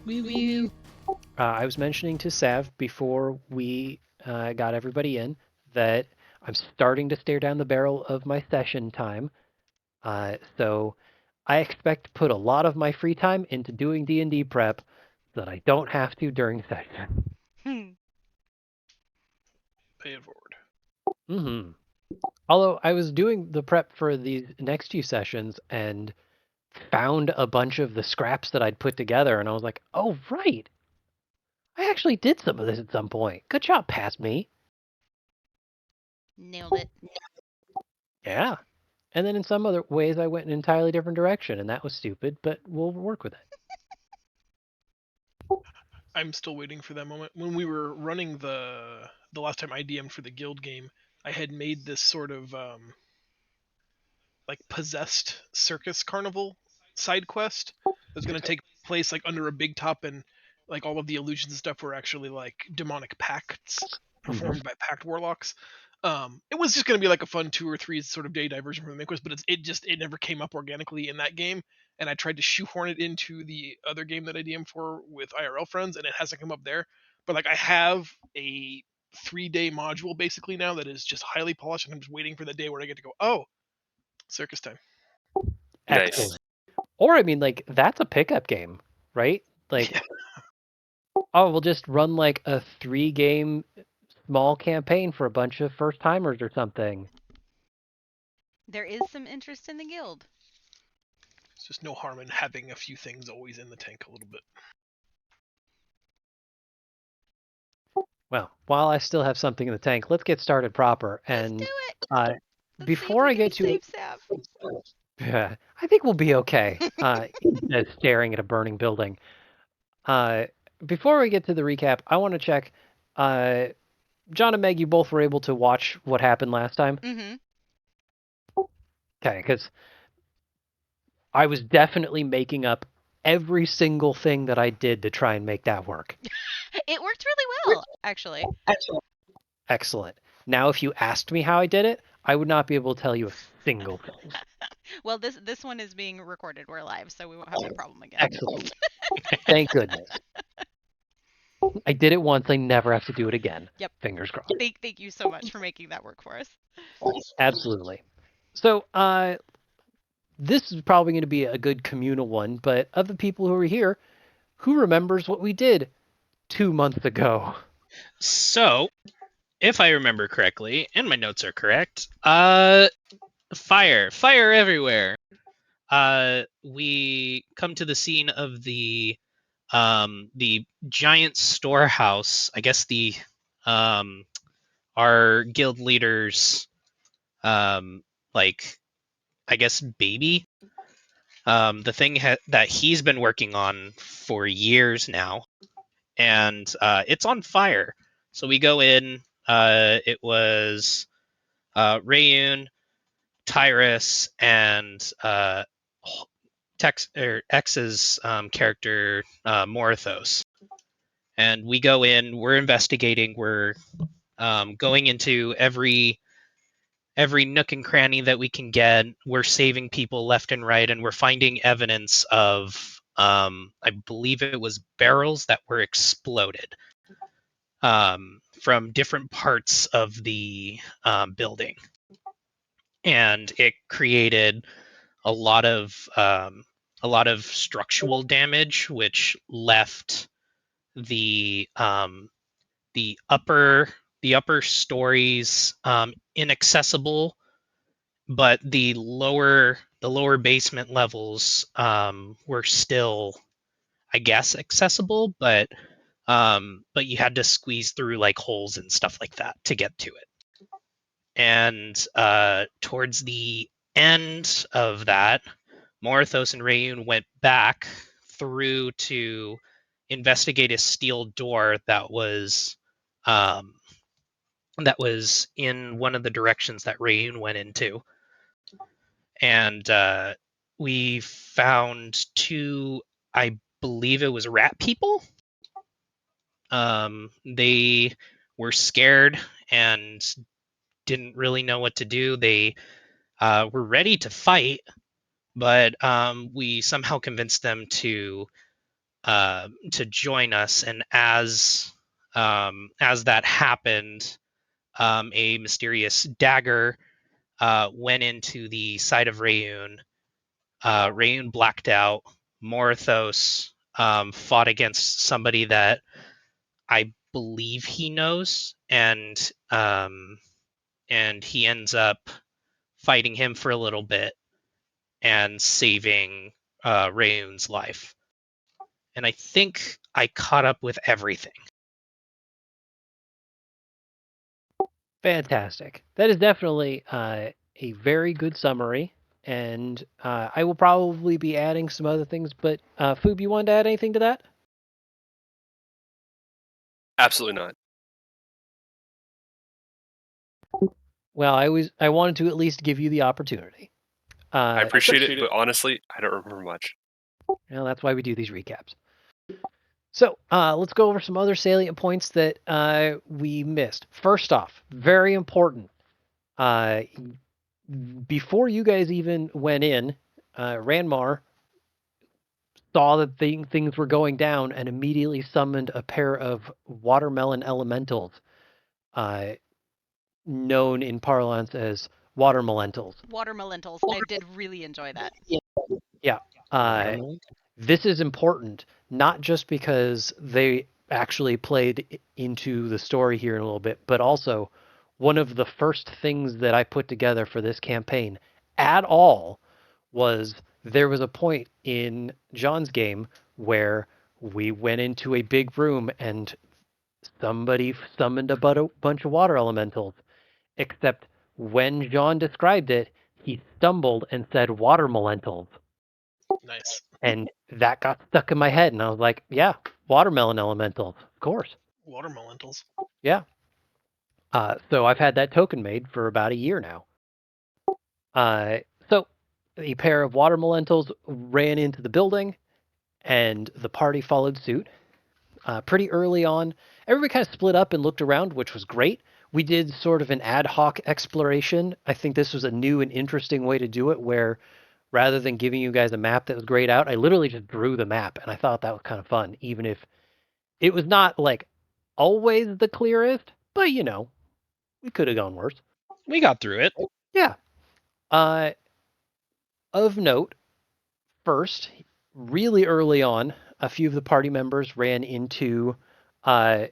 Wee wee. I was mentioning to Sav before we got everybody in that I'm starting to stare down the barrel of my session time. So I expect to put a lot of my free time into doing D&D prep so that I don't have to during session. Hmm. Pay it forward. Mm-hmm. Although I was doing the prep for these next few sessions and found a bunch of the scraps that I'd put together, and I was like, oh, right. I actually did some of this at some point. Good job, past me. Nailed it. Yeah. And then in some other ways, I went in an entirely different direction, and that was stupid, but we'll work with it. I'm still waiting for that moment. When we were running the last time I DM'd for the guild game, I had made this sort of like possessed circus carnival side quest that's going to take place like under a big top, and like all of the illusions and stuff were actually like demonic pacts performed by pact warlocks. It was just going to be like a fun 2 or 3 sort of day diversion from the main quest, but it never came up organically in that game, and I tried to shoehorn it into the other game that I DM for with IRL friends, and it hasn't come up there. But like I have a 3-day module basically now that is just highly polished, and I'm just waiting for the day where I get to go, oh, circus time. Nice. Excellent. Or, I mean, like, that's a pickup game, right? Like, oh, we'll just run like a 3-game small campaign for a bunch of first timers or something. There is some interest in the guild. It's just no harm in having a few things always in the tank a little bit. Well, while I still have something in the tank, let's get started proper. Let's do And it. uh, Let's see if before we I can get to, save Sav. I think we'll be okay. Staring at a burning building. Uh, Before we get to the recap, I want to check. Uh, John and Meg, you both were able to watch what happened last time. Mm-hmm. Okay, because I was definitely making up every single thing that I did to try and make that work. It worked really well, actually. Excellent. Now, if you asked me how I did it, I would not be able to tell you a single thing. Well, this one is being recorded. We're live, so we won't have that problem again. Excellent. Thank goodness. I did it once. I never have to do it again. Yep. Fingers crossed. Thank you so much for making that work for us. Absolutely. So, this is probably going to be a good communal one, but of the people who are here, who remembers what we did 2 months ago? So, if I remember correctly, and my notes are correct, fire everywhere. We come to the scene of the giant storehouse. I guess um, our guild leader's like I guess baby. The thing that he's been working on for years now, and it's on fire. So we go in. It was Rayun, Tyrus, and X's character Morthos. And we go in. We're investigating. We're going into every nook and cranny that we can get. We're saving people left and right, and we're finding evidence of I believe it was barrels that were exploded from different parts of the building, and it created a lot of structural damage, which left the the upper the upper stories inaccessible, but the lower basement levels were still, I guess, accessible, but you had to squeeze through like holes and stuff like that to get to it. And towards the end of that, Morthos and Rayun went back through to investigate a steel door um, that was in one of the directions that Rayun went into, and we found two. I believe it was rat people. They were scared and didn't really know what to do. They were ready to fight, but we somehow convinced them to to join us, and as that happened, a mysterious dagger went into the side of Rayun. Rayun blacked out. Morthos fought against somebody that I believe he knows, and he ends up fighting him for a little bit and saving Rayun's life. And I think I caught up with everything. Fantastic. That is definitely a very good summary, and I will probably be adding some other things. But Foob, you wanted to add anything to that? Absolutely not. Well, I wanted to at least give you the opportunity. I appreciate it, but honestly, I don't remember much. Well, that's why we do these recaps. So let's go over some other salient points that we missed. First off, very important. Before you guys even went in, Ranmar saw that things were going down and immediately summoned a pair of watermelon elementals, known in parlance as watermelentals. Watermelentals. I did really enjoy that. Yeah. This is important, not just because they actually played into the story here in a little bit, but also one of the first things that I put together for this campaign at all was there was a point in John's game where we went into a big room and somebody summoned a bunch of water elementals, except when John described it, he stumbled and said watermelentals. Nice. And that got stuck in my head, and I was like, yeah, watermelon elementals, of course. Watermelentals. Yeah. So I've had that token made for about a year now. So a pair of watermelentals ran into the building, and the party followed suit. Pretty early on, everybody kind of split up and looked around, which was great. We did sort of an ad hoc exploration. I think this was a new and interesting way to do it, where rather than giving you guys a map that was grayed out, I literally just drew the map, and I thought that was kind of fun, even if it was not like always the clearest, but we could have gone worse. We got through it. Yeah. Of note, first, really early on, a few of the party members ran into Culinarian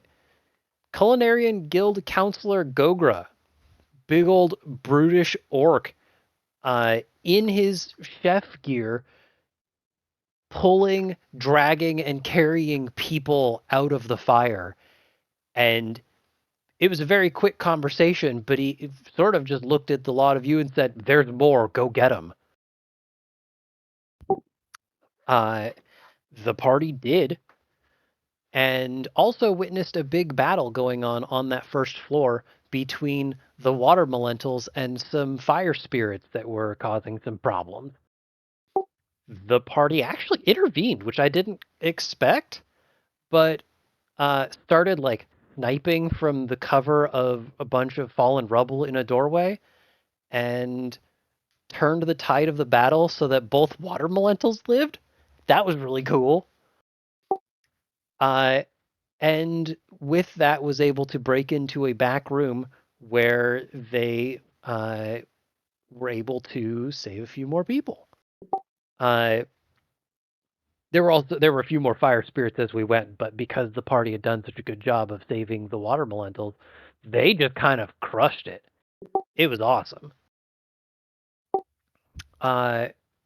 Guild Counselor Gogra, big old brutish orc, in his chef gear, pulling, dragging, and carrying people out of the fire. And it was a very quick conversation, but he sort of just looked at the lot of you and said, "There's more, go get them." The party did, and also witnessed a big battle going on that first floor between the watermelentals and some fire spirits that were causing some problems. The party actually intervened, which I didn't expect, but started like sniping from the cover of a bunch of fallen rubble in a doorway and turned the tide of the battle so that both watermelentals lived. That was really cool. And with that was able to break into a back room where they were able to save a few more people. There were a few more fire spirits as we went, but because the party had done such a good job of saving the watermelentals, they just kind of crushed it. It was awesome.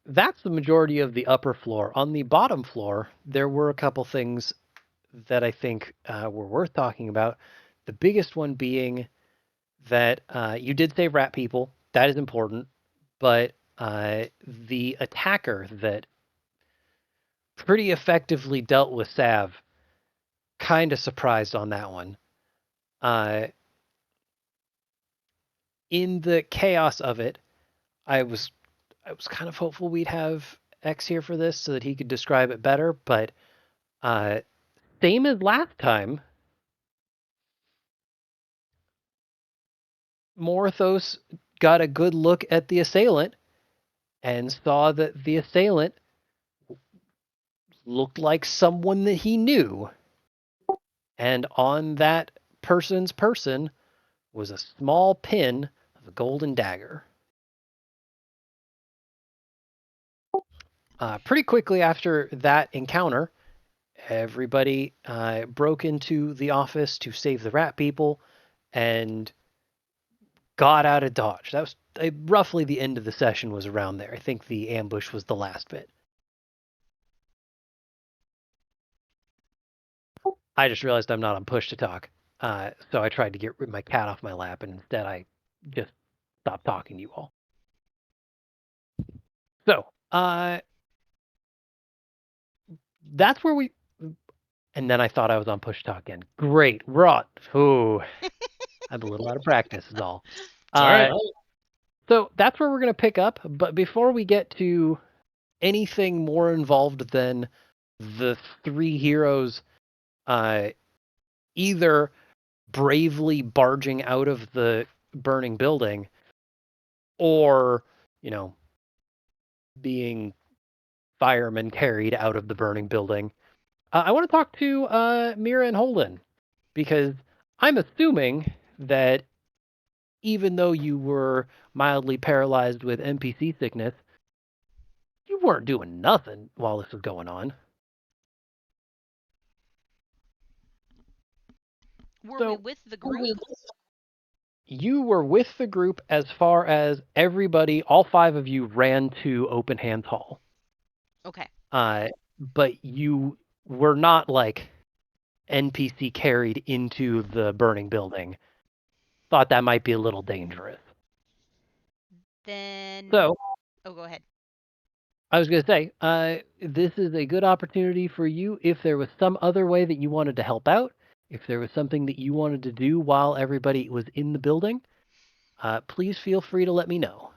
That's the majority of the upper floor. On the bottom floor, there were a couple things that I think were worth talking about. The biggest one being that you did save rat people. That is important. But the attacker that pretty effectively dealt with Sav, kind of surprised on that one. In the chaos of it, I was kind of hopeful we'd have X here for this so that he could describe it better, but same as last time, Morthos got a good look at the assailant and saw that the assailant looked like someone that he knew. And on that person's person was a small pin of a golden dagger. Pretty quickly after that encounter, everybody broke into the office to save the rat people and got out of Dodge. That was roughly the end of the session was around there. I think the ambush was the last bit. I just realized I'm not on push to talk. So I tried to get my cat off my lap, and instead I just stopped talking to you all. So, that's where we... And then I thought I was on push talk again. Great. Rot. Ooh. I'm a little out of practice is all. It's all right. So that's where we're going to pick up. But before we get to anything more involved than the three heroes either bravely barging out of the burning building or, being firemen carried out of the burning building, I want to talk to Mira and Holden, because I'm assuming that even though you were mildly paralyzed with NPC sickness, you weren't doing nothing while this was going on. Were we with the group? You were with the group as far as everybody, all five of you, ran to Open Hands Hall. Okay. But you were not like NPC carried into the burning building. Thought that might be a little dangerous. Then... So... Oh, go ahead. I was going to say, this is a good opportunity for you if there was some other way that you wanted to help out, if there was something that you wanted to do while everybody was in the building, please feel free to let me know.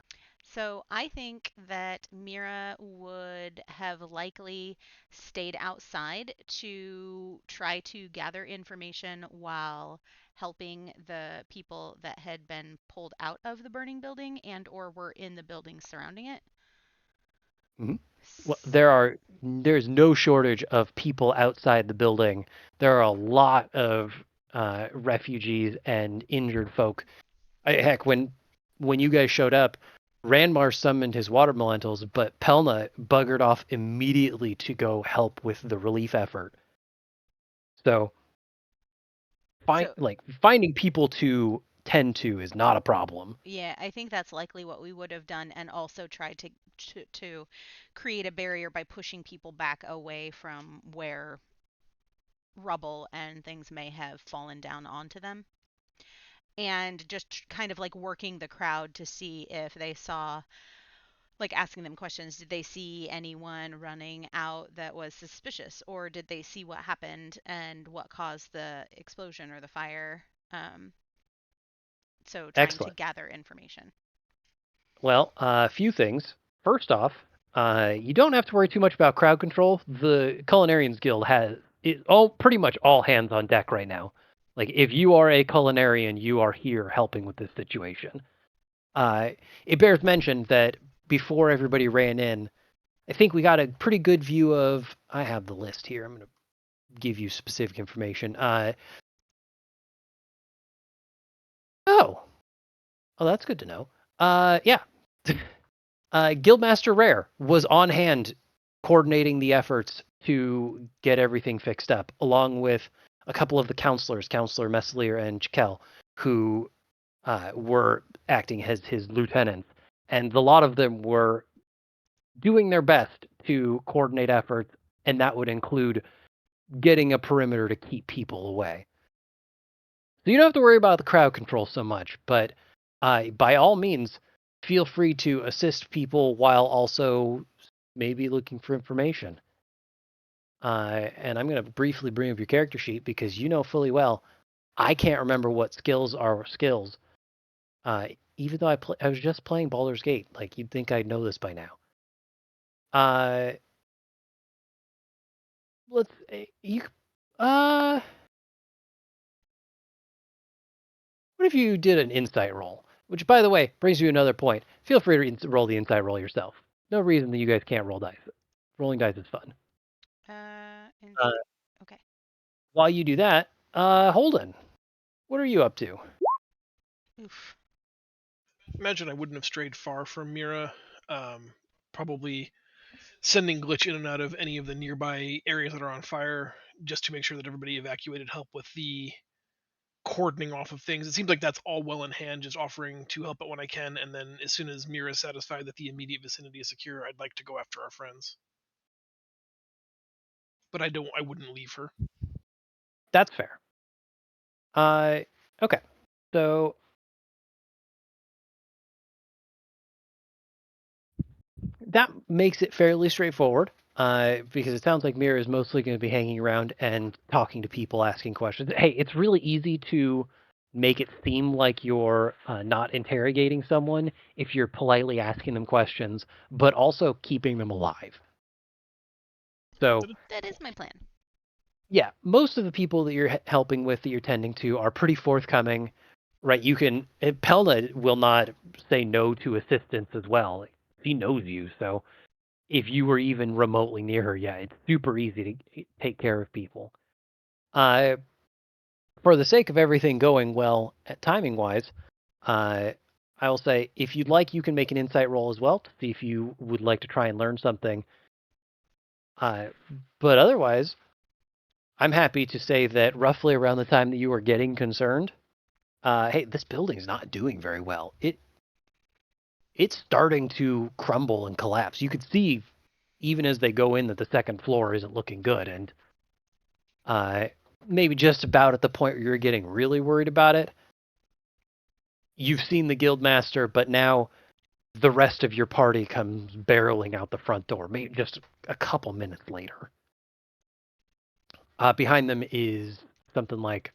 So I think that Mira would have likely stayed outside to try to gather information while helping the people that had been pulled out of the burning building and or were in the buildings surrounding it. Mm-hmm. Well, there's no shortage of people outside the building. There are a lot of refugees and injured folk. Heck, when you guys showed up, Ranmar summoned his water elementals, but Pelna buggered off immediately to go help with the relief effort. So, finding people to tend to is not a problem. Yeah, I think that's likely what we would have done, and also tried to create a barrier by pushing people back away from where rubble and things may have fallen down onto them. And just kind of like working the crowd to see if they saw, like asking them questions. Did they see anyone running out that was suspicious, or did they see what happened and what caused the explosion or the fire? So trying to gather information. Well, a few things. First off, you don't have to worry too much about crowd control. The Culinarians Guild has pretty much all hands on deck right now. Like, if you are a culinarian, you are here helping with this situation. It bears mention that before everybody ran in, I think we got a pretty good view of... I have the list here. I'm going to give you specific information. Oh, that's good to know. Yeah. Guildmaster Rare was on hand coordinating the efforts to get everything fixed up, along with a couple of the counselors, Counselor Meslier and Chikel, who were acting as his lieutenants. And a lot of them were doing their best to coordinate efforts, and that would include getting a perimeter to keep people away. So you don't have to worry about the crowd control so much, but by all means, feel free to assist people while also maybe looking for information. And I'm going to briefly bring up your character sheet, because you know fully well I can't remember what skills are skills. Even though I was just playing Baldur's Gate. Like, you'd think I'd know this by now. What if you did an insight roll? Which, by the way, brings you another point. Feel free to roll the insight roll yourself. No reason that you guys can't roll dice. Rolling dice is fun. Okay. While you do that, Holden, what are you up to? Oof. Imagine I wouldn't have strayed far from Mira. Probably sending Glitch in and out of any of the nearby areas that are on fire, just to make sure that everybody evacuated, help with the cordoning off of things. It seems like that's all well in hand, just offering to help out when I can, and then as soon as Mira is satisfied that the immediate vicinity is secure, I'd like to go after our friends. But I wouldn't leave her. That's fair. Okay. So that makes it fairly straightforward. Because it sounds like Mira is mostly going to be hanging around and talking to people, asking questions. Hey, it's really easy to make it seem like you're not interrogating someone if you're politely asking them questions, but also keeping them alive. So That is my plan. yeah, most of the people that you're helping with, that you're tending to, are pretty forthcoming, right? Pelna will not say no to assistance as well. She knows you, so if you were even remotely near her, yeah, it's super easy to take care of people. For the sake of everything going well, timing-wise, I will say, if you'd like, you can make an insight roll as well to see if you would like to try and learn something. But otherwise, I'm happy to say that roughly around the time that you were getting concerned, hey, this building's not doing very well. It's starting to crumble and collapse. You could see, even as they go in, that the second floor isn't looking good, and maybe just about at the point where you're getting really worried about it, you've seen the guildmaster, but now the rest of your party comes barreling out the front door, maybe just a couple minutes later. Behind them is something like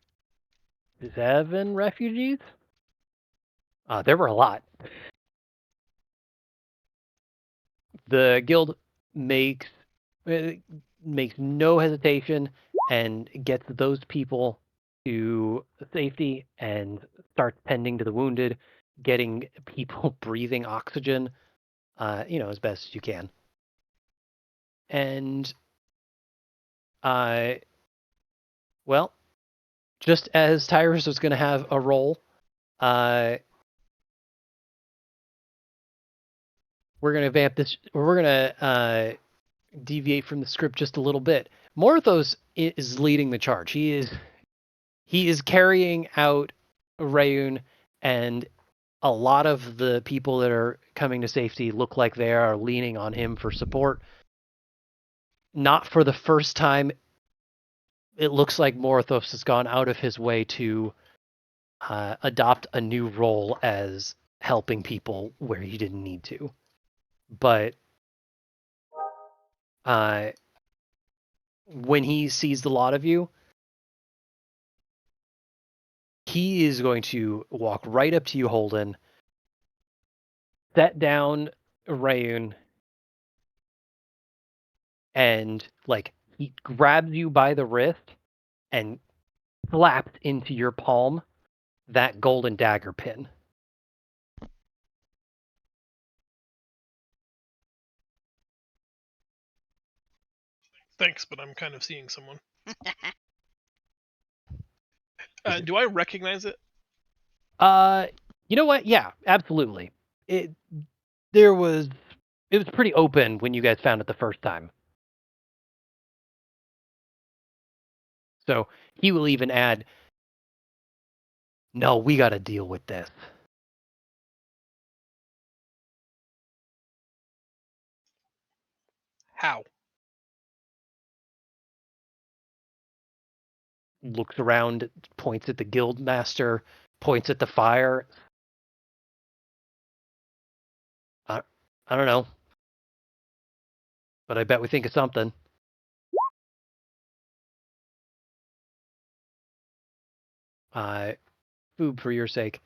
7 refugees. There were a lot. The guild makes no hesitation and gets those people to safety and starts tending to the wounded, getting people breathing oxygen, as best as you can. And well, just as Tyrus was going to have a roll, we're going to vamp this. We're going to deviate from the script just a little bit. Morthos is leading the charge. He is carrying out Rayun, and a lot of the people that are coming to safety look like they are leaning on him for support. Not for the first time, it looks like Morthos has gone out of his way to adopt a new role as helping people where he didn't need to. But when he sees the lot of you, he is going to walk right up to you, Holden, set down Rayun, and he grabs you by the wrist and slaps into your palm that golden dagger pin. Thanks, but I'm kind of seeing someone. Do I recognize it? You know what? Yeah, absolutely. It was pretty open when you guys found it the first time. So he will even add, no, we got to deal with this. How? Looks around, points at the guild master, points at the fire. I don't know. But I bet we think of something. Food for your sake.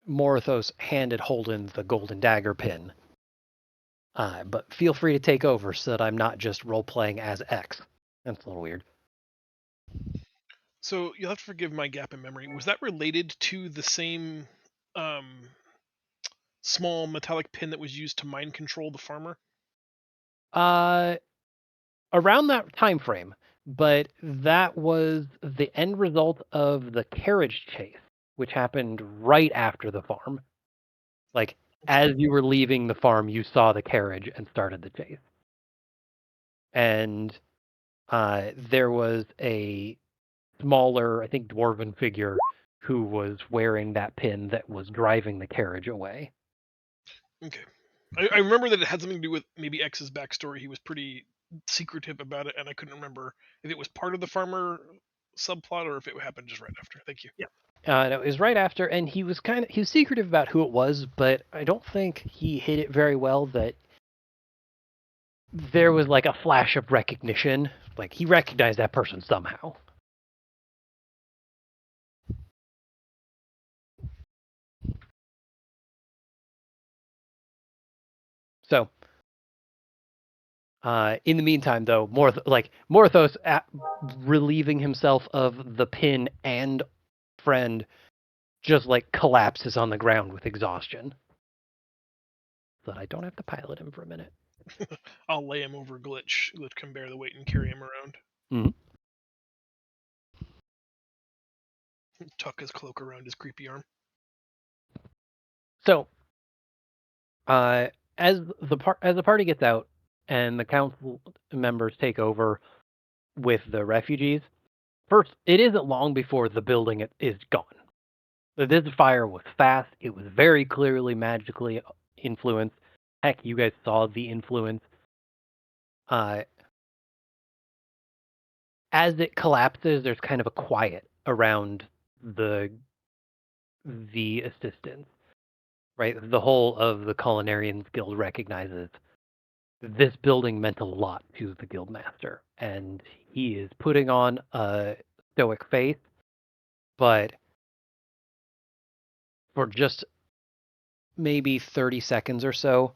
Morthos handed Holden the golden dagger pin. But feel free to take over so that I'm not just role-playing as X. That's a little weird. So you'll have to forgive my gap in memory. Was that related to the same small metallic pin that was used to mind control the farmer? around that time frame, but that was the end result of the carriage chase, which happened right after the farm. Like, as you were leaving the farm, you saw the carriage and started the chase. And there was a smaller, I think, dwarven figure who was wearing that pin that was driving the carriage away. Okay. I remember that it had something to do with maybe X's backstory. He was pretty secretive about it, and I couldn't remember if it was part of the farmer subplot or if it happened just right after. Thank you. Yeah. No, it was right after, and he was secretive about who it was, but I don't think he hid it very well that there was like a flash of recognition. Like, he recognized that person somehow. So, in the meantime, though, Morthos, relieving himself of the pin and friend, just like collapses on the ground with exhaustion. So that I don't have to pilot him for a minute. I'll lay him over Glitch. Glitch can bear the weight and carry him around. Mhm. Tuck his cloak around his creepy arm. So, as the party gets out and the council members take over with the refugees, first, it isn't long before the building is gone. This fire was fast. It was very clearly magically influenced. Heck, you guys saw the influence. As it collapses, there's kind of a quiet around the assistants, right? The whole of the Culinarians Guild recognizes this building meant a lot to the guildmaster, and he is putting on a stoic face, but for just maybe 30 seconds or so,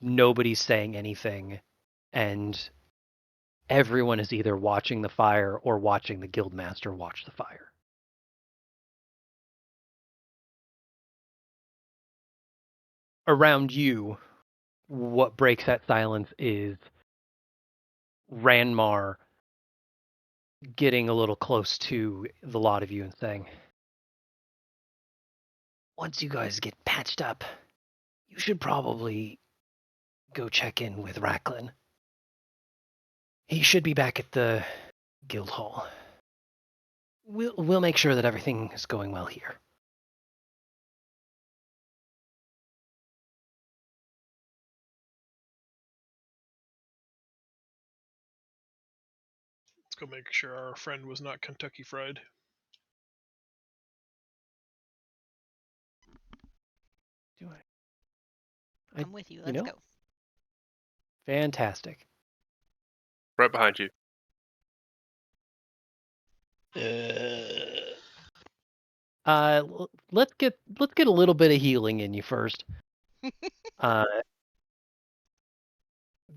nobody's saying anything, and everyone is either watching the fire or watching the guildmaster watch the fire. Around you, what breaks that silence is Ranmar getting a little close to the lot of you and saying, once you guys get patched up, you should probably go check in with Racklin. He should be back at the guild hall. We'll make sure that everything is going well here. Let's go make sure our friend was not Kentucky Fried. Do I'm with you. Let's go. Fantastic. Right behind you. Let's get a little bit of healing in you first.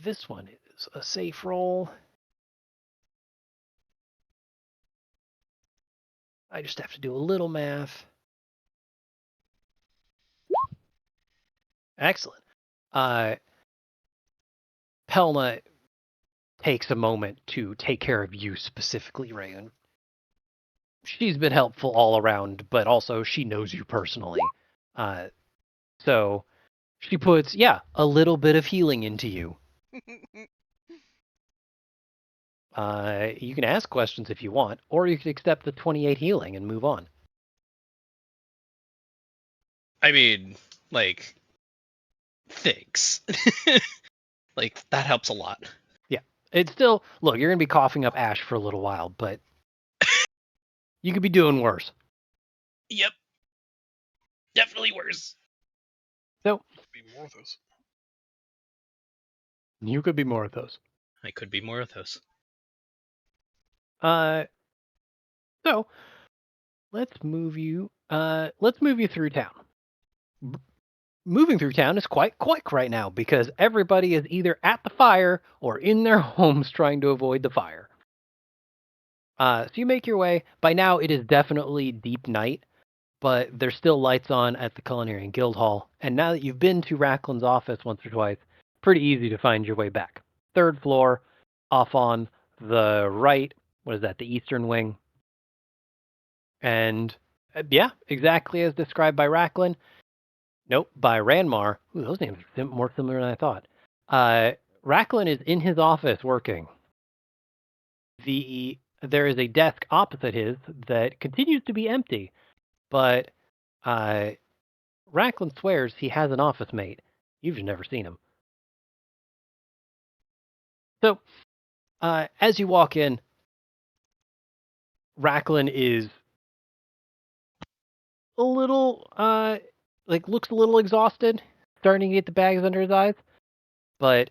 This one is a safe roll. I just have to do a little math. Excellent. Pelna takes a moment to take care of you specifically, Rayun. She's been helpful all around, but also she knows you personally. So she puts, a little bit of healing into you. You can ask questions if you want, or you can accept the 28 healing and move on. I mean, like, thanks. Like, that helps a lot. Yeah. It's still, look, you're going to be coughing up ash for a little while, but you could be doing worse. Yep. Definitely worse. So, Be Morthos. You could be more of those. I could be more of those. So let's move you through town. Moving through town is quite quick right now because everybody is either at the fire or in their homes trying to avoid the fire. So you make your way. By now it is definitely deep night, but there's still lights on at the Culinary Guild Hall. And now that you've been to Racklin's office once or twice, pretty easy to find your way back. 3rd floor, off on the right. What is that? The eastern wing. And yeah, exactly as described by Racklin. Nope, by Ranmar. Ooh, those names are more similar than I thought. Racklin is in his office working. There is a desk opposite his that continues to be empty, but Racklin swears he has an office mate. You've never seen him. So, as you walk in, Racklin is a little, looks a little exhausted, starting to get the bags under his eyes, but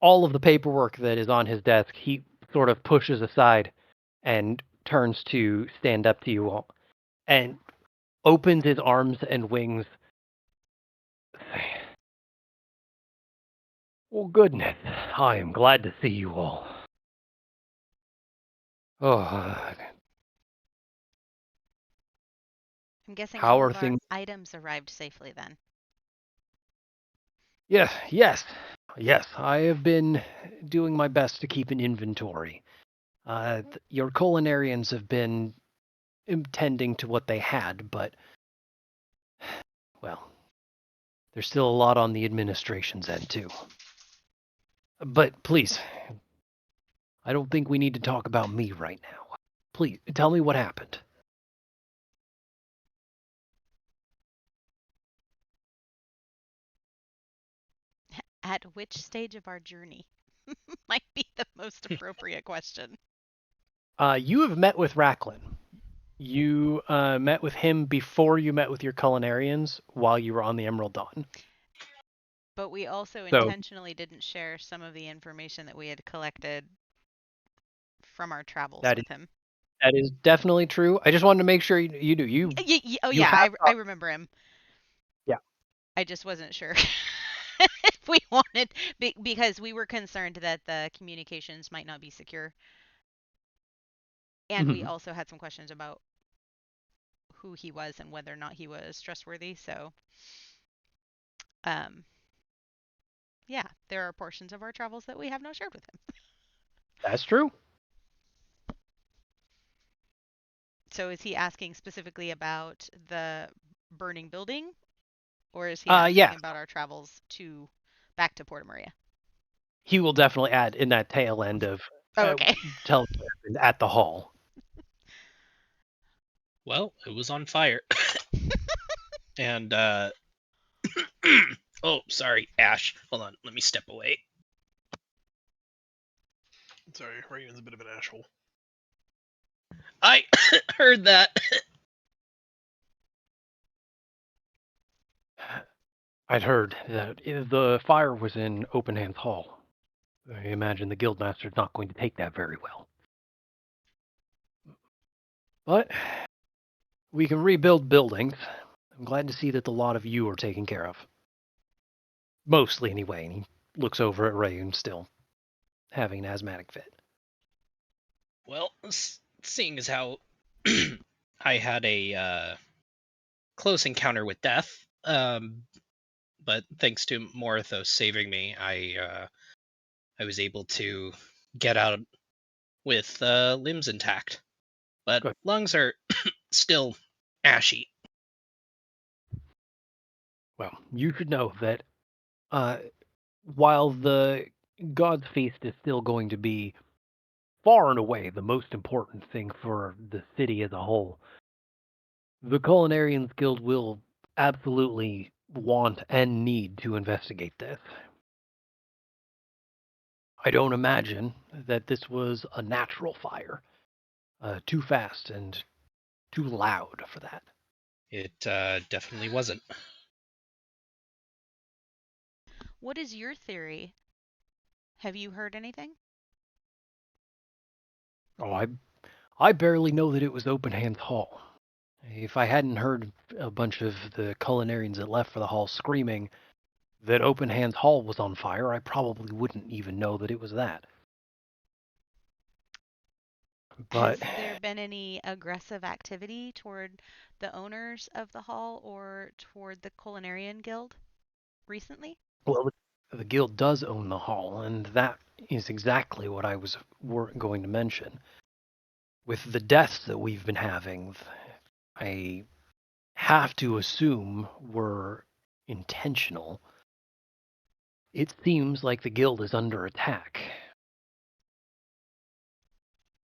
all of the paperwork that is on his desk, he sort of pushes aside and turns to stand up to you all and opens his arms and wings. Well, goodness, I am glad to see you all. Oh, I'm guessing how all are of our things? items arrived safely then. Yes. I have been doing my best to keep an inventory. Your culinarians have been tending to what they had, but, well, there's still a lot on the administration's end, too. But please, I don't think we need to talk about me right now. Please, tell me what happened. At which stage of our journey? Might be the most appropriate question. You have met with Racklin. You met with him before you met with your culinarians while you were on the Emerald Dawn. But we also So, intentionally didn't share some of the information that we had collected from our travels that with him. is definitely true. I just wanted to make sure you do. Oh you yeah, have I remember him. Yeah. I just wasn't sure if we wanted because we were concerned that the communications might not be secure. And we also had some questions about who he was and whether or not he was trustworthy. So, yeah, there are portions of our travels that we have not shared with him. That's true. So, is he asking specifically about the burning building, or is he asking Yeah. about our travels back to Porta Maria? He will definitely add in that tail end of okay. tell me what happened at the hall. Well, it was on fire. And oh, sorry, Ash. Hold on, let me step away. Sorry, Raven's a bit of an asshole. I heard that. I'd heard that the fire was in Open Hands Hall. I imagine the Guildmaster's not going to take that very well. But we can rebuild buildings. I'm glad to see that a lot of you are taken care of. Mostly, anyway. And he looks over at Ray and still having an asthmatic fit. Well, seeing as how I had a close encounter with death, but thanks to Morithos saving me, I was able to get out with limbs intact. But Good. lungs are still ashy. Well, you should know that while the God's Feast is still going to be far and away the most important thing for the city as a whole, the Culinarians Guild will absolutely want and need to investigate this. I don't imagine that this was a natural fire. Too fast and too loud for that. It definitely wasn't. What is your theory? Have you heard anything? Oh, I barely know that it was Open Hands Hall. If I hadn't heard a bunch of the culinarians that left for the hall screaming that Open Hands Hall was on fire, I probably wouldn't even know that it was that. But has there been any aggressive activity toward the owners of the hall or toward the Culinarian Guild recently? well, the guild does own the hall, and that is exactly what I was going to mention. With the deaths that we've been having, I have to assume were intentional. It seems like the guild is under attack.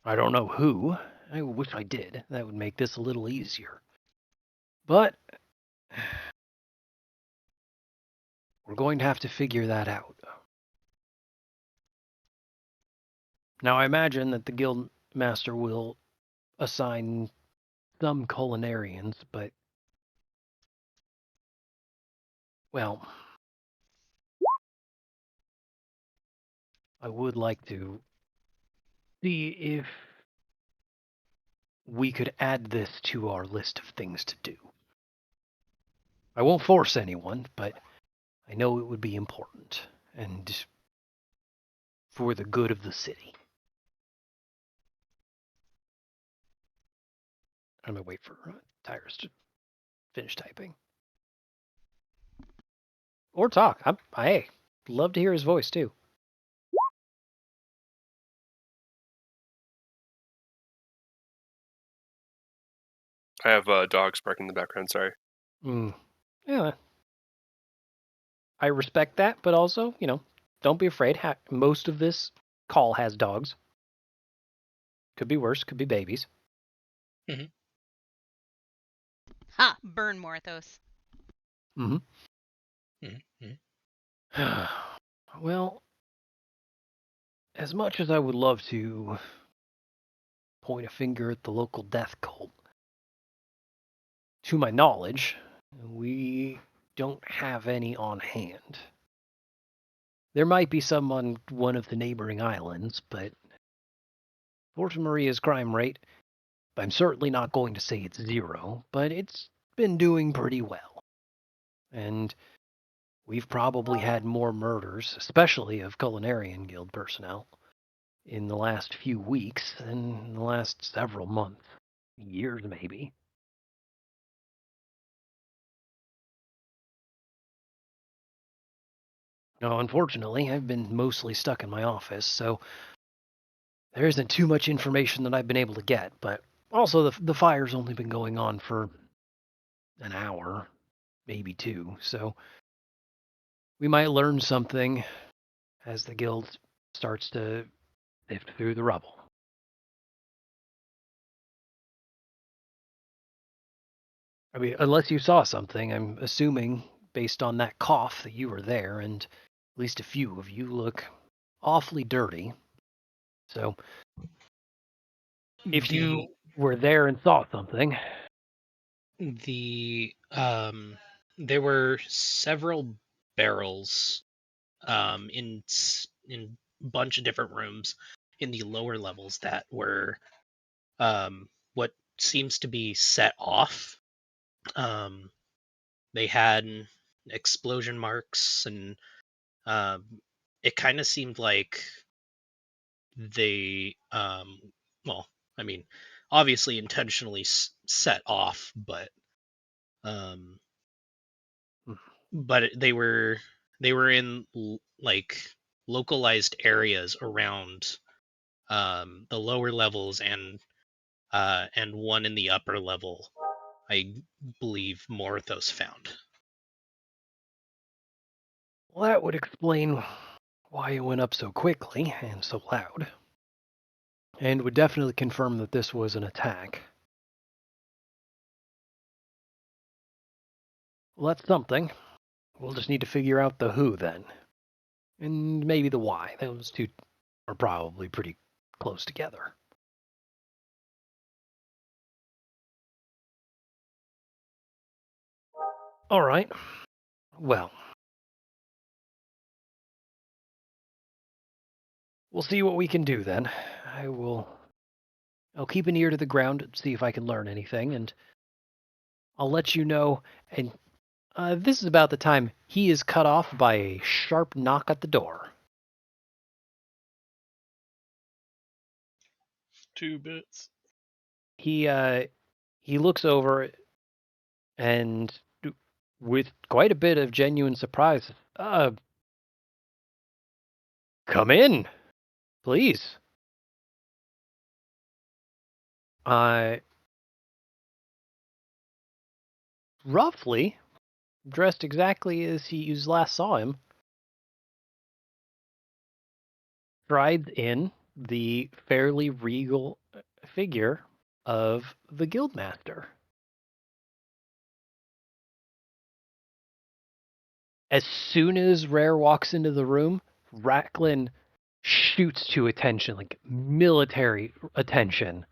I don't know who. I wish I did. That would make this a little easier. But we're going to have to figure that out. Now, I imagine that the guild master will assign some culinarians, but, well, I would like to see if we could add this to our list of things to do. I won't force anyone, but I know it would be important, and for the good of the city. I'm going to wait for Tyrus to finish typing. Or talk. I love to hear his voice, too. I have dogs barking in the background, sorry. Yeah. I respect that, but also, don't be afraid. Most of this call has dogs. Could be worse, could be babies. Mm-hmm. Ha! Burn, Morthos. Mm-hmm. Mm-hmm. Well, as much as I would love to point a finger at the local death cult, to my knowledge, we don't have any on hand. There might be some on one of the neighboring islands, but Forza Maria's crime rate, I'm certainly not going to say it's zero, but it's been doing pretty well. And we've probably had more murders, especially of Culinarian Guild personnel, in the last few weeks than in the last several months. Years, maybe. Now, unfortunately, I've been mostly stuck in my office, so there isn't too much information that I've been able to get, but also the fire's only been going on for an hour, maybe two, so we might learn something as the guild starts to sift through the rubble. I mean, unless you saw something, I'm assuming, based on that cough, that you were there, and at least a few of you look awfully dirty. So, if you were there and saw something... There were several barrels in a bunch of different rooms in the lower levels that were what seems to be set off. They had explosion marks, and it kind of seemed like they, well, I mean, obviously intentionally set off, um, but they were in like localized areas around the lower levels and one in the upper level. I believe Morthos found. Well, that would explain why it went up so quickly and so loud. And would definitely confirm that this was an attack. Well, that's something. We'll just need to figure out the who then. And maybe the why. Those two are probably pretty close together. All right. Well, we'll see what we can do then. I'll keep an ear to the ground and see if I can learn anything, and I'll let you know. And this is about the time he is cut off by a sharp knock at the door. 2 bits. He looks over and, with quite a bit of genuine surprise, Come in, please. Roughly, dressed exactly as you last saw him, strides in the fairly regal figure of the Guildmaster. As soon as Rare walks into the room, Racklin shoots to attention, like military attention,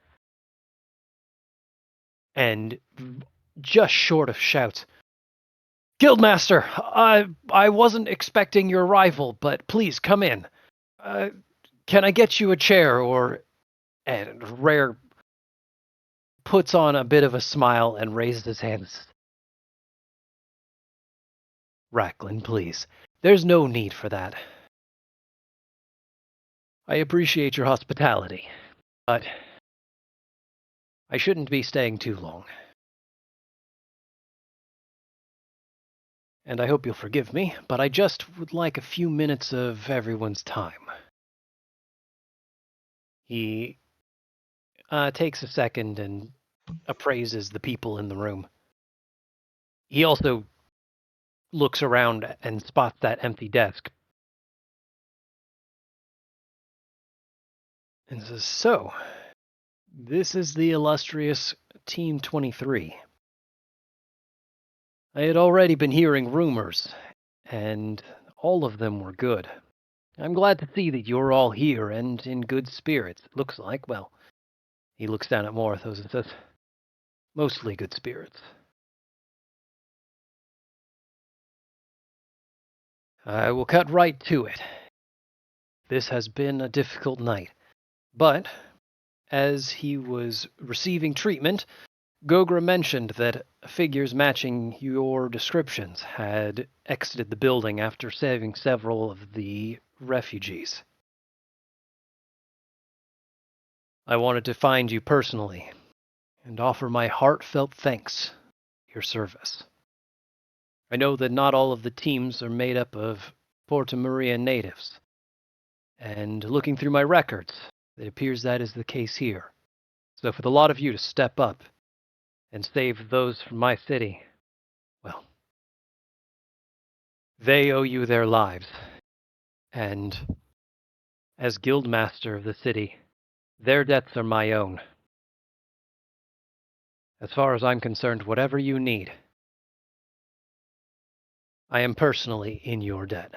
and just short of shouts, "Guildmaster, I wasn't expecting your arrival, but please come in. Can I get you a chair or..." And Rare puts on a bit of a smile and raises his hands. "Racklin, please. There's no need for that. I appreciate your hospitality, but I shouldn't be staying too long. And I hope you'll forgive me, but I just would like a few minutes of everyone's time." He takes a second and appraises the people in the room. He also looks around and spots that empty desk and says, "So, this is the illustrious Team 23. I had already been hearing rumors, and all of them were good. I'm glad to see that you're all here and in good spirits. It looks like, well..." He looks down at Morthos and says, "Mostly good spirits. I will cut right to it. This has been a difficult night, but as he was receiving treatment, Gogra mentioned that figures matching your descriptions had exited the building after saving several of the refugees. I wanted to find you personally and offer my heartfelt thanks for your service. I know that not all of the teams are made up of Porta Maria natives, and looking through my records, it appears that is the case here. So for the lot of you to step up and save those from my city, well, they owe you their lives. And as Guildmaster of the city, their debts are my own. As far as I'm concerned, whatever you need, I am personally in your debt."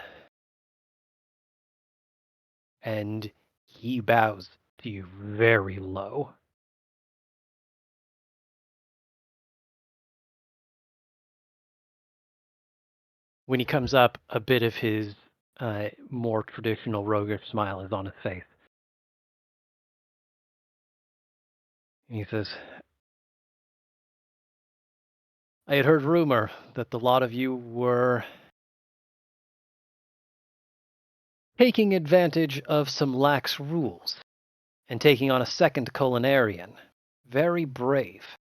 And he bows to you very low. When he comes up, a bit of his more traditional roguish smile is on his face. And he says, "I had heard rumor that the lot of you were taking advantage of some lax rules and taking on a second Culinarian. Very brave.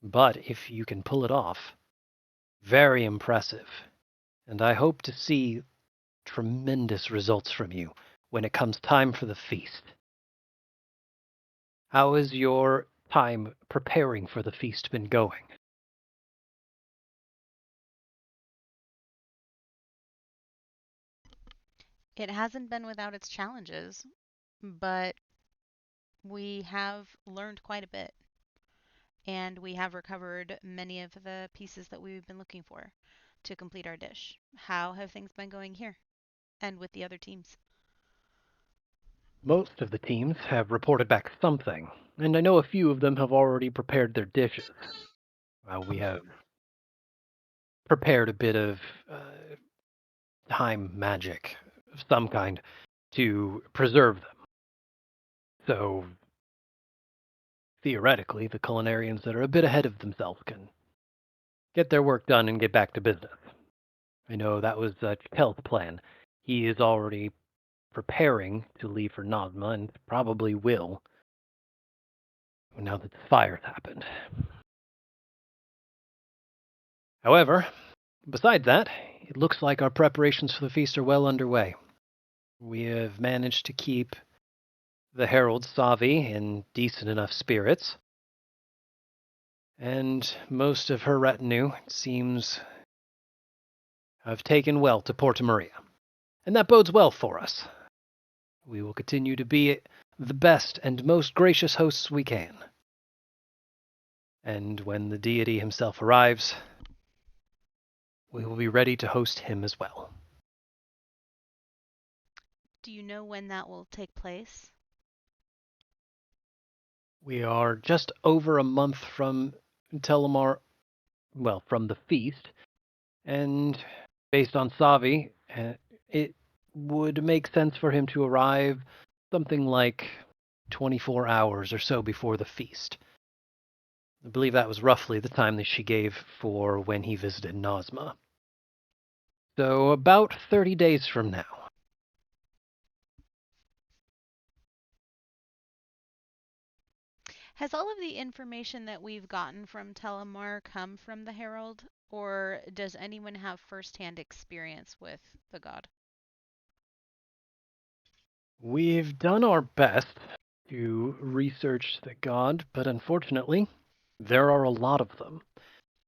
But if you can pull it off, very impressive. And I hope to see tremendous results from you when it comes time for the feast. How has your time preparing for the feast been going?" It hasn't been without its challenges, but we have learned quite a bit, and we have recovered many of the pieces that we've been looking for to complete our dish. How have things been going here and with the other teams? Most of the teams have reported back something, and I know a few of them have already prepared their dishes. We have prepared a bit of time magic of some kind to preserve them. So, theoretically, the culinarians that are a bit ahead of themselves can get their work done and get back to business. I know that was Kel's plan. He is already preparing to leave for Nazma and probably will, now that the fire's happened. However, besides that, it looks like our preparations for the feast are well underway. We have managed to keep the Herald Savi in decent enough spirits, and most of her retinue seems have taken well to Porta Maria, and that bodes well for us. We will continue to be the best and most gracious hosts we can. And when the deity himself arrives, we will be ready to host him as well. Do you know when that will take place? We are just over a month from Telemar, well, from the feast, and based on Savi, it would make sense for him to arrive something like 24 hours or so before the feast. I believe that was roughly the time that she gave for when he visited Nazma. So about 30 days from now. Has all of the information that we've gotten from Telemar come from the Herald, or does anyone have first-hand experience with the god? We've done our best to research the god, but unfortunately, there are a lot of them.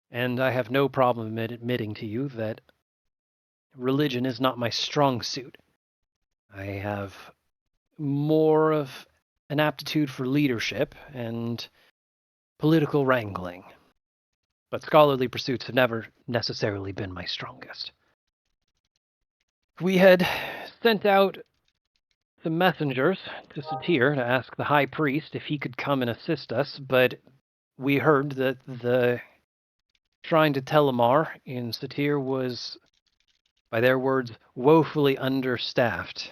And I have no problem admitting to you that religion is not my strong suit. I have more of an aptitude for leadership and political wrangling, but scholarly pursuits have never necessarily been my strongest. We had sent out some messengers to Satir to ask the high priest if he could come and assist us, but we heard that the shrine to Telemar in Satir was, by their words, woefully understaffed,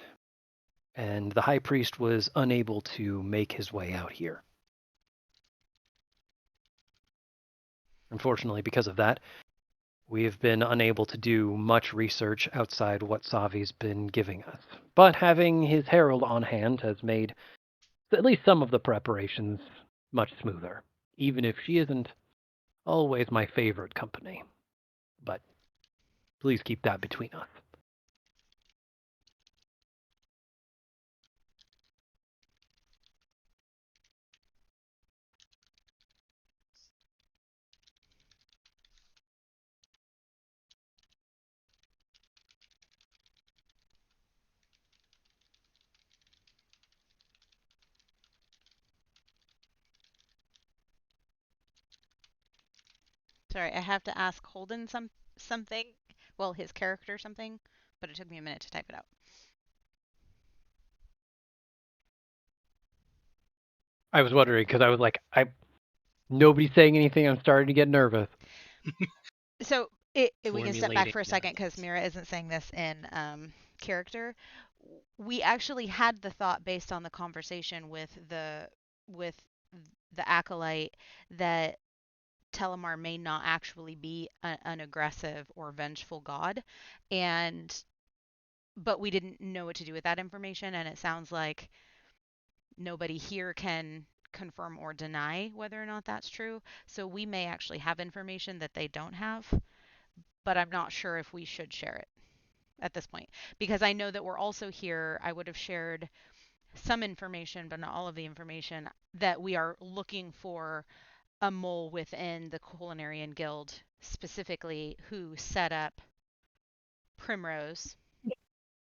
and the high priest was unable to make his way out here. Unfortunately, because of that, we have been unable to do much research outside what Savi's been giving us. But having his herald on hand has made at least some of the preparations much smoother, even if she isn't always my favorite company. But please keep that between us. Sorry, I have to ask Holden something. Well, his character something, but it took me a minute to type it out. I was wondering because I was like, nobody's saying anything. I'm starting to get nervous. So we can step back Formulating for a second because nonsense. Mira isn't saying this in character. We actually had the thought based on the conversation with the acolyte that Telemar may not actually be an aggressive or vengeful god, but we didn't know what to do with that information, and it sounds like nobody here can confirm or deny whether or not that's true. So we may actually have information that they don't have, but I'm not sure if we should share it at this point because I know that we're also here. I would have shared some information, but not all of the information, that we are looking for a mole within the Culinarian Guild, specifically who set up Primrose.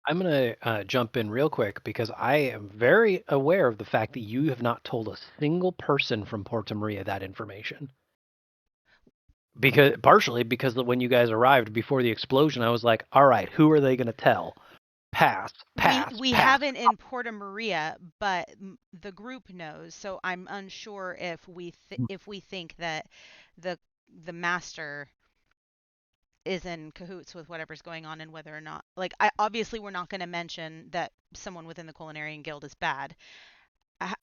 I'm going to jump in real quick because I am very aware of the fact that you have not told a single person from Porta Maria that information. Partially because when you guys arrived before the explosion, I was like, all right, who are they going to tell? Pass. We haven't in Porta Maria, but the group knows. So I'm unsure if we think that the master is in cahoots with whatever's going on and whether or not, like, obviously we're not going to mention that someone within the Culinarian Guild is bad.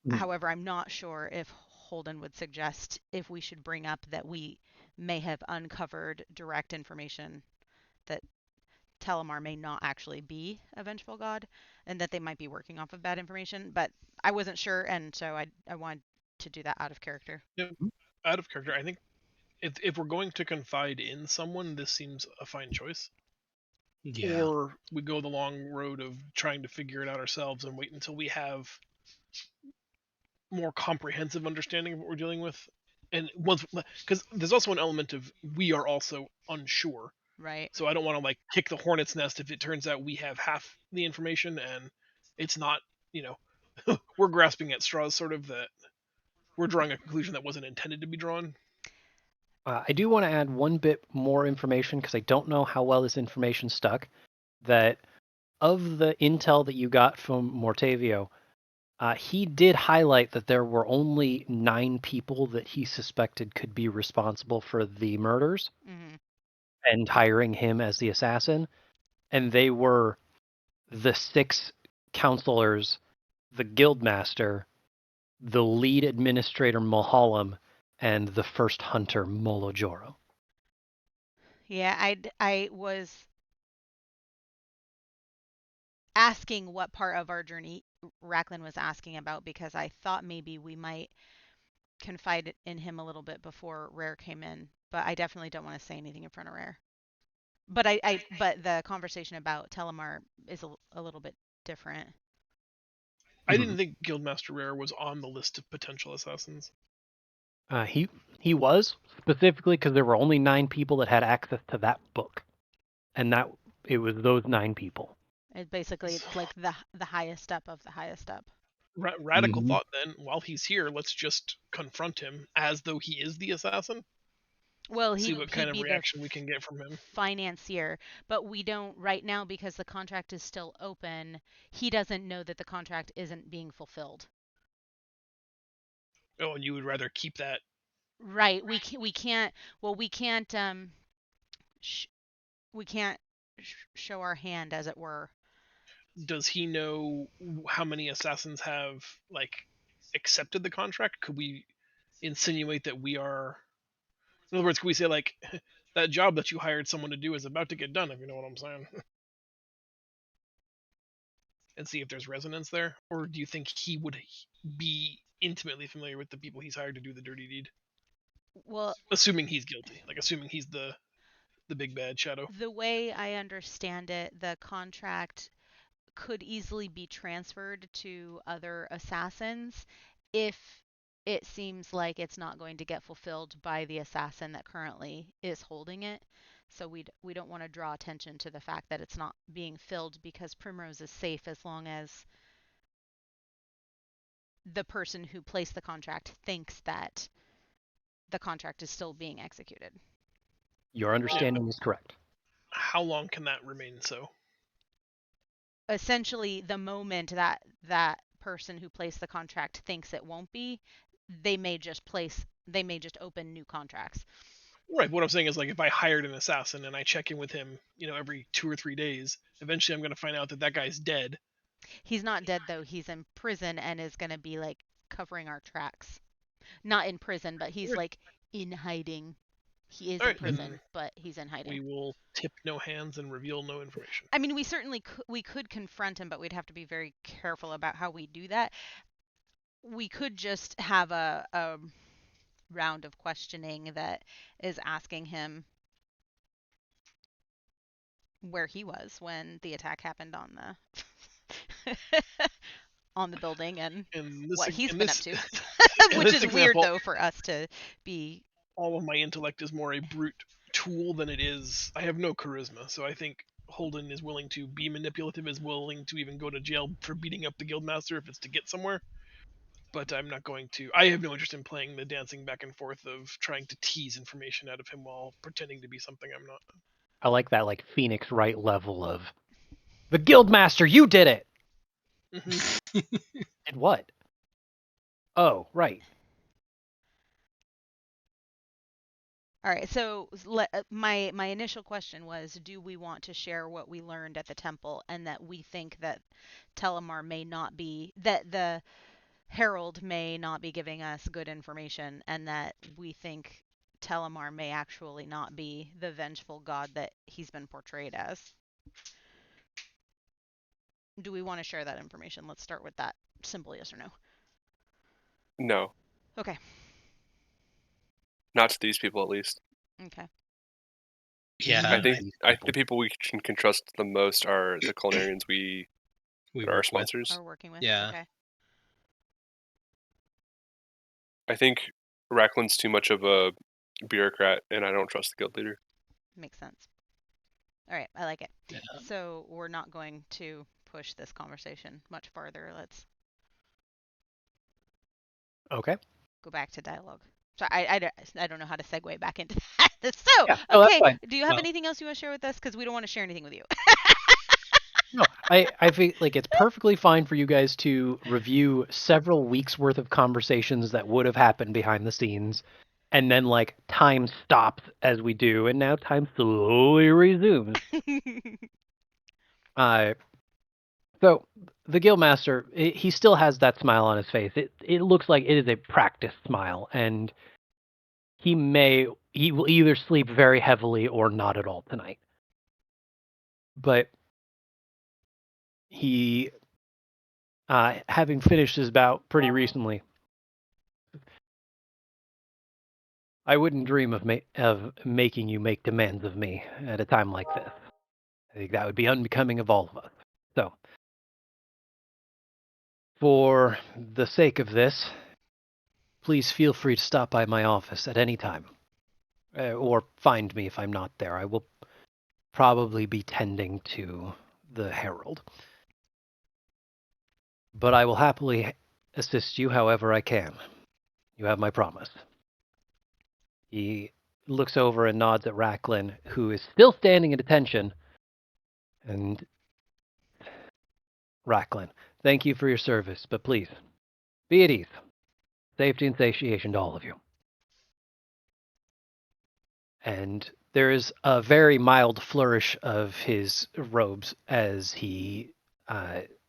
However, I'm not sure if Holden would suggest if we should bring up that we may have uncovered direct information that Telemar may not actually be a vengeful god and that they might be working off of bad information. But I wasn't sure, and so I wanted to do that out of character. Yep. Out of character, I think if we're going to confide in someone, this seems a fine choice. Yeah. or we go the long road of trying to figure it out ourselves and wait until we have more comprehensive understanding of what we're dealing with. And once, because there's also an element of we are also unsure. Right. So I don't want to like kick the hornet's nest if it turns out we have half the information and it's not, we're grasping at straws, sort of, that we're drawing a conclusion that wasn't intended to be drawn. I do want to add one bit more information because I don't know how well this information stuck. That of the intel that you got from Mortavio, he did highlight that there were only 9 people that he suspected could be responsible for the murders Mm-hmm. and hiring him as the assassin. And they were the 6 counselors, the guildmaster, the lead administrator Mulholland, and the first hunter Molojoro. Yeah, I was asking what part of our journey Racklin was asking about because I thought maybe we might confide in him a little bit before Rare came in, but I definitely don't want to say anything in front of Rare. But but the conversation about Telemar is a little bit different. I didn't think Guildmaster Rare was on the list of potential assassins. He was, specifically because there were only 9 people that had access to that book, and that it was those 9 people. It's basically like the highest up of the highest up. Radical thought then, while he's here, let's just confront him as though he is the assassin. Well, See what kind he'd of be reaction we can get from him. Financier, but we don't right now because the contract is still open. He doesn't know that the contract isn't being fulfilled. Oh, and you would rather keep that? Right. We can't. Well, we can't. We can't show our hand, as it were. Does he know how many assassins have like accepted the contract? Could we insinuate that we are? In other words, could we say like that job that you hired someone to do is about to get done? If you know what I'm saying. And see if there's resonance there, or do you think he would be intimately familiar with the people he's hired to do the dirty deed? Well, Assuming he's guilty, like assuming he's the big bad shadow. the way I understand it, the contract could easily be transferred to other assassins if it seems like it's not going to get fulfilled by the assassin that currently is holding it. So we don't want to draw attention to the fact that it's not being filled because Primrose is safe as long as the person who placed the contract thinks that the contract is still being executed. Your understanding is correct. How long can that remain so? Essentially, the moment that that person who placed the contract thinks it won't be, they may just open new contracts. Right. What I'm saying is, like, if I hired an assassin and I check in with him, every 2 or 3 days, eventually I'm going to find out that guy's dead. He's not dead though. He's in prison and is going to be like covering our tracks. Not in prison, but he's like in hiding. He is in prison, but he's in hiding. We will tip no hands and reveal no information. I mean, we certainly could confront him, but we'd have to be very careful about how we do that. We could just have a round of questioning that is asking him where he was when the attack happened on the on the building and what he's been up to. Which is weird though for us to be. All of my intellect is more a brute tool than it is. I have no charisma, so I think Holden is willing to be manipulative, is willing to even go to jail for beating up the guildmaster if it's to get somewhere. But I'm not going to. I have no interest in playing the dancing back and forth of trying to tease information out of him while pretending to be something I'm not. I like that, like Phoenix Wright level of the guildmaster. You did it. Mm-hmm. Did what? Oh, right. All right, so my initial question was, do we want to share what we learned at the temple and that we think that Telemar may not be, that the Herald may not be giving us good information and that we think Telemar may actually not be the vengeful god that he's been portrayed as? Do we want to share that information? Let's start with that. Simple yes or no. No. Okay. Not to these people, at least. Okay. Yeah, I think the people we can trust the most are the culinarians we that are our work with. sponsors. Are working with? Yeah. Okay. I think Racklin's too much of a bureaucrat, and I don't trust the guild leader. Makes sense. All right, I like it. Yeah. So we're not going to push this conversation much farther. Let's Okay. go back to dialogue. So I don't know how to segue back into that. So, Yeah, no, that's okay, fine. do you have Well- anything else you want to share with us? Because we don't want to share anything with you. No, I feel like it's perfectly fine for you guys to review several weeks worth of conversations that would have happened behind the scenes, and then like time stops as we do, and now time slowly resumes. So the guildmaster, he still has that smile on his face. It looks like it is a practiced smile, and he will either sleep very heavily or not at all tonight. But he, having finished his bout pretty recently, I wouldn't dream of making you make demands of me at a time like this. I think that would be unbecoming of all of us. So, for the sake of this, please feel free to stop by my office at any time. Or find me if I'm not there. I will probably be tending to the Herald. But I will happily assist you however I can. You have my promise. He looks over and nods at Racklin, who is still standing at attention. And Racklin, thank you for your service, but please, be at ease. Safety and satiation to all of you. And there is a very mild flourish of his robes as he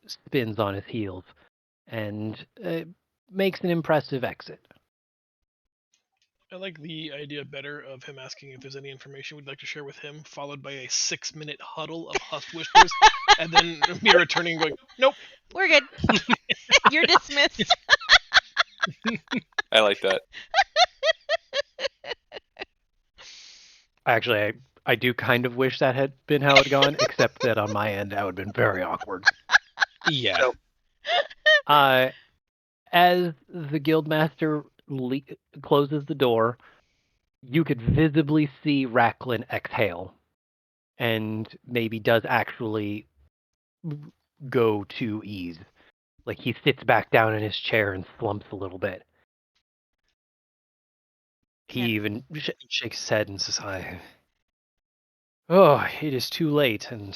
spins on his heels and makes an impressive exit. I like the idea better of him asking if there's any information we'd like to share with him, followed by a 6-minute huddle of huffed whispers, and then me returning and going, nope. We're good. You're dismissed. I like that. Actually, I do kind of wish that had been how it had gone, except that on my end, that would have been very awkward. Yeah. So, as the guildmaster closes the door, you could visibly see Racklin exhale, and maybe does actually go to ease. Like he sits back down in his chair and slumps a little bit. He even shakes his head and says, "Oh, it is too late, and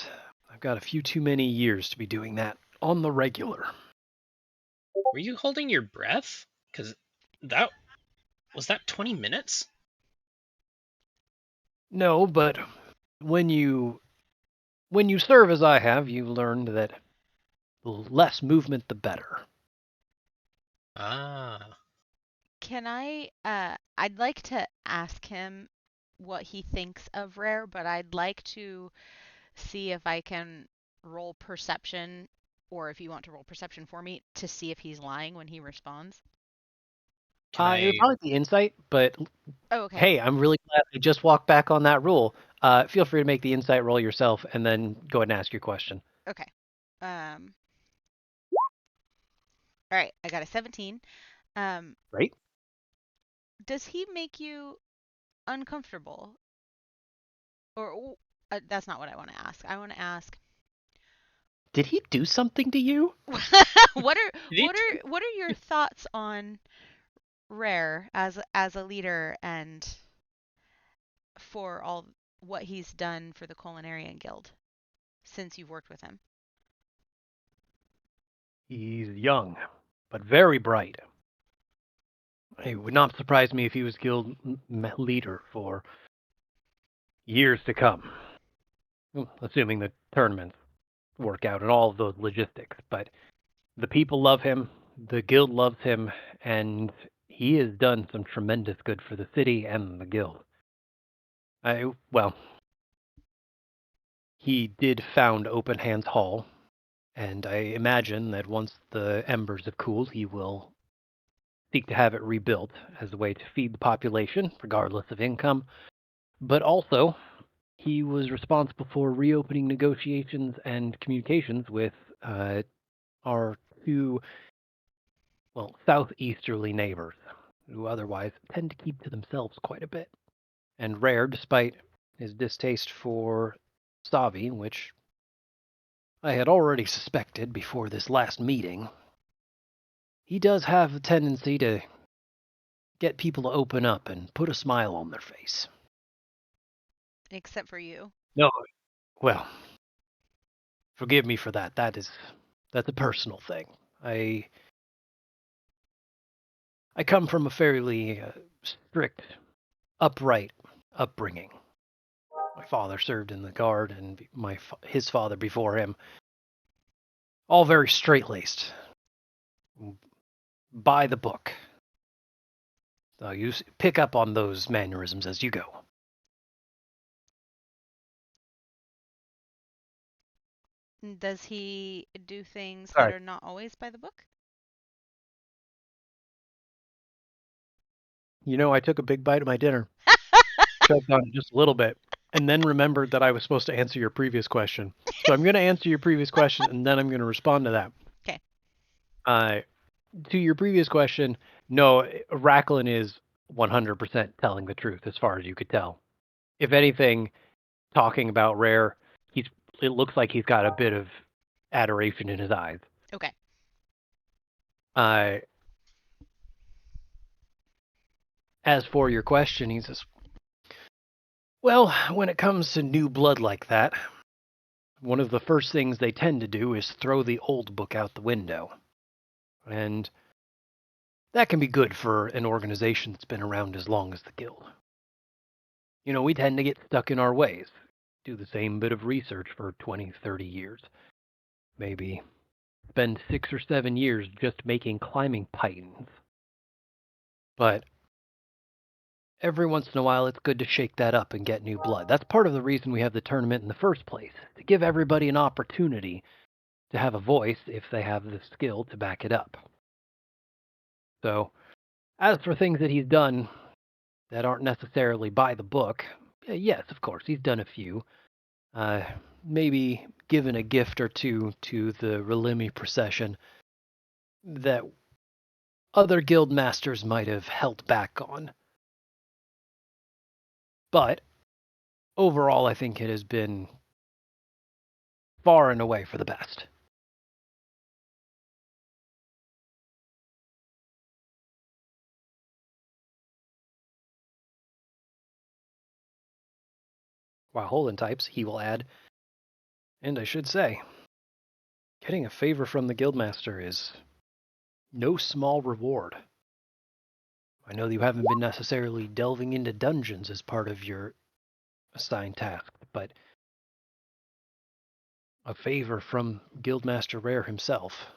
I've got a few too many years to be doing that on the regular." Were you holding your breath? Because that 20 minutes? No, but when you serve as I have, you learned that the less movement, the better. Ah. Can I I'd like to ask him what he thinks of Rare, but I'd like to see if I can roll perception, or if you want to roll perception for me, to see if he's lying when he responds. It would probably be insight, but Oh, okay. hey, I'm really glad I just walked back on that rule. Feel free to make the insight roll yourself, and then go ahead and ask your question. Okay. All right, I got a 17. Right? Does he make you uncomfortable? Or that's not what I want to ask. I want to ask Did he do something to you? what are your thoughts on Rare as a leader, and for all what he's done for the Culinarian Guild since you've worked with him? He's young, but very bright. It would not surprise me if he was guild leader for years to come. Assuming the tournaments work out and all of those logistics. But the people love him, the guild loves him, and he has done some tremendous good for the city and the guild. He did found Open Hands Hall, and I imagine that once the embers have cooled, he will seek to have it rebuilt as a way to feed the population, regardless of income. But also, he was responsible for reopening negotiations and communications with our two, well, southeasterly neighbors, who otherwise tend to keep to themselves quite a bit. And Rare, despite his distaste for Savi, which I had already suspected before this last meeting, he does have a tendency to get people to open up and put a smile on their face. Except for you. No, well, forgive me for that. That's a personal thing. I come from a fairly strict, upright upbringing. My father served in the guard, and his father before him. All very straight-laced, by the book. So you pick up on those mannerisms as you go. Does he do things that Sorry. are not always by the book? You know, I took a big bite of my dinner, choked on it just a little bit, and then remembered that I was supposed to answer your previous question. So I'm going to answer your previous question, and then I'm going to respond to that. Okay. To your previous question, no, Racklin is 100% telling the truth as far as you could tell. If anything, talking about Rare, it looks like he's got a bit of adoration in his eyes. Okay. As for your question, he says, well, when it comes to new blood like that, one of the first things they tend to do is throw the old book out the window. And that can be good for an organization that's been around as long as the Guild. You know, we tend to get stuck in our ways, do the same bit of research for 20, 30 years. Maybe spend 6 or 7 years just making climbing pythons. But every once in a while, it's good to shake that up and get new blood. That's part of the reason we have the tournament in the first place, to give everybody an opportunity to have a voice if they have the skill to back it up. So, as for things that he's done that aren't necessarily by the book, yes, of course, he's done a few. Maybe given a gift or two to the Relimi procession that other guild masters might have held back on. But overall, I think it has been far and away for the best. While Holden types, he will add, and I should say, getting a favor from the guildmaster is no small reward. I know that you haven't been necessarily delving into dungeons as part of your assigned task, but a favor from Guildmaster Rare himself,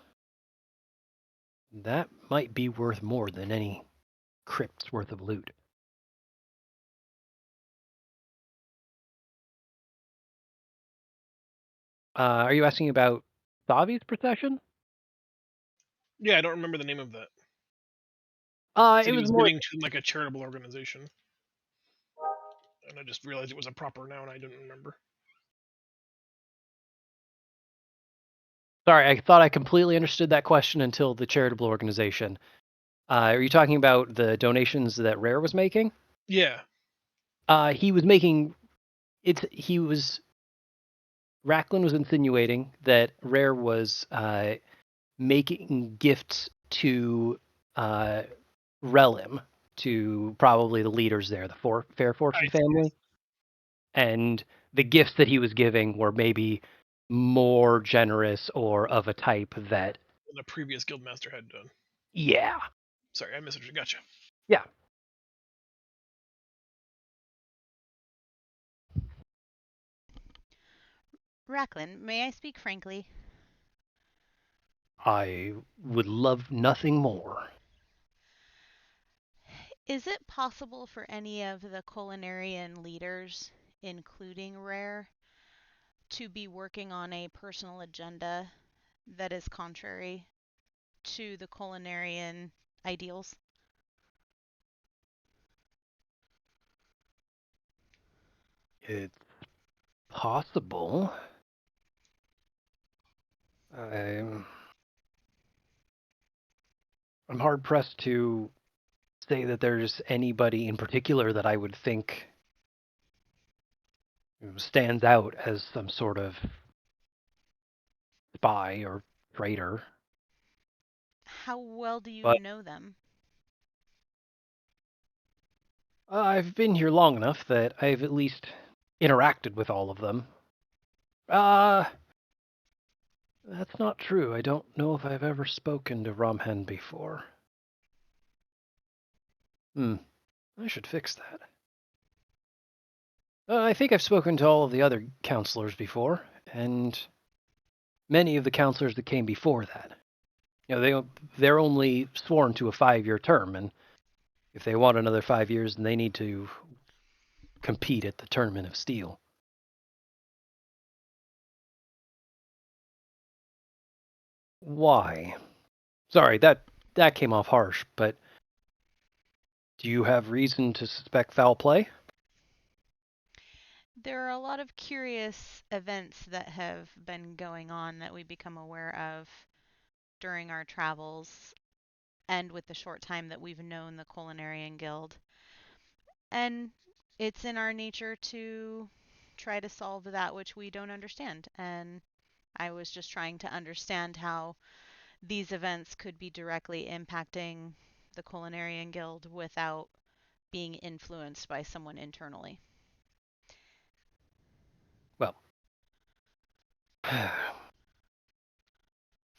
that might be worth more than any crypt's worth of loot. Are you asking about Savi's procession? Yeah, I don't remember the name of that. It He was was more. giving to like a charitable organization, and I just realized it was a proper noun. I didn't remember. Sorry, I thought I completely understood that question until the charitable organization. Are you talking about the donations that Rare was making? Yeah. He was making. Racklin was insinuating that Rare was making gifts to Relim, to probably the leaders there, the Fair Fortune family. And the gifts that he was giving were maybe more generous or of a type that... The previous guildmaster had done. Yeah. Sorry, I misunderstood. Gotcha. Yeah. Racklin, may I speak frankly? I would love nothing more. Is it possible for any of the culinarian leaders, including Rare, to be working on a personal agenda that is contrary to the culinarian ideals? It's possible. I'm hard pressed to say that there's anybody in particular that I would think stands out as some sort of spy or traitor. How well do you But know them? I've been here long enough that I've at least interacted with all of them. That's not true. I don't know if I've ever spoken to Ramhen before. I should fix that. I think I've spoken to all of the other counselors before, and many of the counselors that came before that. They're only sworn to a 5-year term, and if they want another 5 years, then they need to compete at the Tournament of Steel. Why? Sorry, that came off harsh, but do you have reason to suspect foul play? There are a lot of curious events that have been going on that we become aware of during our travels and with the short time that we've known the Culinarian Guild. And it's in our nature to try to solve that which we don't understand. And I was just trying to understand how these events could be directly impacting the Culinarian Guild without being influenced by someone internally. Well,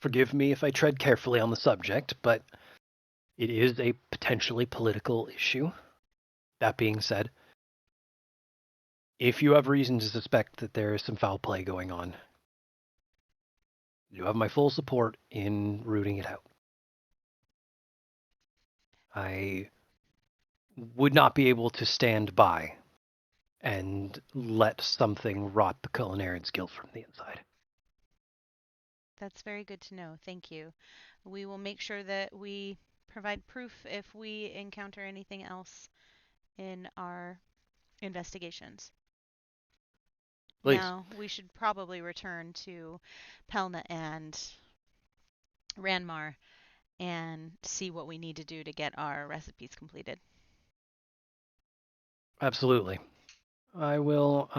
forgive me if I tread carefully on the subject, but it is a potentially political issue. That being said, if you have reason to suspect that there is some foul play going on, you have my full support in rooting it out. I would not be able to stand by and let something rot the Culinarian's Guild from the inside. That's very good to know. Thank you. We will make sure that we provide proof if we encounter anything else in our investigations. Please. Now, we should probably return to Pelna and Ranmar and see what we need to do to get our recipes completed. Absolutely. I will,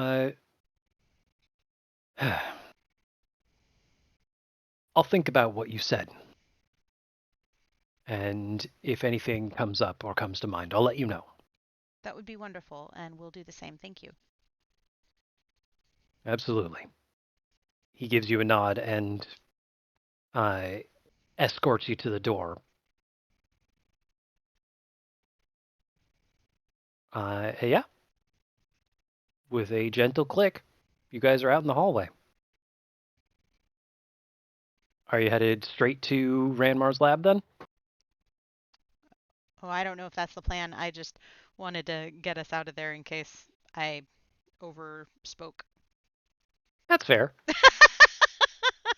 I'll think about what you said. And if anything comes up or comes to mind, I'll let you know. That would be wonderful, and we'll do the same. Thank you. Absolutely. He gives you a nod and escorts you to the door. Yeah. With a gentle click, you guys are out in the hallway. Are you headed straight to Ranmar's lab then? Oh, I don't know if that's the plan. I just wanted to get us out of there in case I overspoke. That's fair.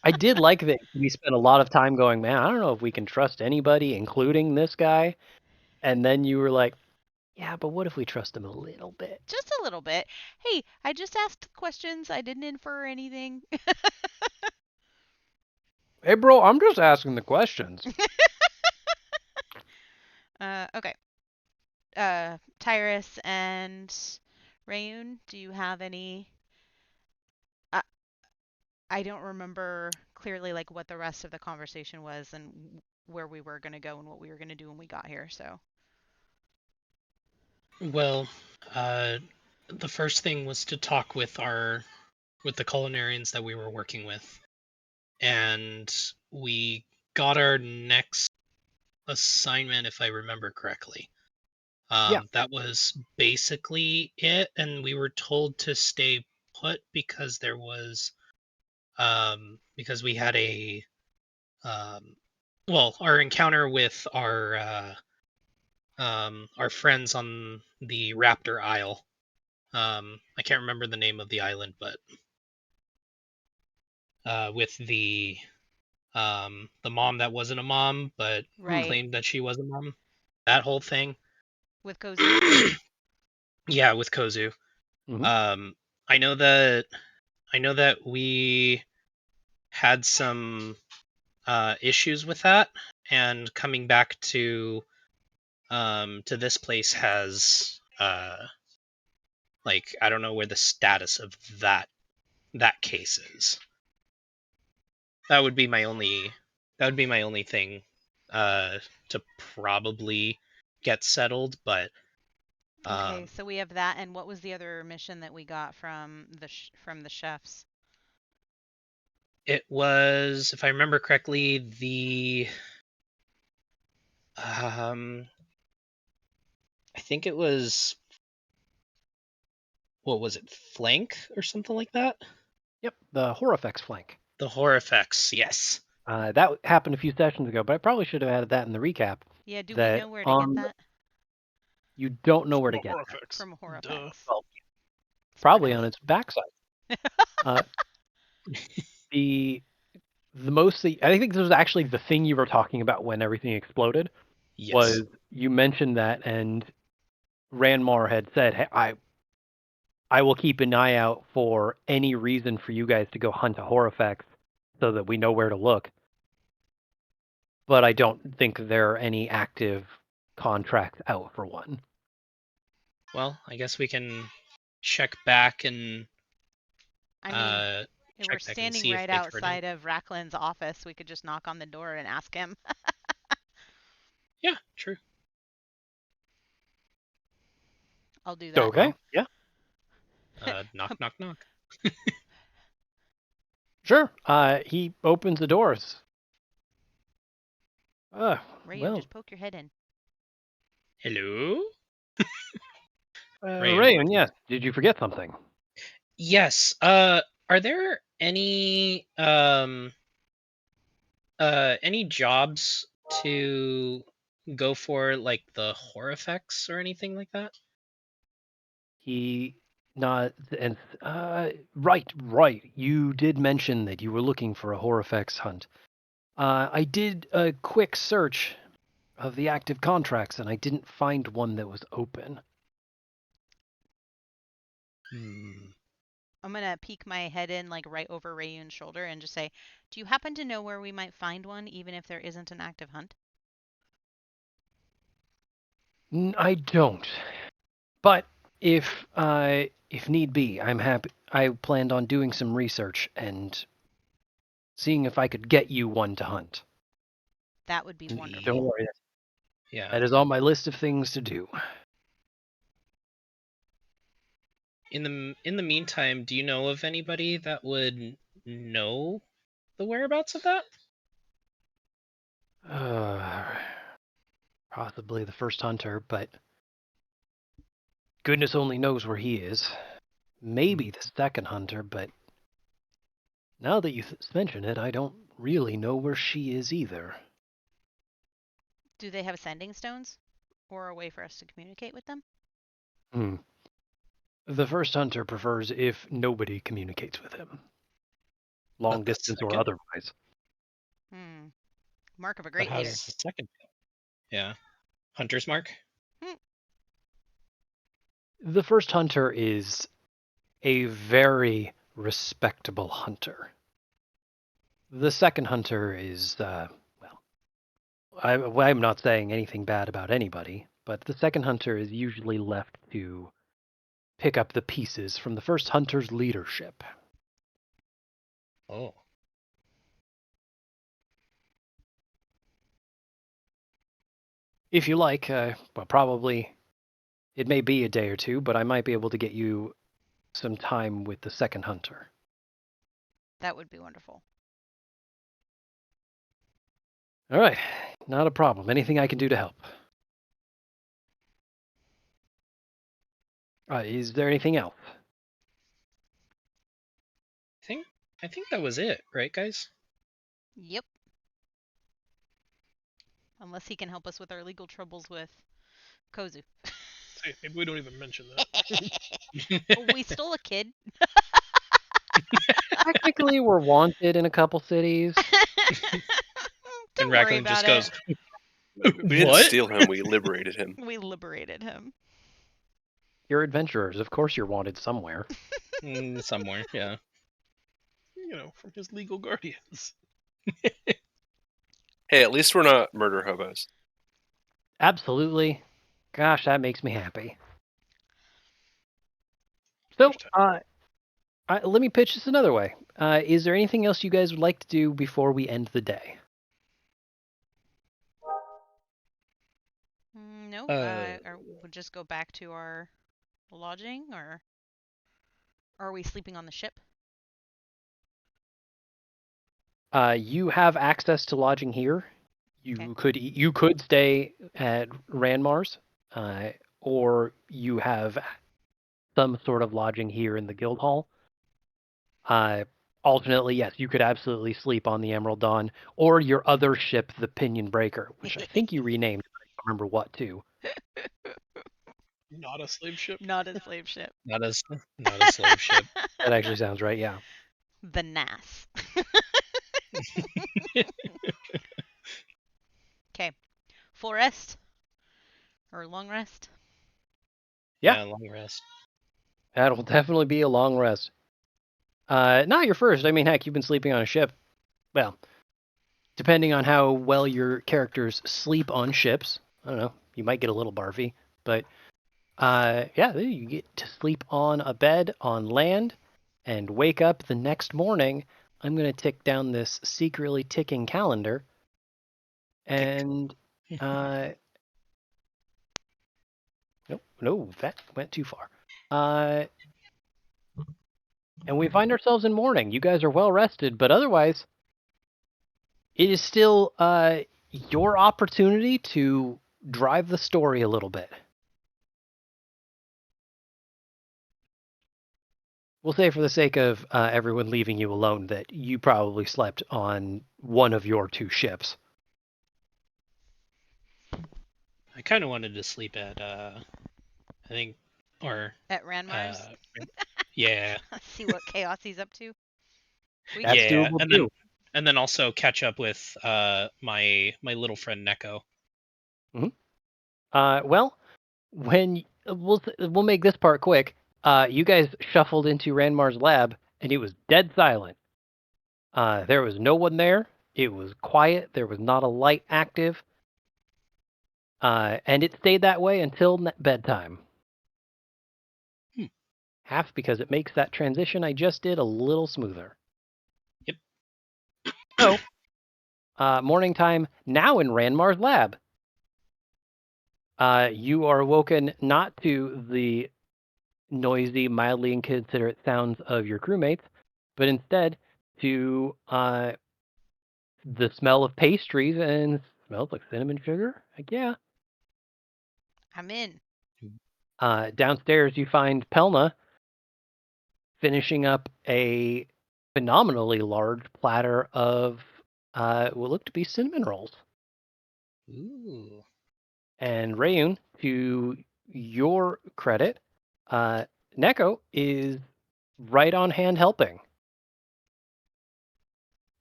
I did like that we spent a lot of time going, man, I don't know if we can trust anybody, including this guy. And then you were like, yeah, but what if we trust him a little bit? Just a little bit. Hey, I just asked questions. I didn't infer anything. Hey, bro, I'm just asking the questions. Okay. Tyrus and Rayun, do you have any? I don't remember clearly like what the rest of the conversation was and where we were going to go and what we were going to do when we got here. So. Well, the first thing was to talk with the culinarians that we were working with, and we got our next assignment, if I remember correctly. Yeah. That was basically it, and we were told to stay put because there was because we had a our encounter with our friends on the Raptor Isle. I can't remember the name of the island, but with the mom that wasn't a mom but Right. claimed that she was a mom, that whole thing. With Kozu? Yeah, with Kozu. Mhm. I know that we had some issues with that, and coming back to this place has like, I don't know where the status of that case is. That would be my only thing to probably get settled, but Okay, so we have that, and what was the other mission that we got from the chefs? it was, if I remember correctly, the I think it was, what was it, flank or something like that? Yep, the Horifex flank. The Horifex, yes. That happened a few sessions ago, but I probably should have added that in the recap. Yeah, do we That know where to get that? You don't know where to From get that. Horifex. From Horifex. Duh. Well, Smart probably ass. on its backside. The I think this was actually the thing you were talking about when everything exploded. Yes. Was you mentioned that, and Ranmar had said, "Hey, I will keep an eye out for any reason for you guys to go hunt a Horifex, so that we know where to look." But I don't think there are any active contracts out for one. Well, I guess we can check back and I mean, if we're check back and standing see if right they've heard outside of Racklin's office, we could just knock on the door and ask him. Yeah, true. I'll do that. Okay, yeah, Knock, knock, knock. sure. He opens the doors. Rayu, Well, just poke your head in. Hello? Rayon, yes. Did you forget something? Yes. Are there any jobs to go for, like the Horifex or anything like that? He nods and right. You did mention that you were looking for a Horifex hunt. I did a quick search of the active contracts, and I didn't find one that was open. I'm gonna peek my head in, like right over Rayun's shoulder, and just say, "Do you happen to know where we might find one, even if there isn't an active hunt?" I don't. But if need be, I'm happy. I planned on doing some research and seeing if I could get you one to hunt. That would be wonderful. Don't worry. Yeah. That is on my list of things to do. In the meantime, do you know of anybody that would know the whereabouts of that? Possibly the first hunter, but goodness only knows where he is. Maybe the second hunter, but now that you mention it, I don't really know where she is either. Do they have sending stones, or a way for us to communicate with them? The first hunter prefers if nobody communicates with him, long distance or otherwise. Mark of a But great how leader. does the second go? Yeah. Hunter's mark? The first hunter is a very respectable hunter. The second hunter is, I'm not saying anything bad about anybody, but the second hunter is usually left to pick up the pieces from the first hunter's leadership. Oh. If you like, well, probably it may be a day or two, but I might be able to get you some time with the second hunter. That would be wonderful. All right, not a problem. Anything I can do to help? Is there anything else? I think that was it, right, guys? Yep. Unless he can help us with our legal troubles with Kozu. Hey, maybe we don't even mention that. We stole a kid. Technically, we're wanted in a couple cities. Don't And worry Racklin about just it. goes, We didn't What? steal him. We liberated him. We liberated him. You're adventurers. Of course you're wanted somewhere. Somewhere, yeah. From his legal guardians. Hey, at least we're not murder hobos. Absolutely. Gosh, that makes me happy. So, let me pitch this another way. Is there anything else you guys would like to do before we end the day? No, or we'll just go back to our lodging, or are we sleeping on the ship? You have access to lodging here. You could stay at Ranmar's, or you have some sort of lodging here in the guild hall. Alternately, yes, you could absolutely sleep on the Emerald Dawn or your other ship, the Pinion Breaker, which I think you renamed. I don't remember what too. Not a slave ship. Not a slave ship. Not a slave ship. That actually sounds right. Yeah. The Nass. Okay. Full rest? Or long rest? Yeah. Long rest. That'll definitely be a long rest. Not your first. I mean, heck, you've been sleeping on a ship. Well, depending on how well your characters sleep on ships, I don't know, you might get a little barfy, but yeah, you get to sleep on a bed on land and wake up the next morning. I'm going to tick down this secretly ticking calendar. And no, that went too far. And we find ourselves in morning. You guys are well rested, but otherwise, it is still your opportunity to drive the story a little bit. We'll say for the sake of everyone leaving you alone that you probably slept on one of your two ships. I kind of wanted to sleep at, I think, or... At Ranmar's? Yeah. See what chaos he's up to? That's doable too. And then also catch up with my little friend Neko. Well, when we'll make this part quick. You guys shuffled into Ranmar's lab, and it was dead silent. There was no one there. It was quiet. There was not a light active. And it stayed that way until bedtime. Half because it makes that transition I just did a little smoother. Yep. So, morning time now in Ranmar's lab. You are awoken not to the noisy, mildly inconsiderate sounds of your crewmates, but instead to the smell of pastries and smells like cinnamon sugar. Like, yeah. I'm in. Downstairs, you find Pelna finishing up a phenomenally large platter of what look to be cinnamon rolls. Ooh. And Rayun, to your credit, Neko is right on hand helping.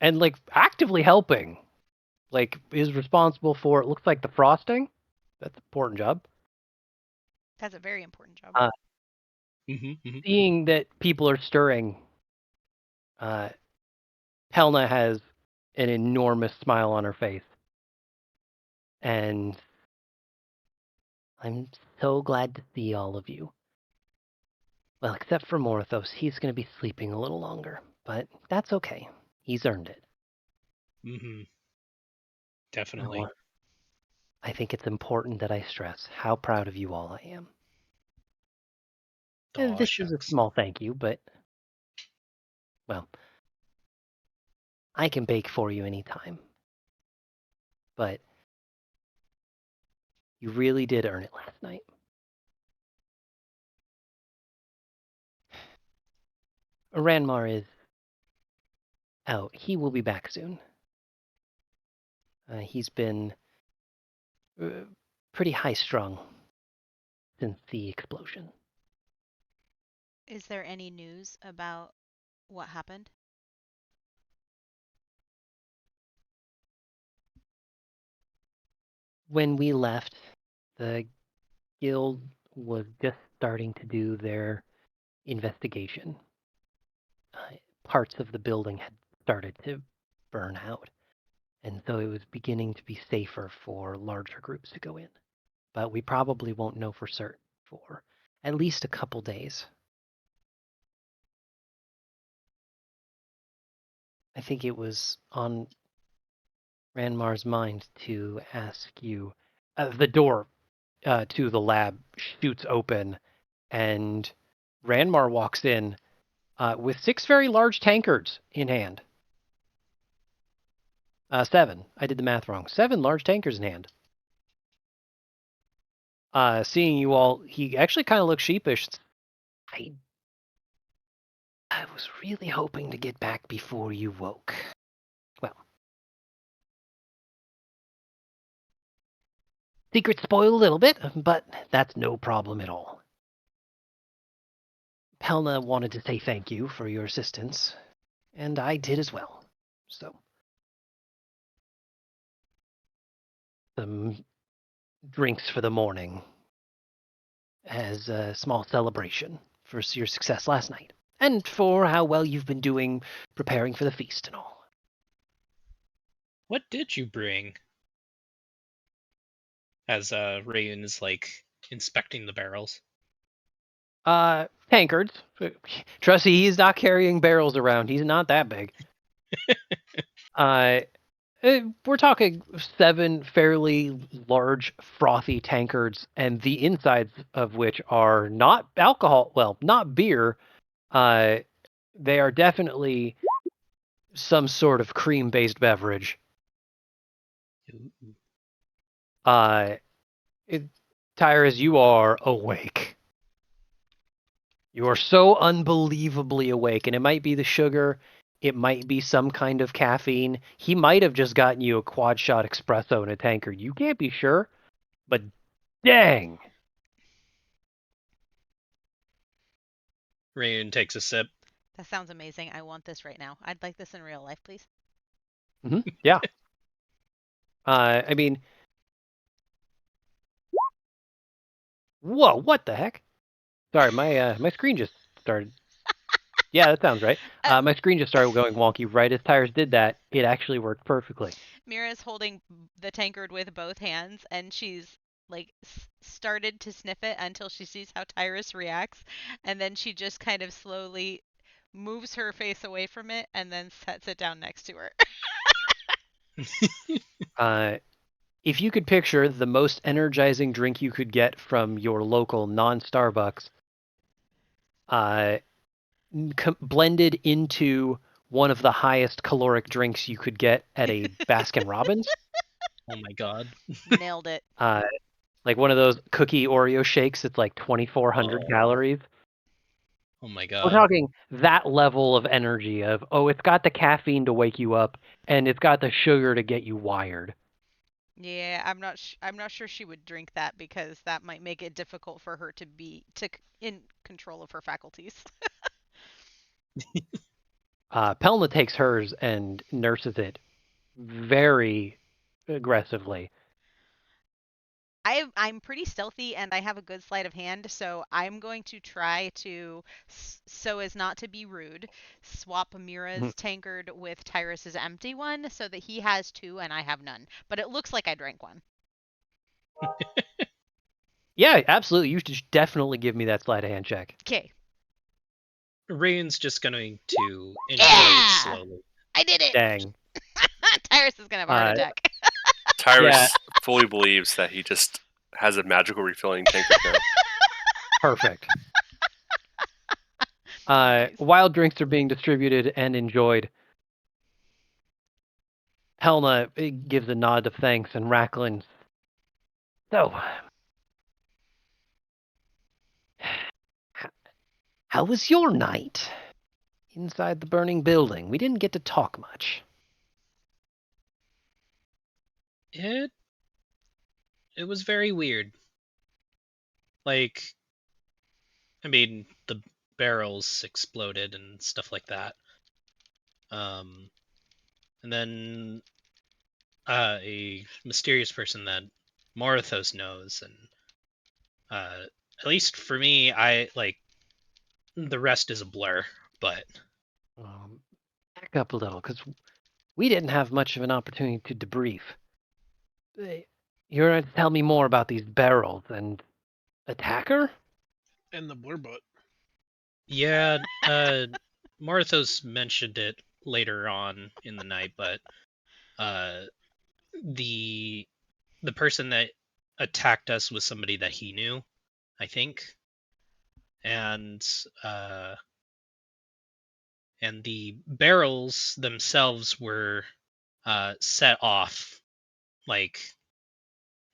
And like actively helping. Like is responsible for, it looks like, the frosting. That's an important job. That's a very important job. Seeing that people are stirring, Pelna has an enormous smile on her face. And I'm so glad to see all of you. Well, except for Morthos. He's going to be sleeping a little longer. But that's okay. He's earned it. Definitely. I think it's important that I stress how proud of you all I am. This is a small thank you, but, well, I can bake for you anytime. But you really did earn it last night. Ranmar is out. He will be back soon. He's been pretty high-strung since the explosion. Is there any news about what happened? When we left, the guild was just starting to do their investigation. parts of the building had started to burn out, and so it was beginning to be safer for larger groups to go in. But we probably won't know for certain for at least a couple days. I think it was on Ranmar's mind to ask you. The door to the lab shoots open, and Ranmar walks in with 6 very large tankards in hand. 7. I did the math wrong. 7 large tankards in hand. Seeing you all, he actually kind of looks sheepish. I was really hoping to get back before you woke. Well, secret spoiled a little bit, but that's no problem at all. Pelna wanted to say thank you for your assistance, and I did as well. So, some drinks for the morning as a small celebration for your success last night, and for how well you've been doing preparing for the feast and all. What did you bring? As Rayun is inspecting the barrels. Tankards. Trust me, he's not carrying barrels around. He's not that big. We're talking 7 fairly large, frothy tankards, and the insides of which are not alcohol. Well, not beer. They are definitely some sort of cream-based beverage. Tyrus, you are awake. You are so unbelievably awake, and it might be the sugar, it might be some kind of caffeine. He might have just gotten you a quad shot espresso in a tankard. You can't be sure, but dang. Rayun takes a sip. That sounds amazing. I want this right now. I'd like this in real life, please. Yeah. I mean, whoa, what the heck? Sorry, my screen just started. Yeah, that sounds right. My screen just started going wonky right as Tyrus did that. It actually worked perfectly. Mira's holding the tankard with both hands, and she's started to sniff it until she sees how Tyrus reacts, and then she just kind of slowly moves her face away from it and then sets it down next to her. If you could picture the most energizing drink you could get from your local non-Starbucks, blended into one of the highest caloric drinks you could get at a Baskin Robbins. Oh my god. Nailed it. Like one of those cookie Oreo shakes. It's like 2,400 calories. Oh my god. We're talking that level of energy of, it's got the caffeine to wake you up, and it's got the sugar to get you wired. Yeah, I'm not sure she would drink that because that might make it difficult for her to be in control of her faculties. Pelna takes hers and nurses it very aggressively. I'm pretty stealthy and I have a good sleight of hand, so I'm going to try to, so as not to be rude, swap Mira's tankard with Tyrus's empty one so that he has 2 and I have none. But it looks like I drank one. Yeah, absolutely. You should definitely give me that sleight of hand check. Okay. Rayun's just going to enjoy it slowly. I did it! Dang. Tyrus is going to have a heart attack. Tyrus fully believes that he just has a magical refilling tankard now. Perfect. Nice. While drinks are being distributed and enjoyed, Helena gives a nod of thanks, and Racklin. So, how was your night inside the burning building? We didn't get to talk much. It was very weird. I mean, the barrels exploded and stuff like that. And then a mysterious person that Morithos knows, and at least for me, the rest is a blur, but back up a little, because we didn't have much of an opportunity to debrief. You're going to tell me more about these barrels and attacker? And the blurbutt. Yeah, Marthos mentioned it later on in the night, but the person that attacked us was somebody that he knew, I think, and the barrels themselves were set off like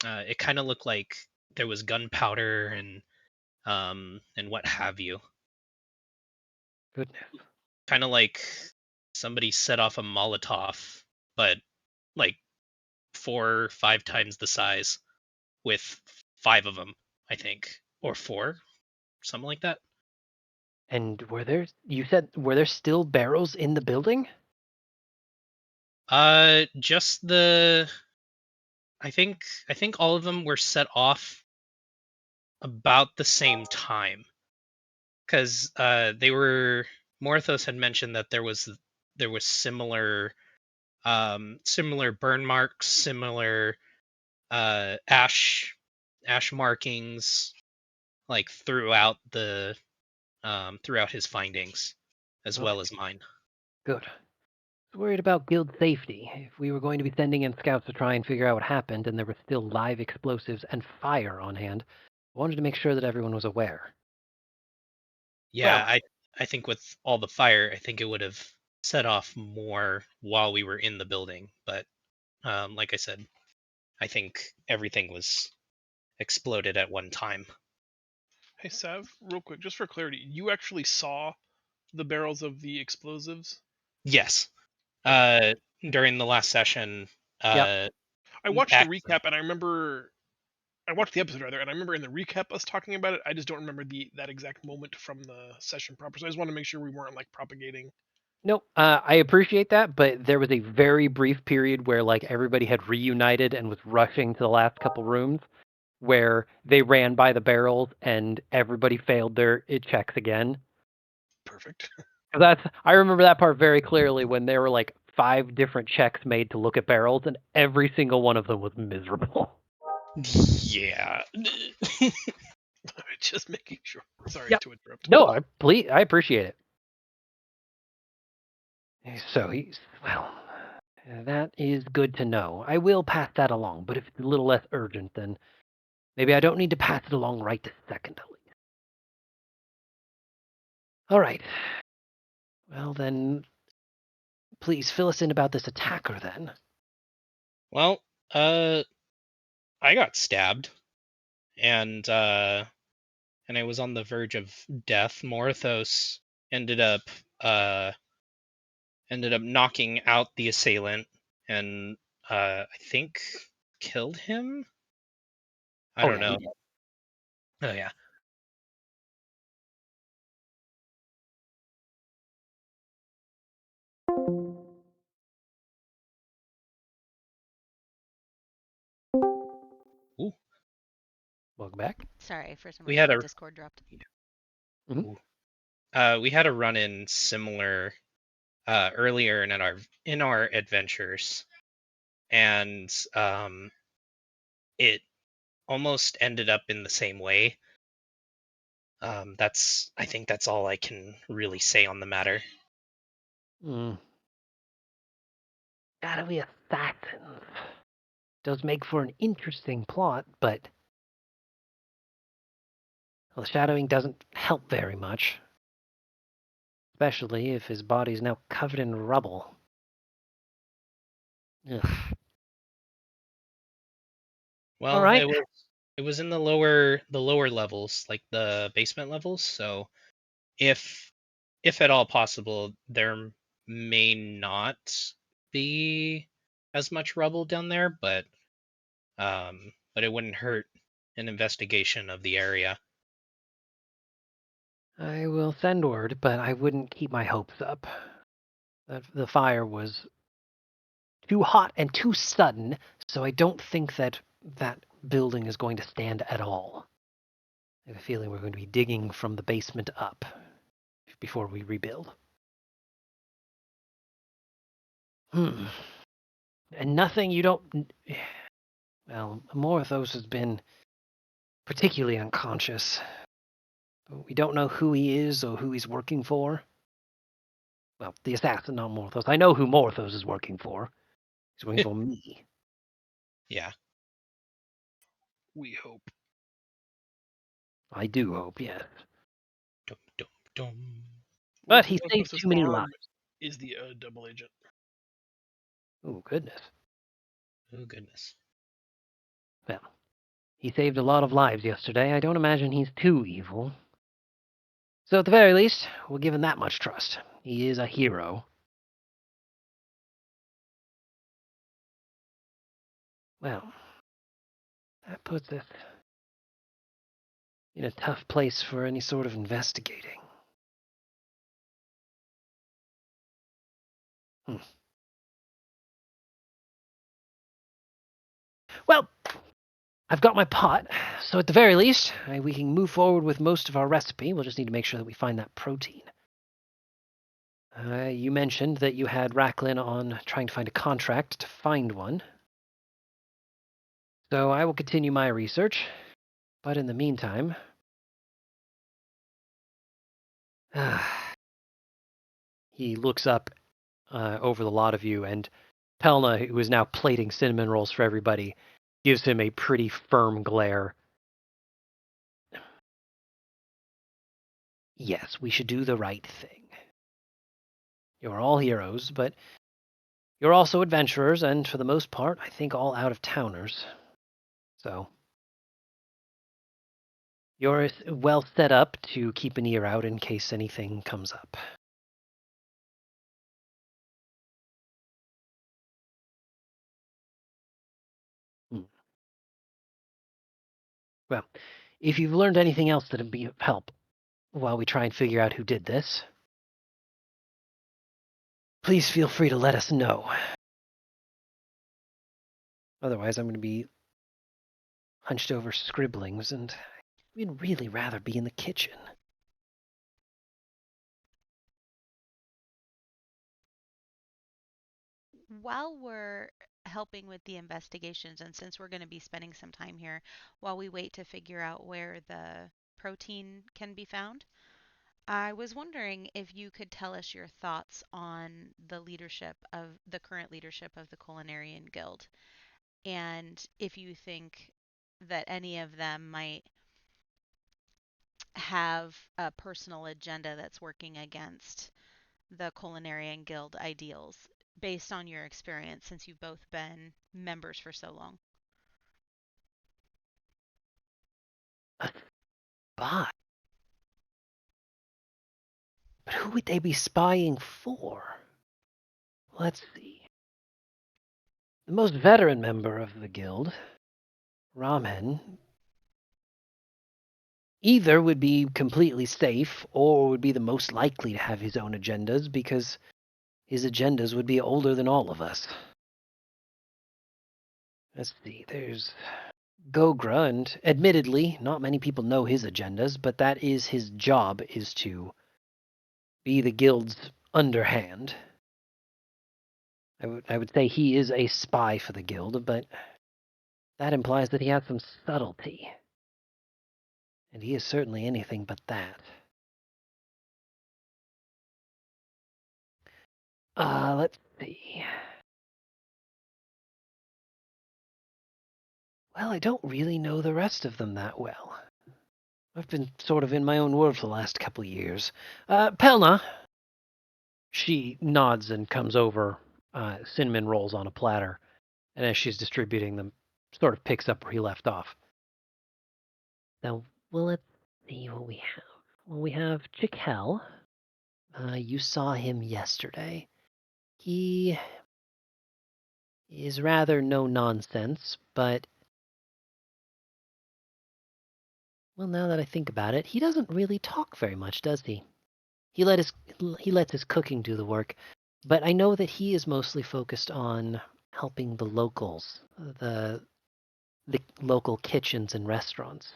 it kind of looked like there was gunpowder and what have you. Goodness. Kind of like somebody set off a Molotov, but like 4 or 5 times the size with 5 of them, I think, or 4, something like that. And were there still barrels in the building? Just I think all of them were set off about the same time, because they were Morthos had mentioned that there was similar burn marks, similar ash markings, like throughout his findings, as well as mine. Good. I was worried about guild safety. If we were going to be sending in scouts to try and figure out what happened, and there were still live explosives and fire on hand, I wanted to make sure that everyone was aware. Yeah, Well, I think with all the fire, I think it would have set off more while we were in the building. But like I said, I think everything was exploded at one time. Hey, Sav, real quick, just for clarity, you actually saw the barrels of the explosives? Yes. Okay. During the last session, Yep. I watched the ac- recap, and I watched the episode rather, and I remember in the recap us talking about it. I just don't remember that exact moment from the session proper. So I just want to make sure we weren't like propagating. Nope. I appreciate that, but there was a very brief period where like everybody had reunited and was rushing to the last couple rooms, where they ran by the barrels and everybody failed their checks again. Perfect. 'Cause I remember that part very clearly when there were like 5 different checks made to look at barrels, and every single one of them was miserable. yeah. Just making sure. Sorry Yep. to interrupt. No, I appreciate it. So that is good to know. I will pass that along, but if it's a little less urgent, then maybe I don't need to pass it along right this second at least. All right. Well then, please fill us in about this attacker then. Well, I got stabbed, and I was on the verge of death. Morthos ended up knocking out the assailant and I think killed him. I don't know. Oh yeah. Ooh. Welcome back. Sorry, for some We had reason a Discord dropped. we had a run in similar earlier in our adventures, and it almost ended up in the same way. I think that's all I can really say on the matter. Gotta be assassins. Does make for an interesting plot, but well, the shadowing doesn't help very much. Especially if his body's now covered in rubble. Ugh. All Well, right. it was in the lower levels, like the basement levels, so if at all possible, there may not be as much rubble down there, but it wouldn't hurt an investigation of the area. I will send word, but I wouldn't keep my hopes up. The fire was too hot and too sudden, so I don't think that building is going to stand at all. I have a feeling we're going to be digging from the basement up before we rebuild. Hmm. And nothing you don't. Well, Morthos has been particularly unconscious. We don't know who he is or who he's working for. Well, the assassin, not Morthos. I know who Morthos is working for. He's working for me. Yeah. We hope. I do hope, yes. Dum, dum, dum. But he saved Morthos' too many arm lives. is the double agent. Oh, goodness. Oh, goodness. Well, he saved a lot of lives yesterday. I don't imagine he's too evil. So at the very least, we'll give him that much trust. He is a hero. Well, that puts us in a tough place for any sort of investigating. Well, I've got my pot, so at the very least, we can move forward with most of our recipe. We'll just need to make sure that we find that protein. You mentioned that you had Racklin on trying to find a contract to find one. So I will continue my research, but in the meantime... he looks up over the lot of you, and Pelna, who is now plating cinnamon rolls for everybody, gives him a pretty firm glare. Yes, we should do the right thing. You're all heroes, but you're also adventurers, and for the most part, I think all out-of-towners. So, you're well set up to keep an ear out in case anything comes up. Well, if you've learned anything else that'd be of help while we try and figure out who did this, please feel free to let us know. Otherwise, I'm going to be hunched over scribblings, and we'd really rather be in the kitchen. While we're helping with the investigations, and since we're going to be spending some time here while we wait to figure out where the protein can be found, I was wondering if you could tell us your thoughts on the current leadership of the Culinarian Guild, and if you think that any of them might have a personal agenda that's working against the Culinarian Guild ideals based on your experience since you've both been members for so long. A spy? But who would they be spying for? Let's see. The most veteran member of the guild, Ramen, either would be completely safe or would be the most likely to have his own agendas because his agendas would be older than all of us. Let's see, there's Gogra, and admittedly, not many people know his agendas, but that is his job, is to be the guild's underhand. I would say he is a spy for the guild, but that implies that he has some subtlety. And he is certainly anything but that. Let's see. Well, I don't really know the rest of them that well. I've been sort of in my own world for the last couple of years. Pelna. She nods and comes over, cinnamon rolls on a platter, and as she's distributing them, sort of picks up where he left off. Now, well, let's see what we have. Well, we have Chikel. You saw him yesterday. He is rather no nonsense, but well, now that I think about it, he doesn't really talk very much, does he? He lets his cooking do the work, but I know that he is mostly focused on helping the locals, the local kitchens and restaurants.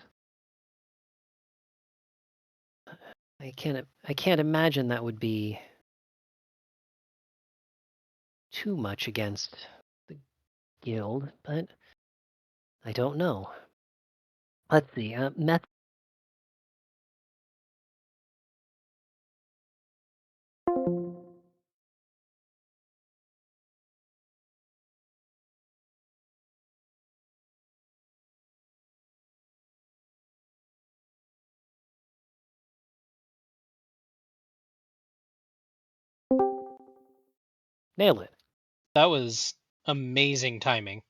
I can't imagine that would be too much against the guild, but I don't know. Let's see. Nailed it. That was amazing timing.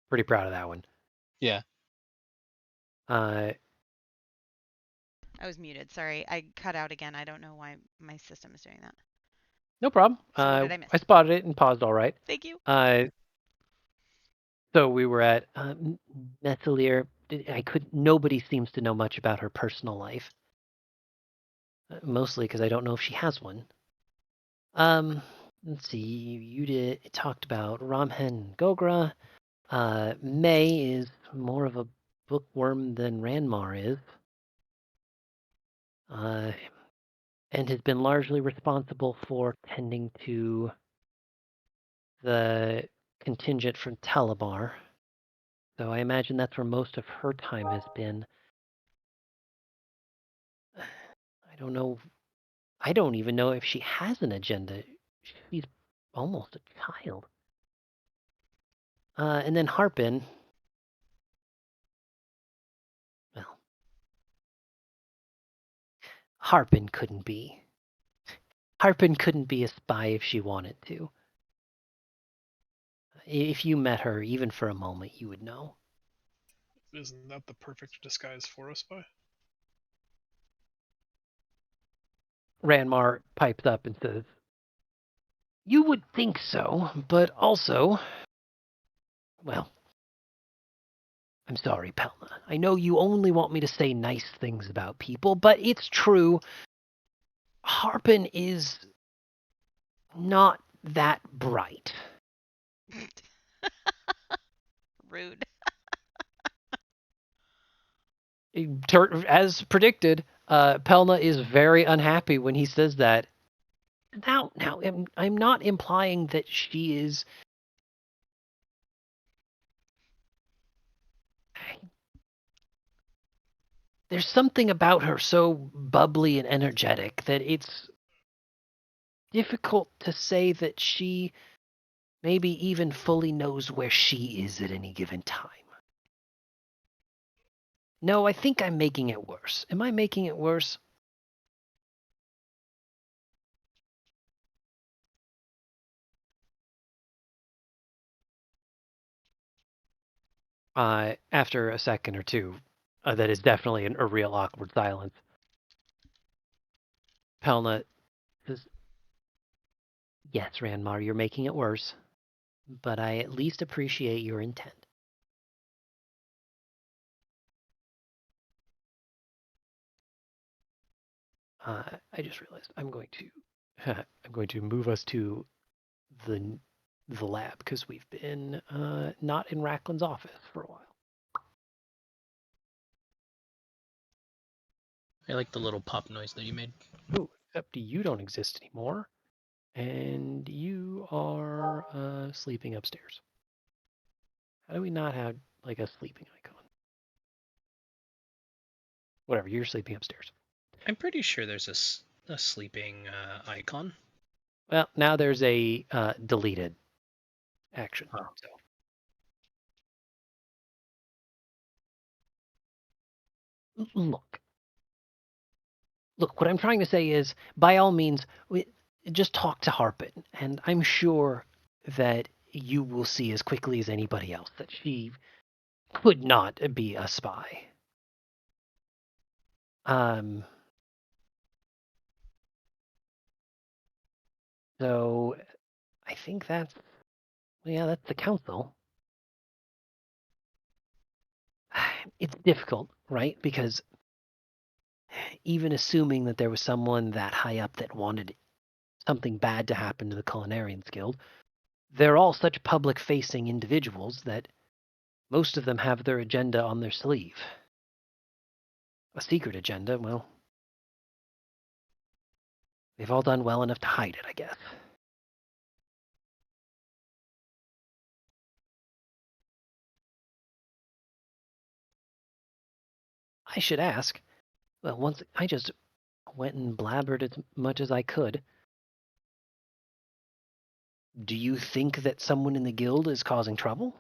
Pretty proud of that one. Yeah. Uh, I was muted. Sorry, I cut out again. I don't know why my system is doing that. no problem. So what did I miss? I spotted it and paused all right. Thank you. So we were at Messelir. Nobody seems to know much about her personal life. Mostly because I don't know if she has one. Let's see. You talked about Ramhen and Gogra. May is more of a bookworm than Ranmar is. And has been largely responsible for tending to the contingent from Talabar. So I imagine that's where most of her time has been. I don't know. I don't even know if she has an agenda. She's almost a child. And then Harpin. Well, Harpin couldn't be. Harpin couldn't be a spy if she wanted to. If you met her, even for a moment, you would know. Isn't that the perfect disguise for a spy? Ranmar pipes up and says, "You would think so, but also, well, I'm sorry, Pelna. I know you only want me to say nice things about people, but it's true. Harpin is not that bright." Rude. As predicted, Pelna is very unhappy when he says that. Now, I'm not implying that she is. There's something about her so bubbly and energetic that it's difficult to say that she maybe even fully knows where she is at any given time. No, I think I'm making it worse. Am I making it worse? After a second or two, that is definitely a real awkward silence. Pelna says, "Yes, Ranmar, you're making it worse, but I at least appreciate your intent." I just realized I'm going to move us to the lab because we've been not in Racklin's office for a while. I like the little pop noise that you made. Ooh, except you don't exist anymore, and you are sleeping upstairs. How do we not have like a sleeping icon? Whatever, you're sleeping upstairs. I'm pretty sure there's a sleeping icon. Well, now there's a deleted action. Oh. So look, what I'm trying to say is, by all means, just talk to Harpin, and I'm sure that you will see as quickly as anybody else that she could not be a spy. So I think that's the council. It's difficult, right? Because even assuming that there was someone that high up that wanted something bad to happen to the Culinarians Guild, they're all such public-facing individuals that most of them have their agenda on their sleeve. A secret agenda, well, they've all done well enough to hide it, I guess. I should ask. Well, once I just went and blabbered as much as I could. Do you think that someone in the guild is causing trouble?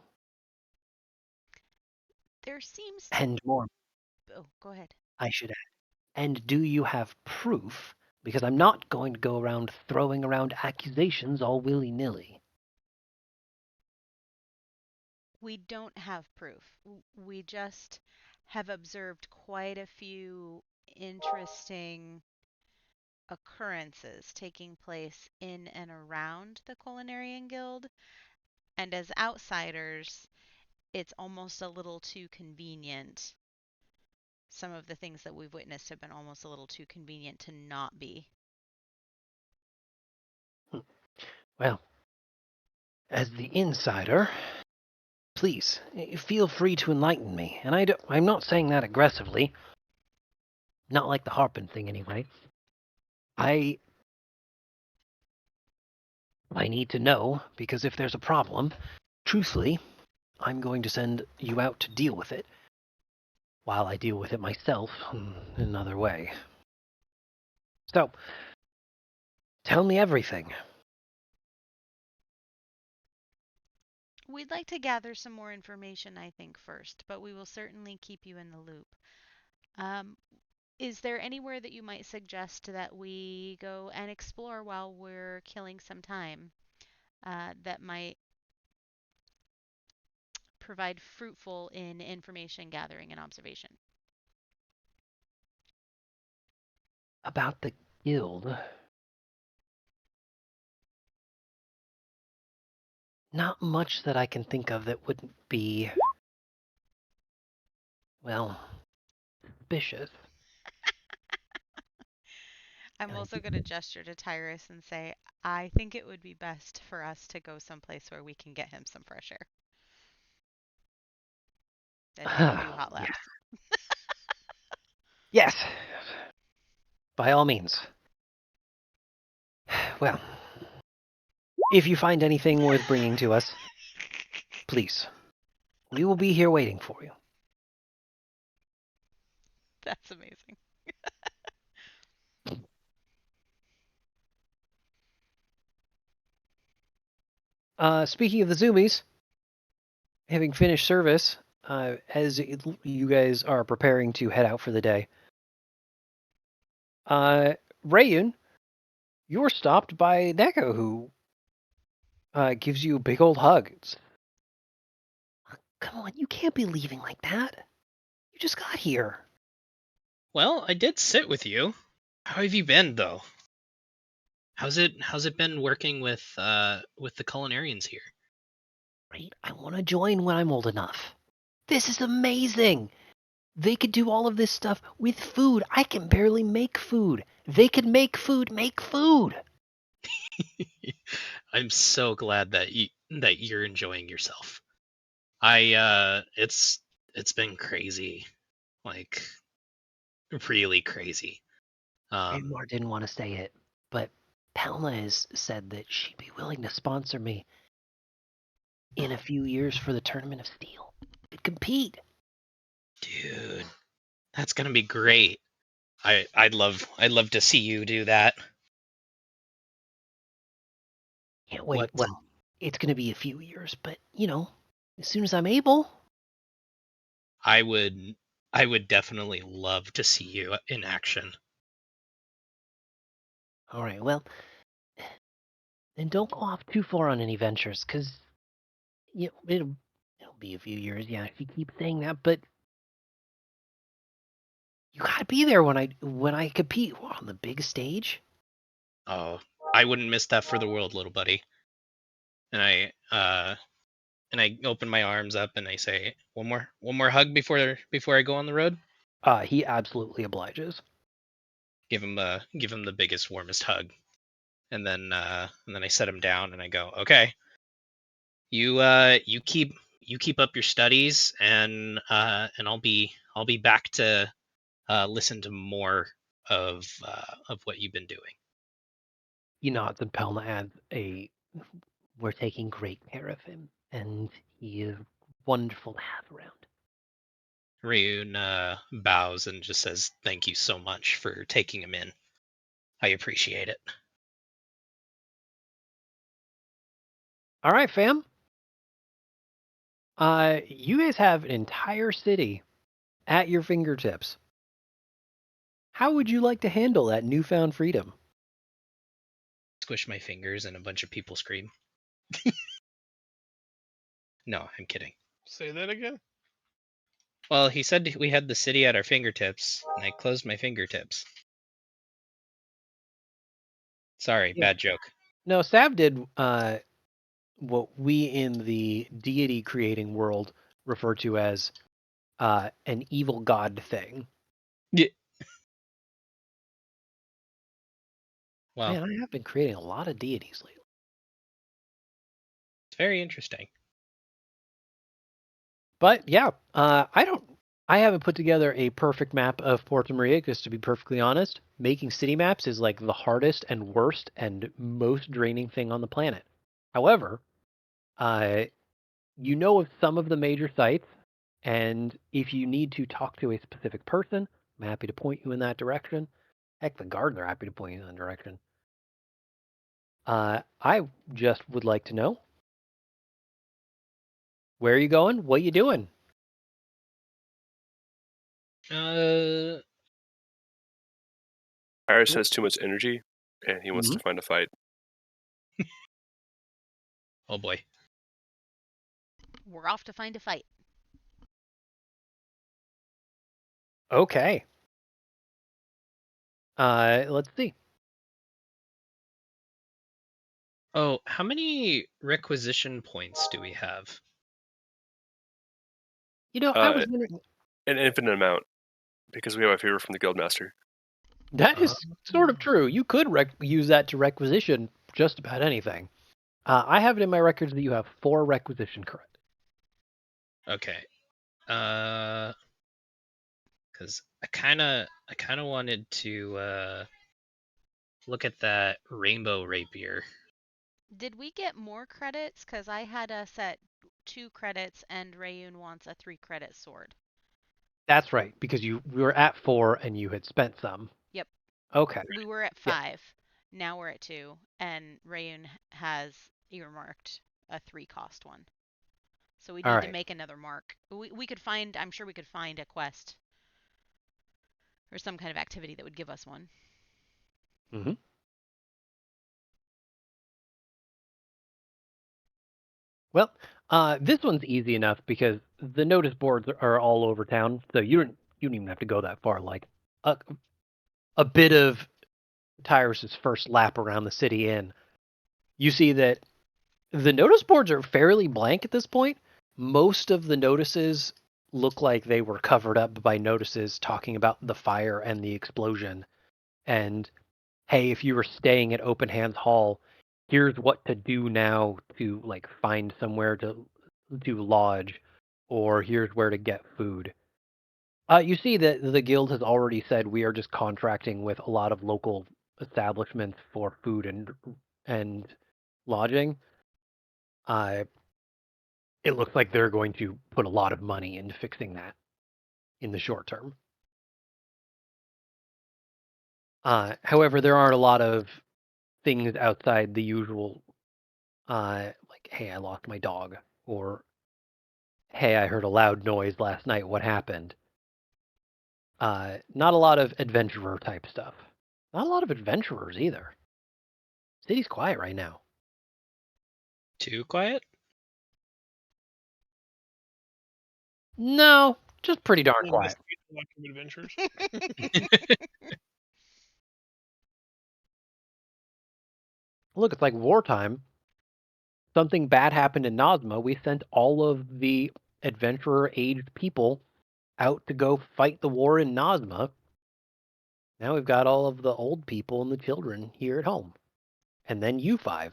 There seems to. And more, Oh, go ahead. I should add. And do you have proof? Because I'm not going to go around throwing around accusations all willy-nilly. We don't have proof. We just have observed quite a few interesting occurrences taking place in and around the Culinarian Guild. And as outsiders, it's almost a little too convenient. Some of the things that we've witnessed have been almost a little too convenient to not be. Well, as the insider, please, feel free to enlighten me. And I'm not saying that aggressively. Not like the Harpin thing, anyway. I need to know, because if there's a problem, truthfully, I'm going to send you out to deal with it, while I deal with it myself in another way. So, tell me everything. We'd like to gather some more information, I think, first, but we will certainly keep you in the loop. Um, is there anywhere that you might suggest that we go and explore while we're killing some time that might provide fruitful in information gathering and observation? About the guild. Not much that I can think of that wouldn't be, well, suspicious. I'm also going to gesture to Tyrus and say, I think it would be best for us to go someplace where we can get him some fresh air. And maybe do hot laps. Yes. By all means. Well, if you find anything worth bringing to us, please. We will be here waiting for you. That's amazing. Speaking of the Zoomies, having finished service, as you guys are preparing to head out for the day, Rayun, you're stopped by Neko, who gives you a big old hug. Come on, you can't be leaving like that. You just got here. Well, I did sit with you. How have you been, though? How's it been working with the culinarians here? Right? I want to join when I'm old enough. This is amazing. They could do all of this stuff with food. I can barely make food. They could make food, make food. I'm so glad that you're enjoying yourself. It's been crazy, like really crazy. Raymar didn't want to say it, but Palma has said that she'd be willing to sponsor me in a few years for the Tournament of Steel. Could compete. Dude, that's gonna be great. I'd love to see you do that. Can't wait. What? Well, it's going to be a few years, but, as soon as I'm able. I would definitely love to see you in action. All right, well, then don't go off too far on any ventures, because it'll be a few years, yeah, if you keep saying that, but you gotta be there when I compete on the big stage. Oh, I wouldn't miss that for the world, little buddy. And I open my arms up and I say, one more hug before I go on the road. He absolutely obliges. Give him the biggest, warmest hug, and then I set him down and I go, okay, you keep up your studies, and I'll be back to listen to more of what you've been doing. He nods and Pelma adds we're taking great care of him, and he is wonderful to have around. Ryun bows and just says, "Thank you so much for taking him in. I appreciate it." All right, fam. You guys have an entire city at your fingertips. How would you like to handle that newfound freedom? Squish my fingers and a bunch of people scream. No, I'm kidding. Say that again. Well, he said we had the city at our fingertips, and I closed my fingertips. Sorry, Yeah. bad joke. No, Sav did what we in the deity creating world refer to as an evil god thing. Yeah. Well, Man, I have been creating a lot of deities lately. it's very interesting. But yeah, I haven't put together a perfect map of Porto Maria because, to be perfectly honest, making city maps is like the hardest and worst and most draining thing on the planet. However, you know of some of the major sites, and if you need to talk to a specific person, I'm happy to point you in that direction. Heck, the gardener happy to point you in that direction. I just would like to know, where are you going? What are you doing? Iris has too much energy, and he wants Mhm. to find a fight. Oh boy. We're off to find a fight. Okay. Let's see. Oh, how many requisition points do we have? You know, I was Uh, wondering. an infinite amount, because we have a favor from the guildmaster. That is sort of true. You could use that to requisition just about anything. I have it in my records that you have 4 requisition credit. Okay. Because I kind of wanted to look at that rainbow rapier. Did we get more credits? Because I had us at 2 credits and Rayun wants a 3-credit sword. That's right, because we were at 4 and you had spent some. Yep. Okay. We were at Yeah. 5. Now we're at 2. And Rayun has earmarked a 3-cost one. So we All need to right. make another mark. We could find, I'm sure we could find a quest or some kind of activity that would give us one. Mm-hmm. Well, this one's easy enough because the notice boards are all over town, so you don't even have to go that far. Like a bit of Tyrus's first lap around the city inn, you see that the notice boards are fairly blank at this point. Most of the notices look like they were covered up by notices talking about the fire and the explosion. And hey, if you were staying at Open Hands Hall, here's what to do now to like find somewhere to lodge, or here's where to get food. You see that the guild has already said we are just contracting with a lot of local establishments for food and lodging. It looks like they're going to put a lot of money into fixing that in the short term. However, there aren't a lot of things outside the usual, like, hey, I lost my dog, or hey, I heard a loud noise last night. What happened? Not a lot of adventurer type stuff. Not a lot of adventurers either. City's quiet right now. Too quiet? No, just pretty darn quiet. Lack of adventures. Look, it's like wartime. Something bad happened in Nazma. We sent all of the adventurer-aged people out to go fight the war in Nazma. Now we've got all of the old people and the children here at home. And then you 5.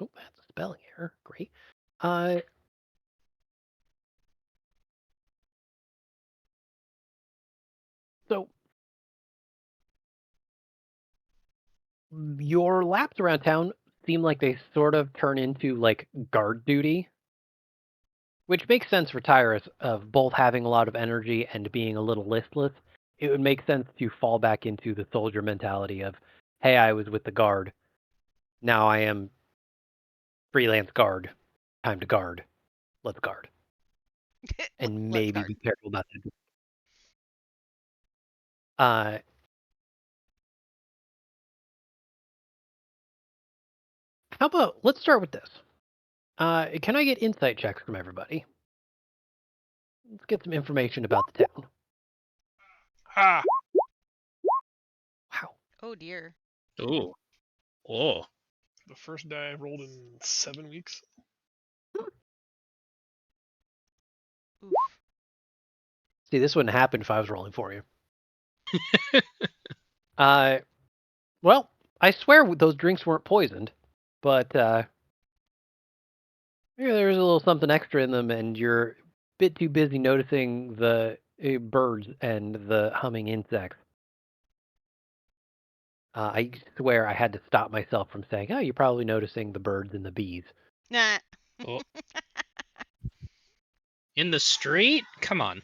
Oh, that's a spelling error. Great. your laps around town seem like they sort of turn into like guard duty, which makes sense for Tyrus of both having a lot of energy and being a little listless. It would make sense to fall back into the soldier mentality of, hey, I was with the guard. Now I am freelance guard. Time to guard. Let's guard. And Let's maybe guard. be careful about that. How about, let's start with this. Can I get insight checks from everybody? Let's get some information about the town. Ha! Wow. Oh dear. Ooh. Oh. The first die I rolled in 7 weeks. Oof. See, this wouldn't happen if I was rolling for you. Well, I swear those drinks weren't poisoned, but maybe there's a little something extra in them, and you're a bit too busy noticing the birds and the humming insects. I swear I had to stop myself from saying, "Oh, you're probably noticing the birds and the bees." Nah. Oh. In the street? Come on.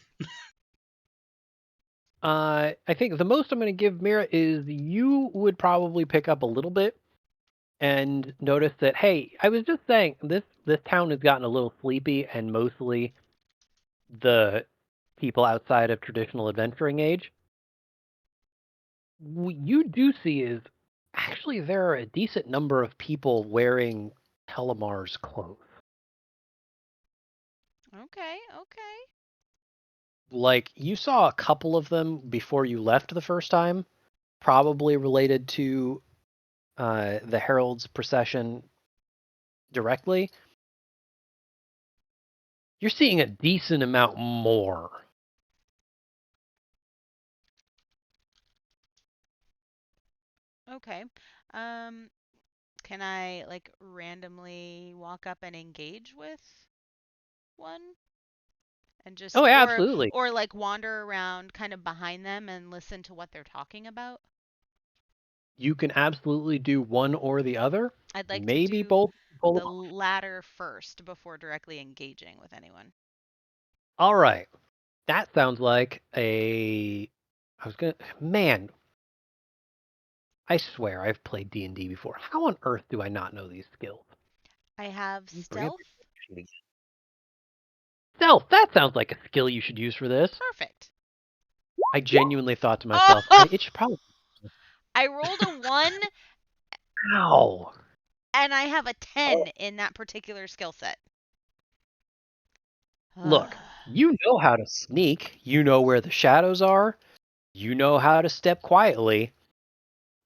I think the most I'm going to give Mira is you would probably pick up a little bit and notice that, hey, I was just saying this town has gotten a little sleepy, and mostly the people outside of traditional adventuring age. What you do see is actually there are a decent number of people wearing Telemar's clothes. Okay. Okay. Like, you saw a couple of them before you left the first time, probably related to the Herald's procession directly. You're seeing a decent amount more. Okay. Um, can I like randomly walk up and engage with one and just Oh, yeah, absolutely. or like wander around kind of behind them and listen to what they're talking about? You can absolutely do one or the other. I'd like to Maybe do both. Pull the them off. latter first before directly engaging with anyone. All right. That sounds like a. I was gonna. Man, I swear I've played D&D before. How on earth do I not know these skills? I have Bring up stealth. your sheet again. Stealth. That sounds like a skill you should use for this. Perfect. I genuinely thought to myself, Oh, it should probably. I rolled a 1 Ow. and I have a 10 in that particular skill set. Look, you know how to sneak. You know where the shadows are. You know how to step quietly.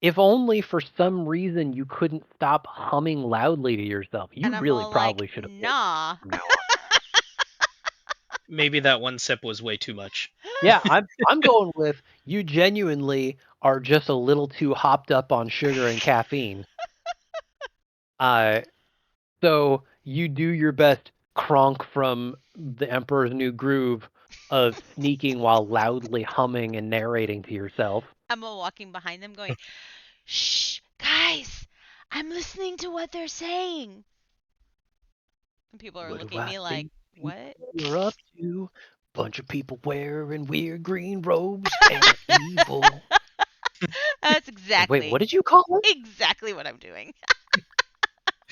If only for some reason you couldn't stop humming loudly to yourself. You And I'm really all like, probably should have rolled nah. from now on. Maybe that one sip was way too much. Yeah, I'm going with you genuinely are just a little too hopped up on sugar and caffeine. So you do your best Kronk from the Emperor's New Groove of sneaking while loudly humming and narrating to yourself. I'm all walking behind them going, shh, guys, I'm listening to what they're saying. And people are What do looking at I me like, think what? you're up to? Bunch of people wearing weird green robes and evil. That's And wait, exactly, what did you call it? exactly what I'm doing.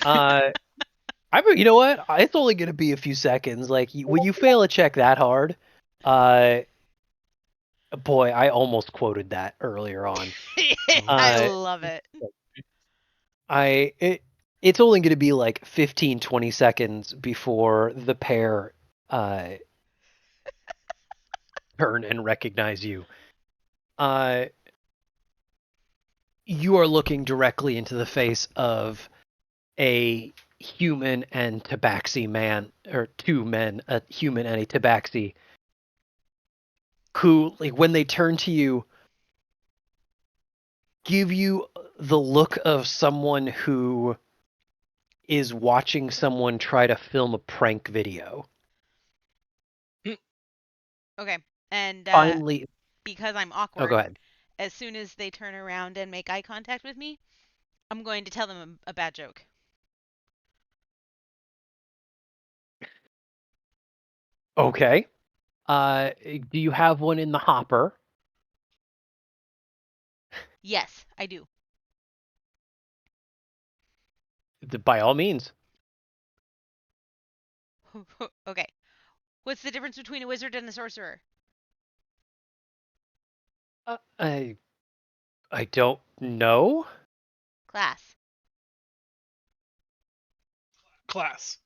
You know what? It's only going to be a few seconds. Like, when you fail a check that hard, boy, I almost quoted that earlier on. I love it. It's only going to be like 15, 20 seconds before the pair turn and recognize you. You are looking directly into the face of a human and tabaxi man, or two men, a human and a tabaxi, who, like, when they turn to you, give you the look of someone who is watching someone try to film a prank video. Okay. And Finally, because I'm oh, awkward, go ahead. as soon as they turn around and make eye contact with me, I'm going to tell them a bad joke. Okay. Do you have one in the hopper? Yes, I do. By all means. Okay. What's the difference between a wizard and a sorcerer? I don't know. Class. Class.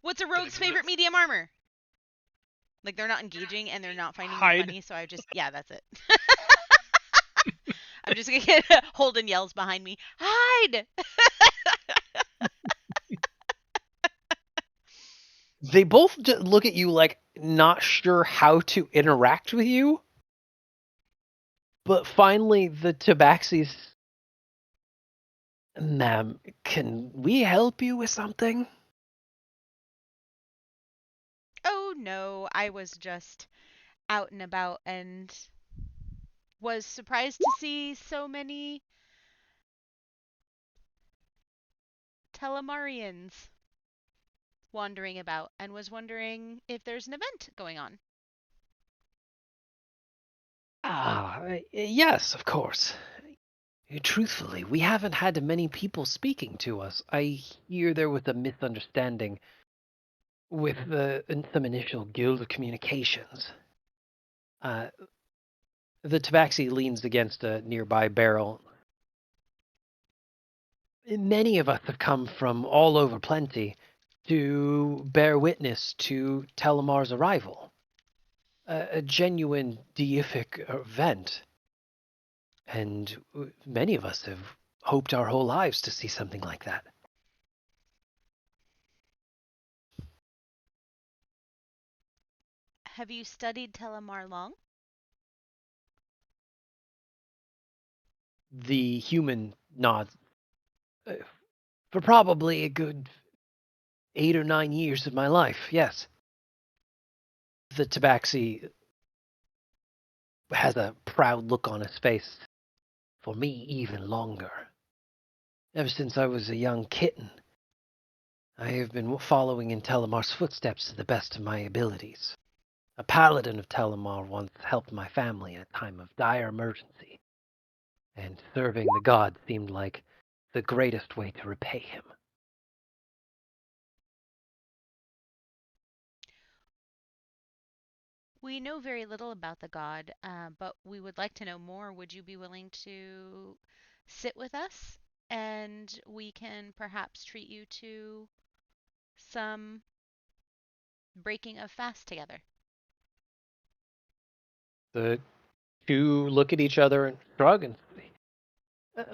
What's a rogue's favorite medium armor? Like, they're not engaging and they're not finding me Hide. funny, so yeah, that's it. I'm just gonna get Holden yells behind me. Hide! They both just look at you like not sure how to interact with you. But finally, the Tabaxis. Ma'am, can we help you with something? Oh no, I was just out and about and was surprised to see so many Telemarians wandering about and was wondering if there's an event going on. Yes, of course. Truthfully, we haven't had many people speaking to us. I hear there was a misunderstanding with some initial guild communications. The Tabaxi leans against a nearby barrel. Many of us have come from all over Plenty to bear witness to Telemar's arrival. A genuine deific event. And many of us have hoped our whole lives to see something like that. Have you studied Telemar long? The human nods. For probably a good 8 or 9 years of my life, yes. The Tabaxi has a proud look on his face. For me, even longer. Ever since I was a young kitten, I have been following in Telemar's footsteps to the best of my abilities. A paladin of Telemar once helped my family in a time of dire emergency, and serving the god seemed like the greatest way to repay him. We know very little about the god, but we would like to know more. Would you be willing to sit with us and we can perhaps treat you to some breaking of fast together? The two look at each other and shrug and say,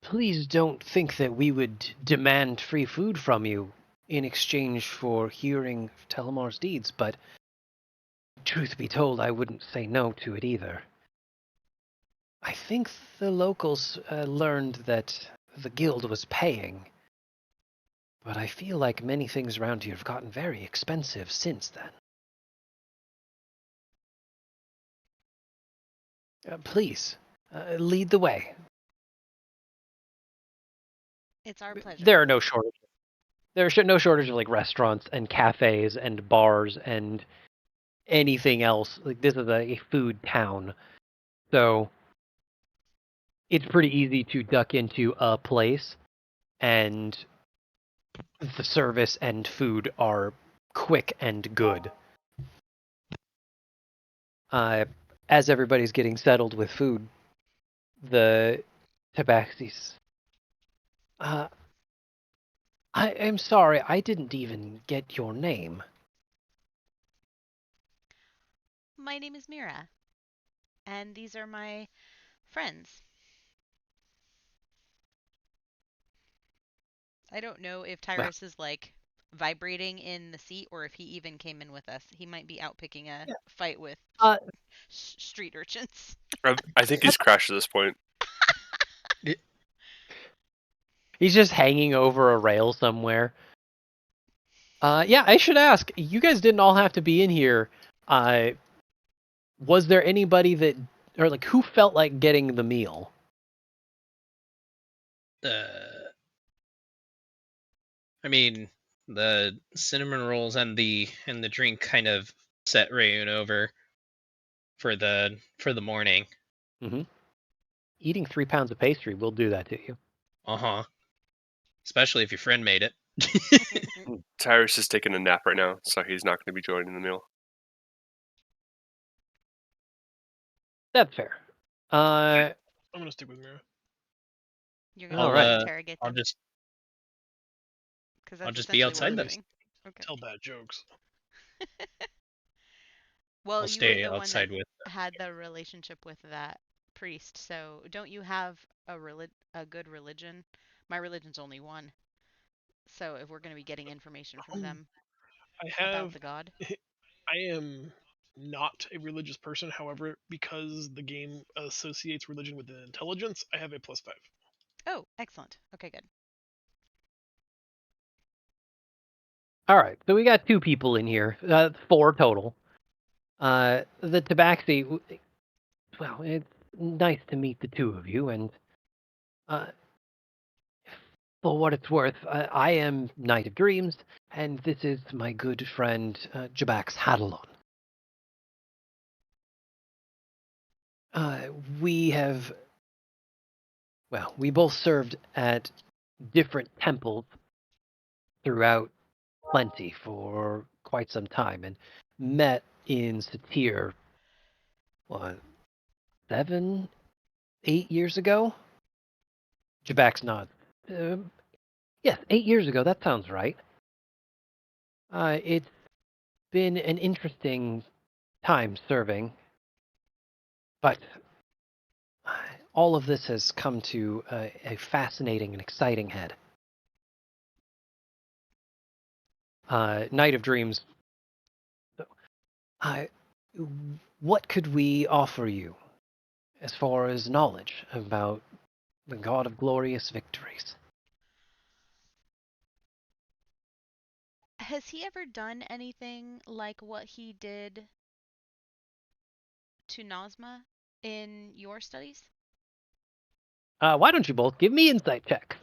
please don't think that we would demand free food from you in exchange for hearing Telemar's deeds, but truth be told, I wouldn't say no to it either. I think the locals learned that the guild was paying, but I feel like many things around here have gotten very expensive since then. Please, lead the way. It's our pleasure. There are no shortage. There's no shortage of like restaurants and cafes and bars and anything else. Like this is a food town, so it's pretty easy to duck into a place, and the service and food are quick and good. As everybody's getting settled with food, the Tabaxis. I'm sorry, I didn't even get your name. My name is Mira, and these are my friends. I don't know if Tyrus is like vibrating in the seat or if he even came in with us. He might be out picking a fight with street urchins. I think he's crashed at this point. He's just hanging over a rail somewhere. Yeah, I should ask. You guys didn't all have to be in here. Was there anybody that, or like, who felt like getting the meal? I mean, the cinnamon rolls and the drink kind of set Rayun over for the morning. Mm-hmm. Eating 3 pounds of pastry will do that to you. Especially if your friend made it. Tyrus is taking a nap right now, so he's not going to be joining the meal. That's fair. I'm gonna stick with Mira. You're gonna All right. interrogate I'll them just because that's just be essentially what outside we're then. doing. Okay. Tell bad jokes. Well, I'll you were stay the one that outside with. had the relationship with that priest, so don't you have a good religion? My religion's only one. So if we're going to be getting information from them I about have. the god. I am not a religious person. However, because the game associates religion with intelligence, I have a +5. Oh, excellent. Okay, good. All right. So we got 2 people in here. 4 total. The Tabaxi. Well, it's nice to meet the 2 of you, and for what it's worth, I am Knight of Dreams, and this is my good friend Jabax Hadalon. We have, well, we both served at different temples throughout Plenty for quite some time, and met in Satir, what, 7, 8 years ago? Jabax nods. Yes, 8 years ago, that sounds right. It's been an interesting time serving, but all of this has come to a fascinating and exciting head. Night of Dreams, what could we offer you as far as knowledge about the God of Glorious Victories? Has he ever done anything like what he did to Nazma in your studies? Why don't you both give me insight checks?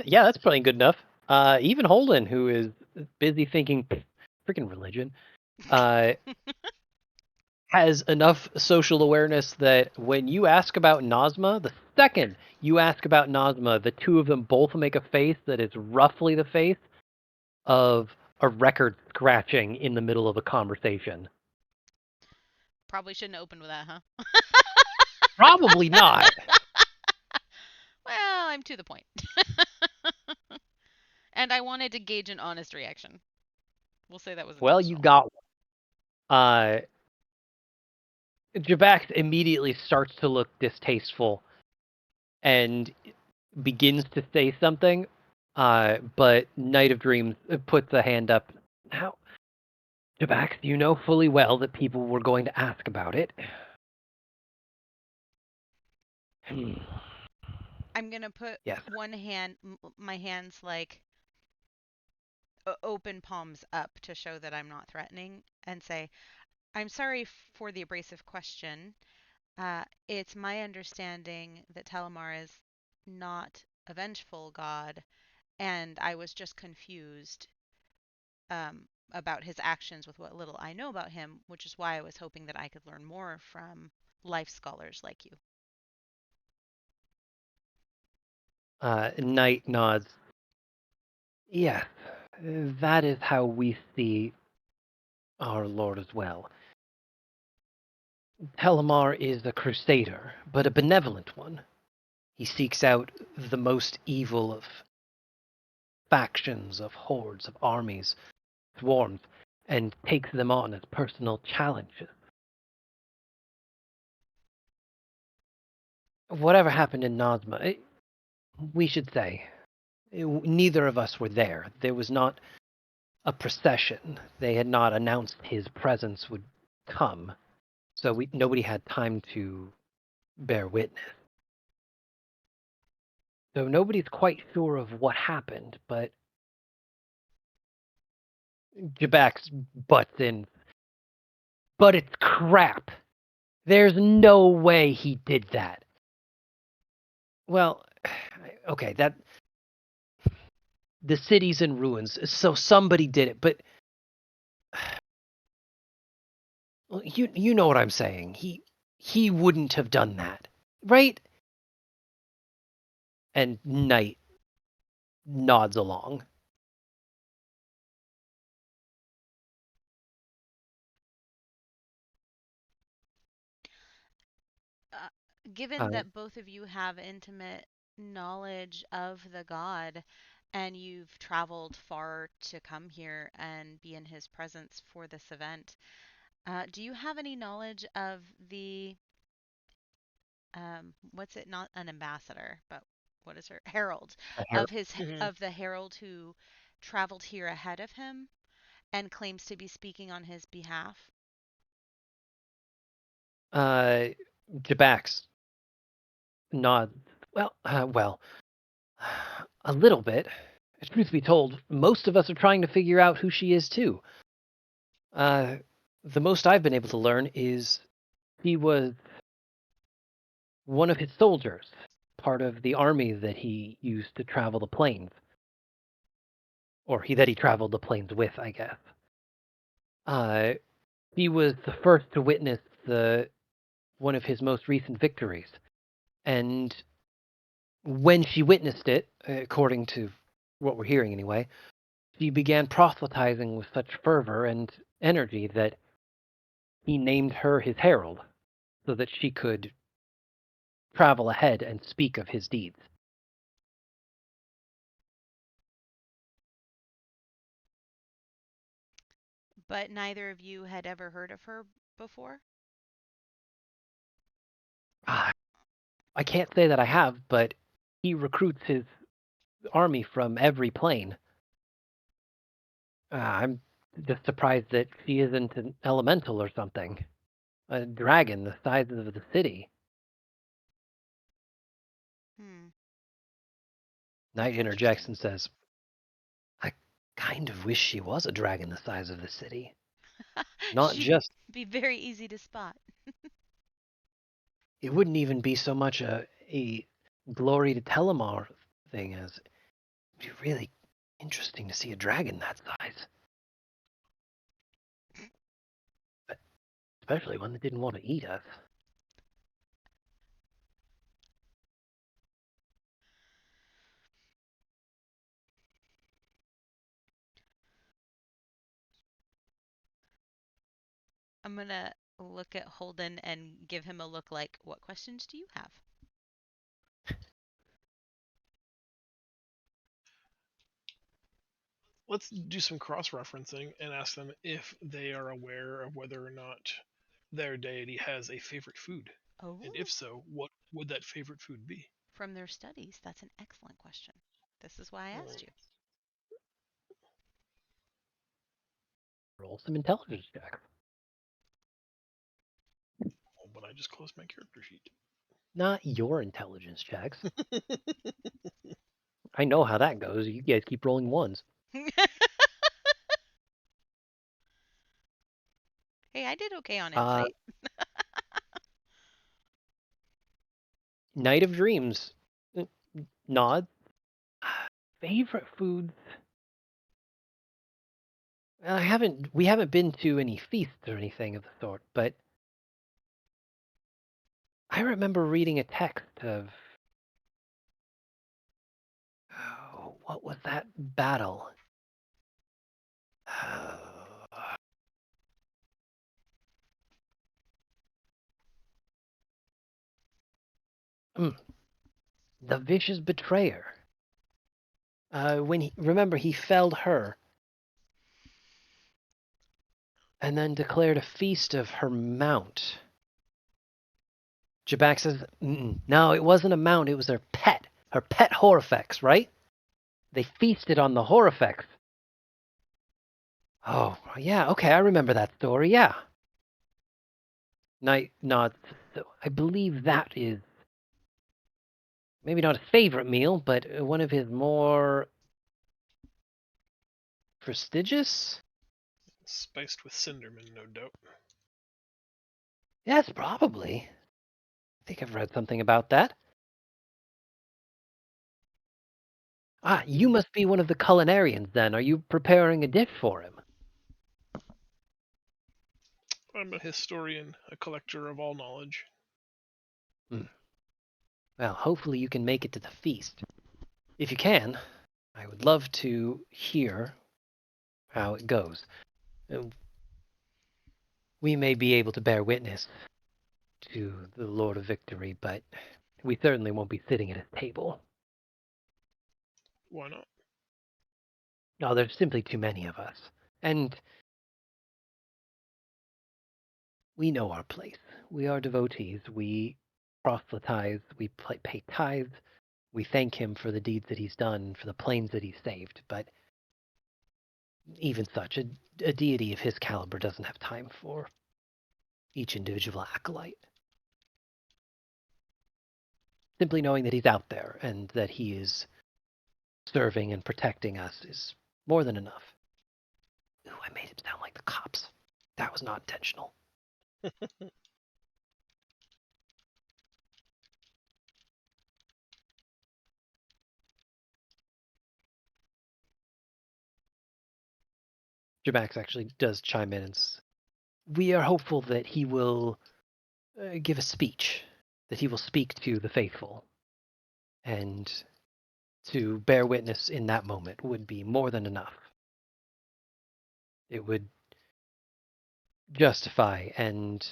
Yeah, that's probably good enough. Even Holden, who is busy thinking freaking religion, has enough social awareness that when you ask about Nazma, the second you ask about Nazma, the 2 of them both make a face that is roughly the face of a record scratching in the middle of a conversation. Probably shouldn't open with that, huh? Probably not. Well, I'm to the point. And I wanted to gauge an honest reaction. We'll say that was Well, you intentional. got one. Jabax immediately starts to look distasteful and begins to say something, but Knight of Dreams puts a hand up. Now, Jabax, you know fully well that people were going to ask about it. I'm gonna put Yes. one hand, my hands like open palms up to show that I'm not threatening, and say, I'm sorry for the abrasive question. It's my understanding that Talamar is not a vengeful god, and I was just confused about his actions with what little I know about him, which is why I was hoping that I could learn more from life scholars like you. Knight nods. Yes, that is how we see our Lord as well. Telemar is a crusader, but a benevolent one. He seeks out the most evil of factions, of hordes, of armies, swarms, and takes them on as personal challenges. Whatever happened in Nazma, we should say, neither of us were there. There was not a procession. They had not announced his presence would come, so nobody had time to bear witness. So nobody's quite sure of what happened, but Jabax butts in. But it's crap. There's no way he did that. Well, okay, the city's in ruins, so somebody did it, but you know what I'm saying. He wouldn't have done that, right? And Knight nods along. Uh, Given Uh, that both of you have intimate knowledge of the god and you've traveled far to come here and be in his presence for this event, do you have any knowledge of the what's it, not an ambassador, but what is her, herald, Her- Mhm. of the herald who traveled here ahead of him and claims to be speaking on his behalf? uh, Jabax nods. Well, a little bit. Truth be told, most of us are trying to figure out who she is too. The most I've been able to learn is he was one of his soldiers, part of the army that he used to travel the plains, or that he traveled the plains with, I guess. Uh, he was the first to witness one of his most recent victories, and when she witnessed it, according to what we're hearing anyway, she began proselytizing with such fervor and energy that he named her his herald, so that she could travel ahead and speak of his deeds. But neither of you had ever heard of her before? Ah, I can't say that I have, but he recruits his army from every plane. I'm just surprised that she isn't an elemental or something. A dragon the size of the city. Hmm, Knight interjects interesting. and says, I kind of wish she was a dragon the size of the city. Not She'd just, be very easy to spot. it wouldn't even be so much a glory to Telemar thing as it'd be really interesting to see a dragon that size. Especially one that didn't want to eat us. I'm gonna look at Holden and give him a look like, what questions do you have? Let's do some cross-referencing and ask them if they are aware of whether or not their deity has a favorite food, and Oh, if so, what would that favorite food be? from their studies. That's an excellent question. This is why I asked you. Roll some intelligence checks. Oh, but I just closed my character sheet. Not your intelligence checks. I know how that goes. You guys keep rolling ones. Hey, I did okay on Uh, insight. Night of Dreams. Nod. Favorite foods. We haven't been to any feasts or anything of the sort, but I remember reading a text of, oh, what was that battle? The vicious betrayer. Remember he felled her and then declared a feast of her mount. Jabak says, no, it wasn't a mount, it was her pet Horifex, right? They feasted on the Horifex. Oh, yeah, okay, I remember that story, yeah. Knight nods. So I believe that is maybe not his favorite meal, but one of his more prestigious? Spiced with Cinderman, no doubt. Yes, probably. I think I've read something about that. Ah, you must be one of the culinarians then. Are you preparing a dish for him? I'm a historian, a collector of all knowledge. Well, hopefully you can make it to the feast. If you can, I would love to hear how it goes. We may be able to bear witness to the Lord of Victory, but we certainly won't be sitting at his table. Why not? No, there's simply too many of us. And we know our place. We are devotees. We proselytize. We pay tithes. We thank him for the deeds that he's done, for the planes that he's saved. But even such, a deity of his caliber doesn't have time for each individual acolyte. Simply knowing that he's out there and that he is serving and protecting us is more than enough. Ooh, I made him sound like the cops. That was not intentional. Jamax actually does chime in and we are hopeful that he will give a speech, that he will speak to the faithful, and to bear witness in that moment would be more than enough. It would justify and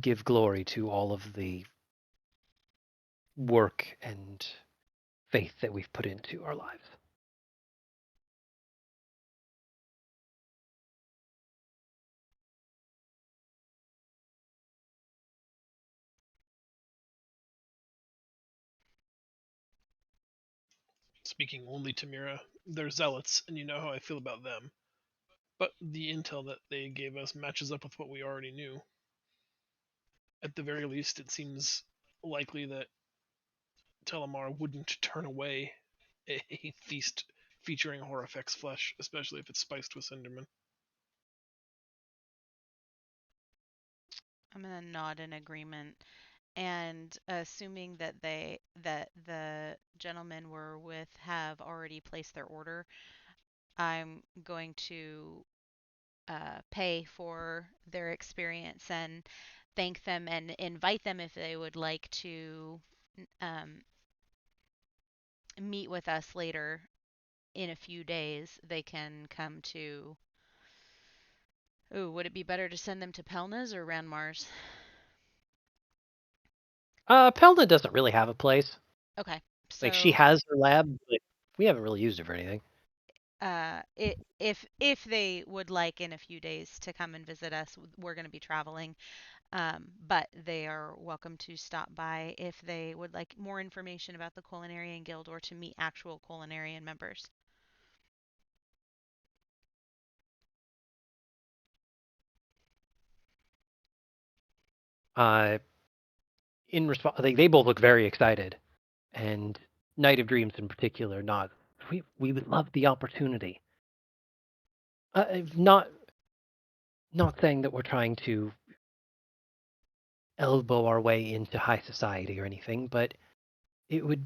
give glory to all of the work and faith that we've put into our lives. Speaking only to Mira, they're zealots, and you know how I feel about them. But the intel that they gave us matches up with what we already knew. At the very least, it seems likely that Telemar wouldn't turn away a feast featuring Horifex flesh, especially if it's spiced with Cinderman. I'm gonna nod in agreement. And assuming that the gentlemen we're with have already placed their order, I'm going to pay for their experience and thank them and invite them if they would like to um, meet with us later in a few days. They can come to. Ooh, would it be better to send them to Pelna's or Ranmar's? Pelna doesn't really have a place. Okay, Like, she so has her lab, but we haven't really used it for anything. if they would like in a few days to come and visit us, we're going to be traveling. But they are welcome to stop by if they would like more information about the Culinarian Guild or to meet actual Culinarian members. In response, they both look very excited, and Night of Dreams in particular nods. We would love the opportunity. Not saying that we're trying to elbow our way into high society or anything, but it would,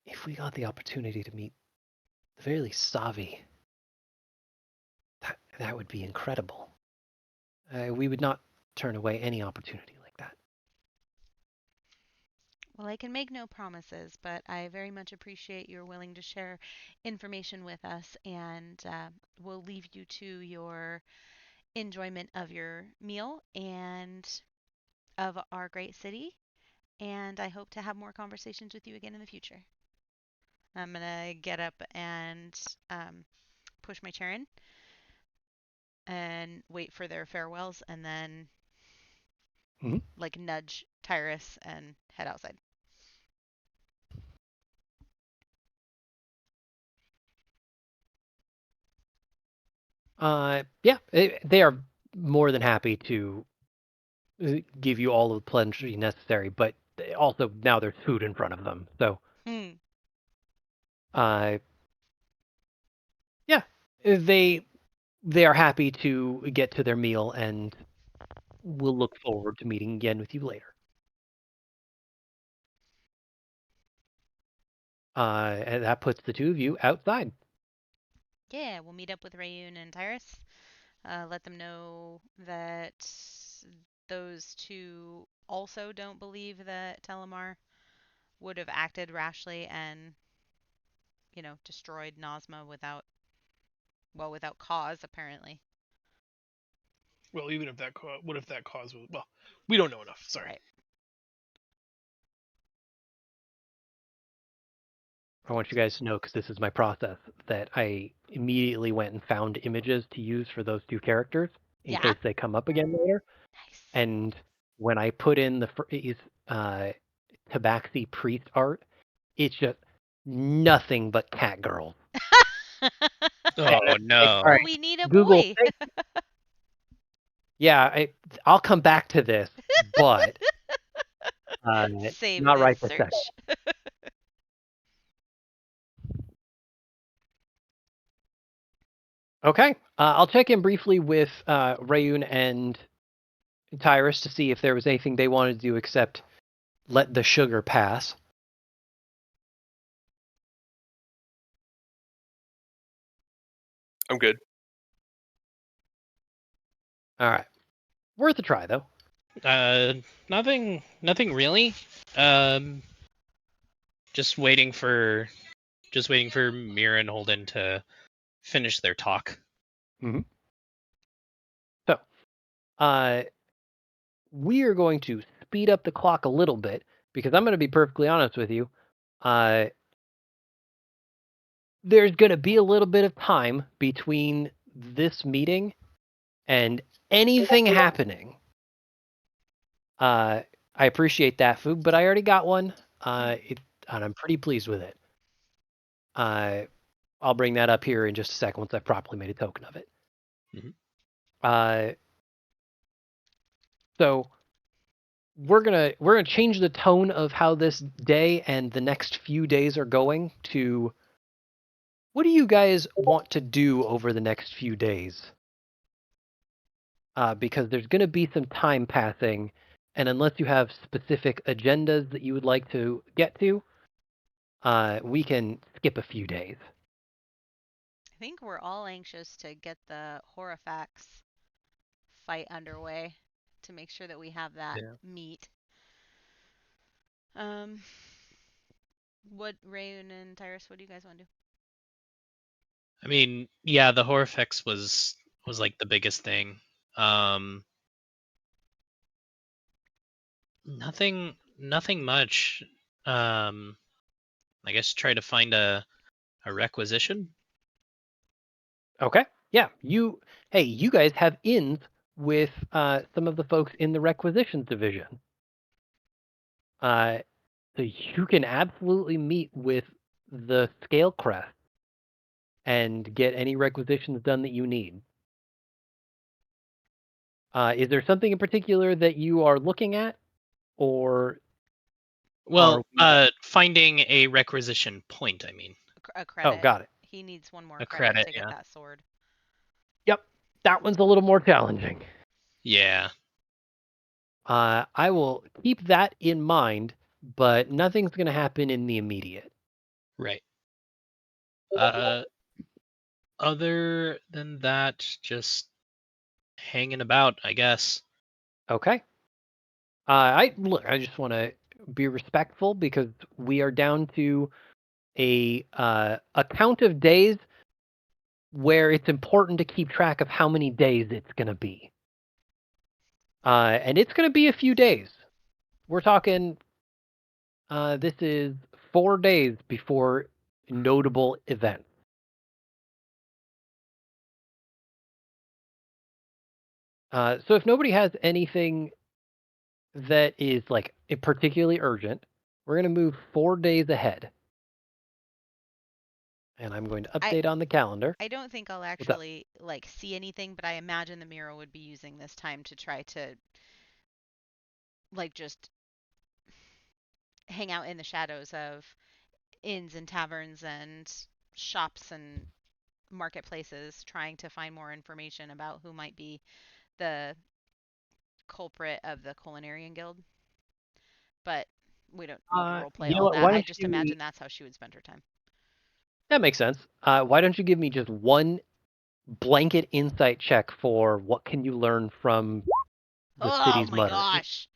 if we got the opportunity to meet the very least Savi, that would be incredible. We would not turn away any opportunity like that. Well, I can make no promises, but I very much appreciate your willing to share information with us, and we'll leave you to your enjoyment of your meal and of our great city. And I hope to have more conversations with you again in the future. I'm gonna get up and push my chair in and wait for their farewells, and then Mhm. like nudge Tyrus and head outside. Yeah, they are more than happy to give you all of the plenty necessary, but also now there's food in front of them. So, yeah, they are happy to get to their meal and will look forward to meeting again with you later. And that puts the two of you outside. Yeah, we'll meet up with Rayun and Tyrus. Let them know that those two also don't believe that Telemar would have acted rashly and, destroyed Nazma without cause, apparently. Well, even if that what if that cause was, well, we don't know enough. Sorry. Right. I want you guys to know, because this is my process, that I immediately went and found images to use for those two characters in Yeah. case they come up again later. Nice. And when I put in the phrase Tabaxi priest art, it's just nothing but cat girls. Oh no. All right, We need a Google. boy. Yeah, I'll come back to this, but Save not this right this second. search. Okay, I'll check in briefly with Rayun and Tyrus to see if there was anything they wanted to do except let the sugar pass. I'm good. All right, worth a try though. Nothing really. Just waiting for Mira and Holden to finish their talk. Mm-hmm. So, we are going to speed up the clock a little bit because I'm going to be perfectly honest with you. There's going to be a little bit of time between this meeting and anything happening. I appreciate that, Food, but I already got one, and I'm pretty pleased with it. I'll bring that up here in just a second once I've properly made a token of it. Mm-hmm. So we're gonna change the tone of how this day and the next few days are going to. What do you guys want to do over the next few days? Because there's going to be some time passing, and unless you have specific agendas that you would like to get to, we can skip a few days. I think we're all anxious to get the Horifax fight underway to make sure that we have that meet. What Rayun and Tyrus, what do you guys want to do? I mean, yeah, the Horfex was like the biggest thing. Nothing much. I guess try to find a requisition. Okay. Yeah. You guys have ins with some of the folks in the requisitions division. So you can absolutely meet with the Scale Crest and get any requisitions done that you need. Is there something in particular that you are looking at, or? Well, finding a requisition point, I mean. A credit. Oh, got it. He needs one more A credit credit, to get yeah. that sword. Yep. That one's a little more challenging. Yeah. I will keep that in mind, but nothing's going to happen in the immediate. Right. Other than that, just hanging about, I guess. Okay. I just want to be respectful because we are down to a count of days where it's important to keep track of how many days it's going to be. And it's going to be a few days. We're talking, this is 4 days before notable events. So if nobody has anything that is like particularly urgent, we're going to move 4 days ahead. And I'm going to update on the calendar. I don't think I'll actually see anything, but I imagine the Miro would be using this time to try to like just hang out in the shadows of inns and taverns and shops and marketplaces trying to find more information about who might be the culprit of the Culinarian Guild. But we don't need to role play You know all what? that. Why I don't just you give me? imagine that's how she would spend her time. That makes sense. Why don't you give me just one blanket insight check for what can you learn from the Oh city's my muttery? gosh.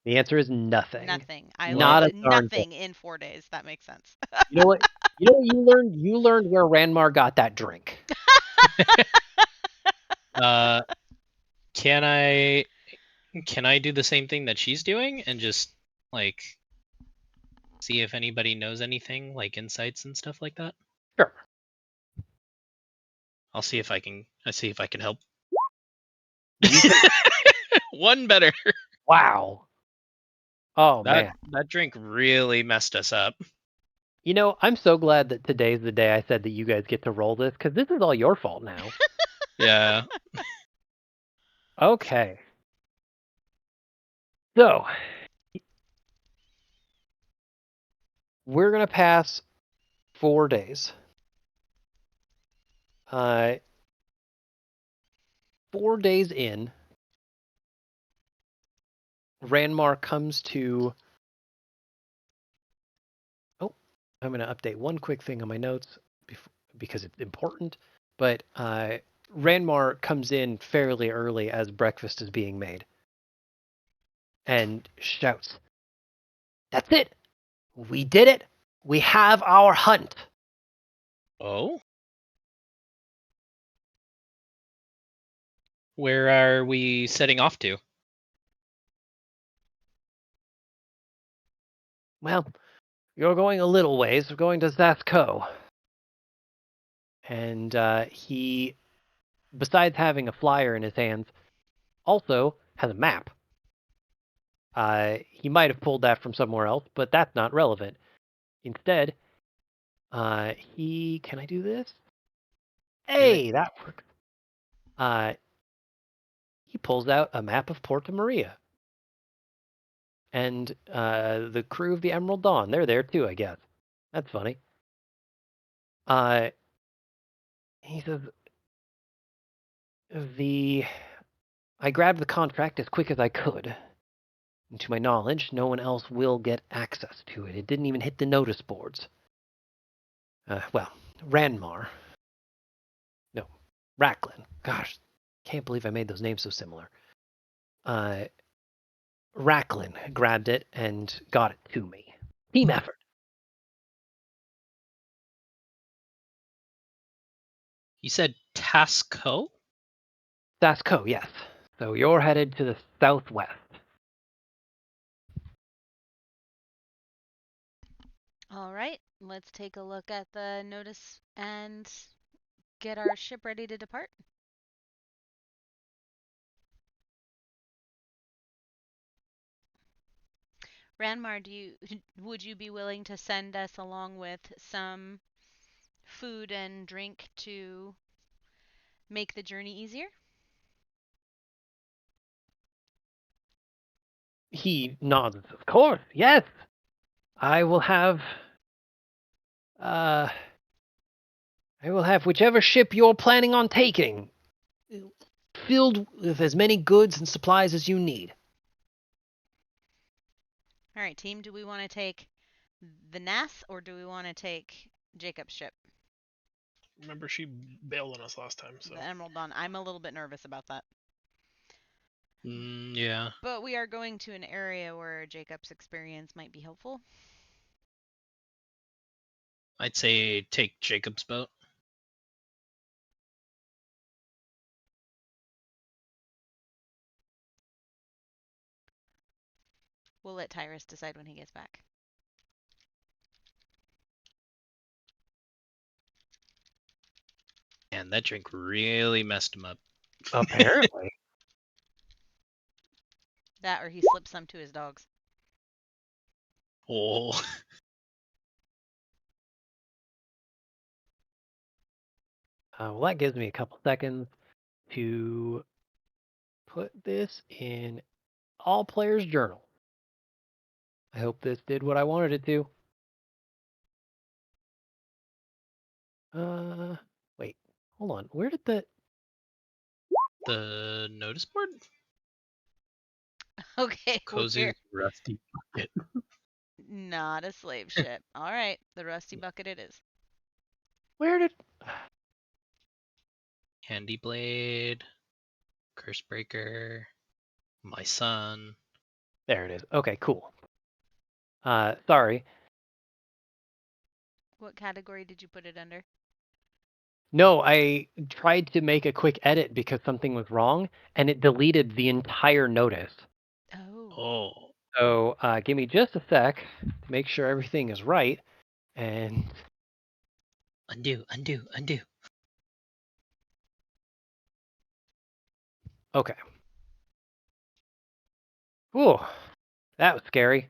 The answer is nothing. Nothing. I Well- Not a learned darn thing. nothing in 4 days. That makes sense. You know what? You know what you learned? You learned where Ranmar got that drink. Uh, can I do the same thing that she's doing and just like see if anybody knows anything, like insights and stuff like that? Sure. I'll see if I can. I see if I can help. You can, One better. wow. Oh That man. that drink really messed us up. You know, I'm so glad that today's the day I said that you guys get to roll this because this is all your fault now. Yeah. Okay. So we're gonna pass 4 days. 4 days in, Ranmar comes to. Oh, I'm gonna update one quick thing on my notes because it's important. But Ranmar comes in fairly early as breakfast is being made and shouts, "That's it! We did it! We have our hunt!" Oh. Where are we setting off to? Well, you're going a little ways. We're going to Zathko. And he, besides having a flyer in his hands, also has a map. He might have pulled that from somewhere else, but that's not relevant. Instead, he. Can I do this? Hey, that works. He pulls out a map of Porta Maria. And the crew of the Emerald Dawn, they're there too, I guess. That's funny. He says, I grabbed the contract as quick as I could. And to my knowledge, no one else will get access to it. It didn't even hit the notice boards. Well, Ranmar. No, Racklin. Gosh, can't believe I made those names so similar. Racklin grabbed it and got it to me. Team effort. You said Tasco? Zasco, yes. So you're headed to the southwest. All right, let's take a look at the notice and get our ship ready to depart. Ranmar, would you be willing to send us along with some food and drink to make the journey easier? He nods. Of course, yes. I will have. I will have whichever ship you're planning on taking filled with as many goods and supplies as you need. All right, team, do we want to take the Nass or do we want to take Jacob's ship, Remember, she bailed on us last time, so the Emerald Dawn? I'm a little bit nervous about that. Yeah. But we are going to an area where Jacob's experience might be helpful. I'd say take Jacob's boat. We'll let Tyrus decide when he gets back. And that drink really messed him up. Apparently. That or he slipped some to his dogs. Oh. Well, that gives me a couple seconds to put this in all players' journal. I hope this did what I wanted it to. Wait, hold on. Where did the... The notice board? Okay, we're Kozu's rusty bucket. not a slave ship. All right, the rusty bucket it is. Where did... Handy Blade, Cursebreaker, My Son. There it is. Okay, cool. Sorry. What category did you put it under? No, I tried to make a quick edit because something was wrong, and it deleted the entire notice. Oh. Oh. So give me just a sec to make sure everything is right. And Undo. okay. Whew, that was scary.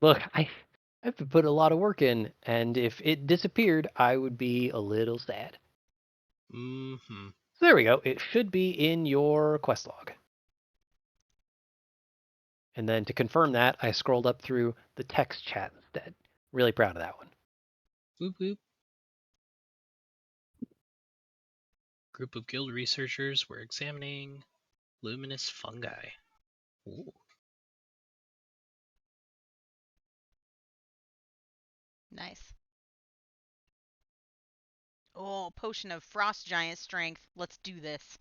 Look, I've been putting a lot of work in, and if it disappeared, I would be a little sad. Mm-hmm. So there we go. It should be in your quest log. And then to confirm that, I scrolled up through the text chat instead. Really proud of that one. Whoop whoop. Group of guild researchers were examining luminous fungi. Ooh. Nice. Oh, potion of frost giant strength. Let's do this.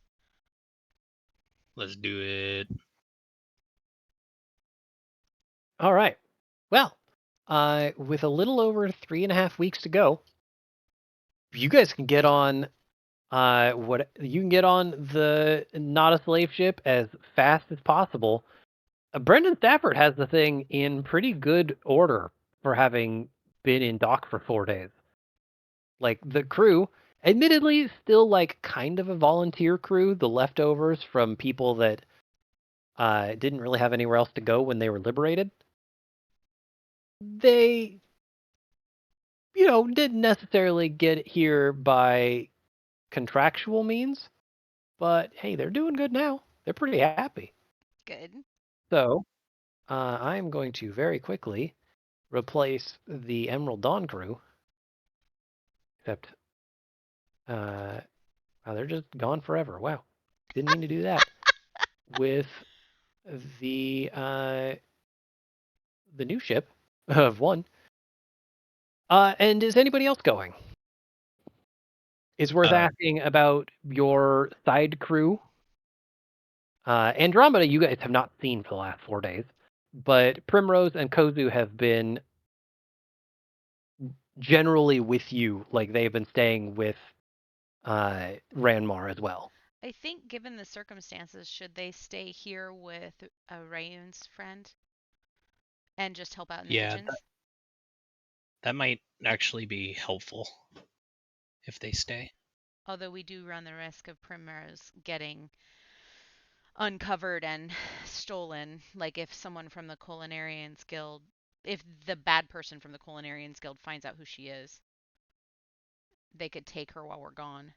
Let's do it. All right. Well, with a little over 3.5 weeks to go, you guys can get on the not a slave ship as fast as possible. Brendan Stafford has the thing in pretty good order for having been in dock for 4 days. Like the crew, admittedly, still like kind of a volunteer crew, the leftovers from people that didn't really have anywhere else to go when they were liberated. They, didn't necessarily get here by contractual means, but hey, they're doing good now. They're pretty happy. Good. So, I'm going to very quickly replace the Emerald Dawn crew. Except, they're just gone forever. Wow, didn't mean to do that. With the new ship of 1. And is anybody else going? It's worth asking about your side crew. Andromeda, you guys have not seen for the last 4 days, but Primrose and Kozu have been generally with you, like they've been staying with Ranmar as well. I think, given the circumstances, should they stay here with Rayun's friend and just help out in the kitchens? That might actually be helpful if they stay. Although we do run the risk of Primrose getting uncovered and stolen. Like if someone from the Culinarians Guild, if the bad person from the Culinarians Guild finds out who she is, they could take her while we're gone.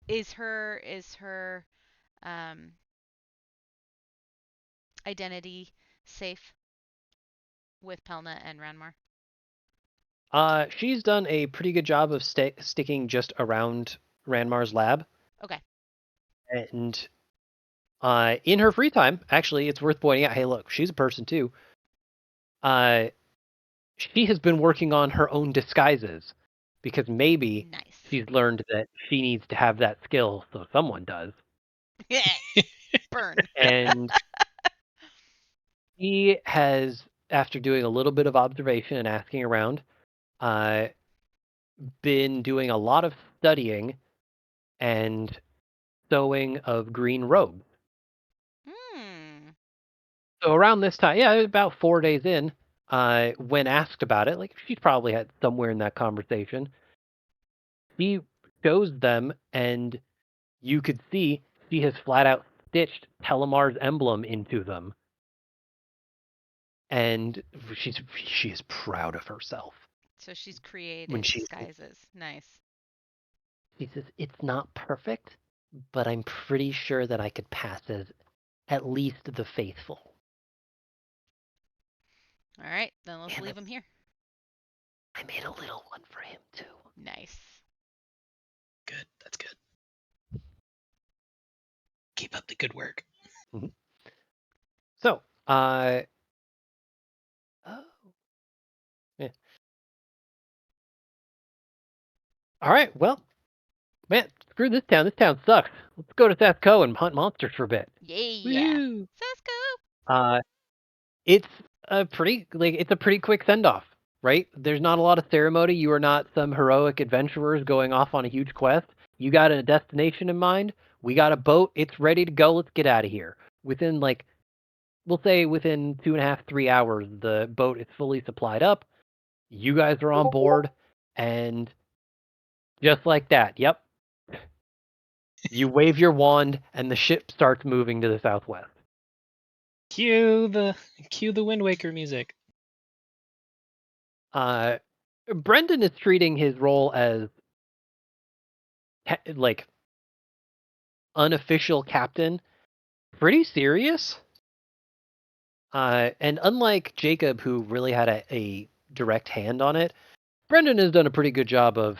Is her identity safe with Pelna and Ranmar? She's done a pretty good job of sticking just around Ranmar's lab. Okay. And in her free time, actually, it's worth pointing out, hey, look, she's a person too. She has been working on her own disguises because maybe Nice. she's learned that she needs to have that skill, so someone does. Burn. And he has, after doing a little bit of observation and asking around, been doing a lot of studying and sewing of green robes. So around this time, yeah, about 4 days in, when asked about it, like she's probably had somewhere in that conversation, he shows them, and you could see she has flat out stitched Telemar's emblem into them. And she is proud of herself. So she's created When disguises. Nice. She says, it's not perfect, but I'm pretty sure that I could pass as at least the faithful. All right, then let's And leave him here. I made a little one for him too. Nice. Good. That's good. Keep up the good work. So, oh, yeah. All right, well, man, screw this town. This town sucks. Let's go to Sasko and hunt monsters for a bit. Yeah. Woo! Sasko. It's a pretty quick send off, right? There's not a lot of ceremony. You are not some heroic adventurers going off on a huge quest. You got a destination in mind. We got a boat. It's ready to go. Let's get out of here. Within we'll say within 2.5, 3 hours, the boat is fully supplied up. You guys are on board, and just like that, yep. You wave your wand, and the ship starts moving to the southwest. Cue the Wind Waker music. Brendan is treating his role as unofficial captain pretty serious. And unlike Jacob, who really had a direct hand on it, Brendan has done a pretty good job of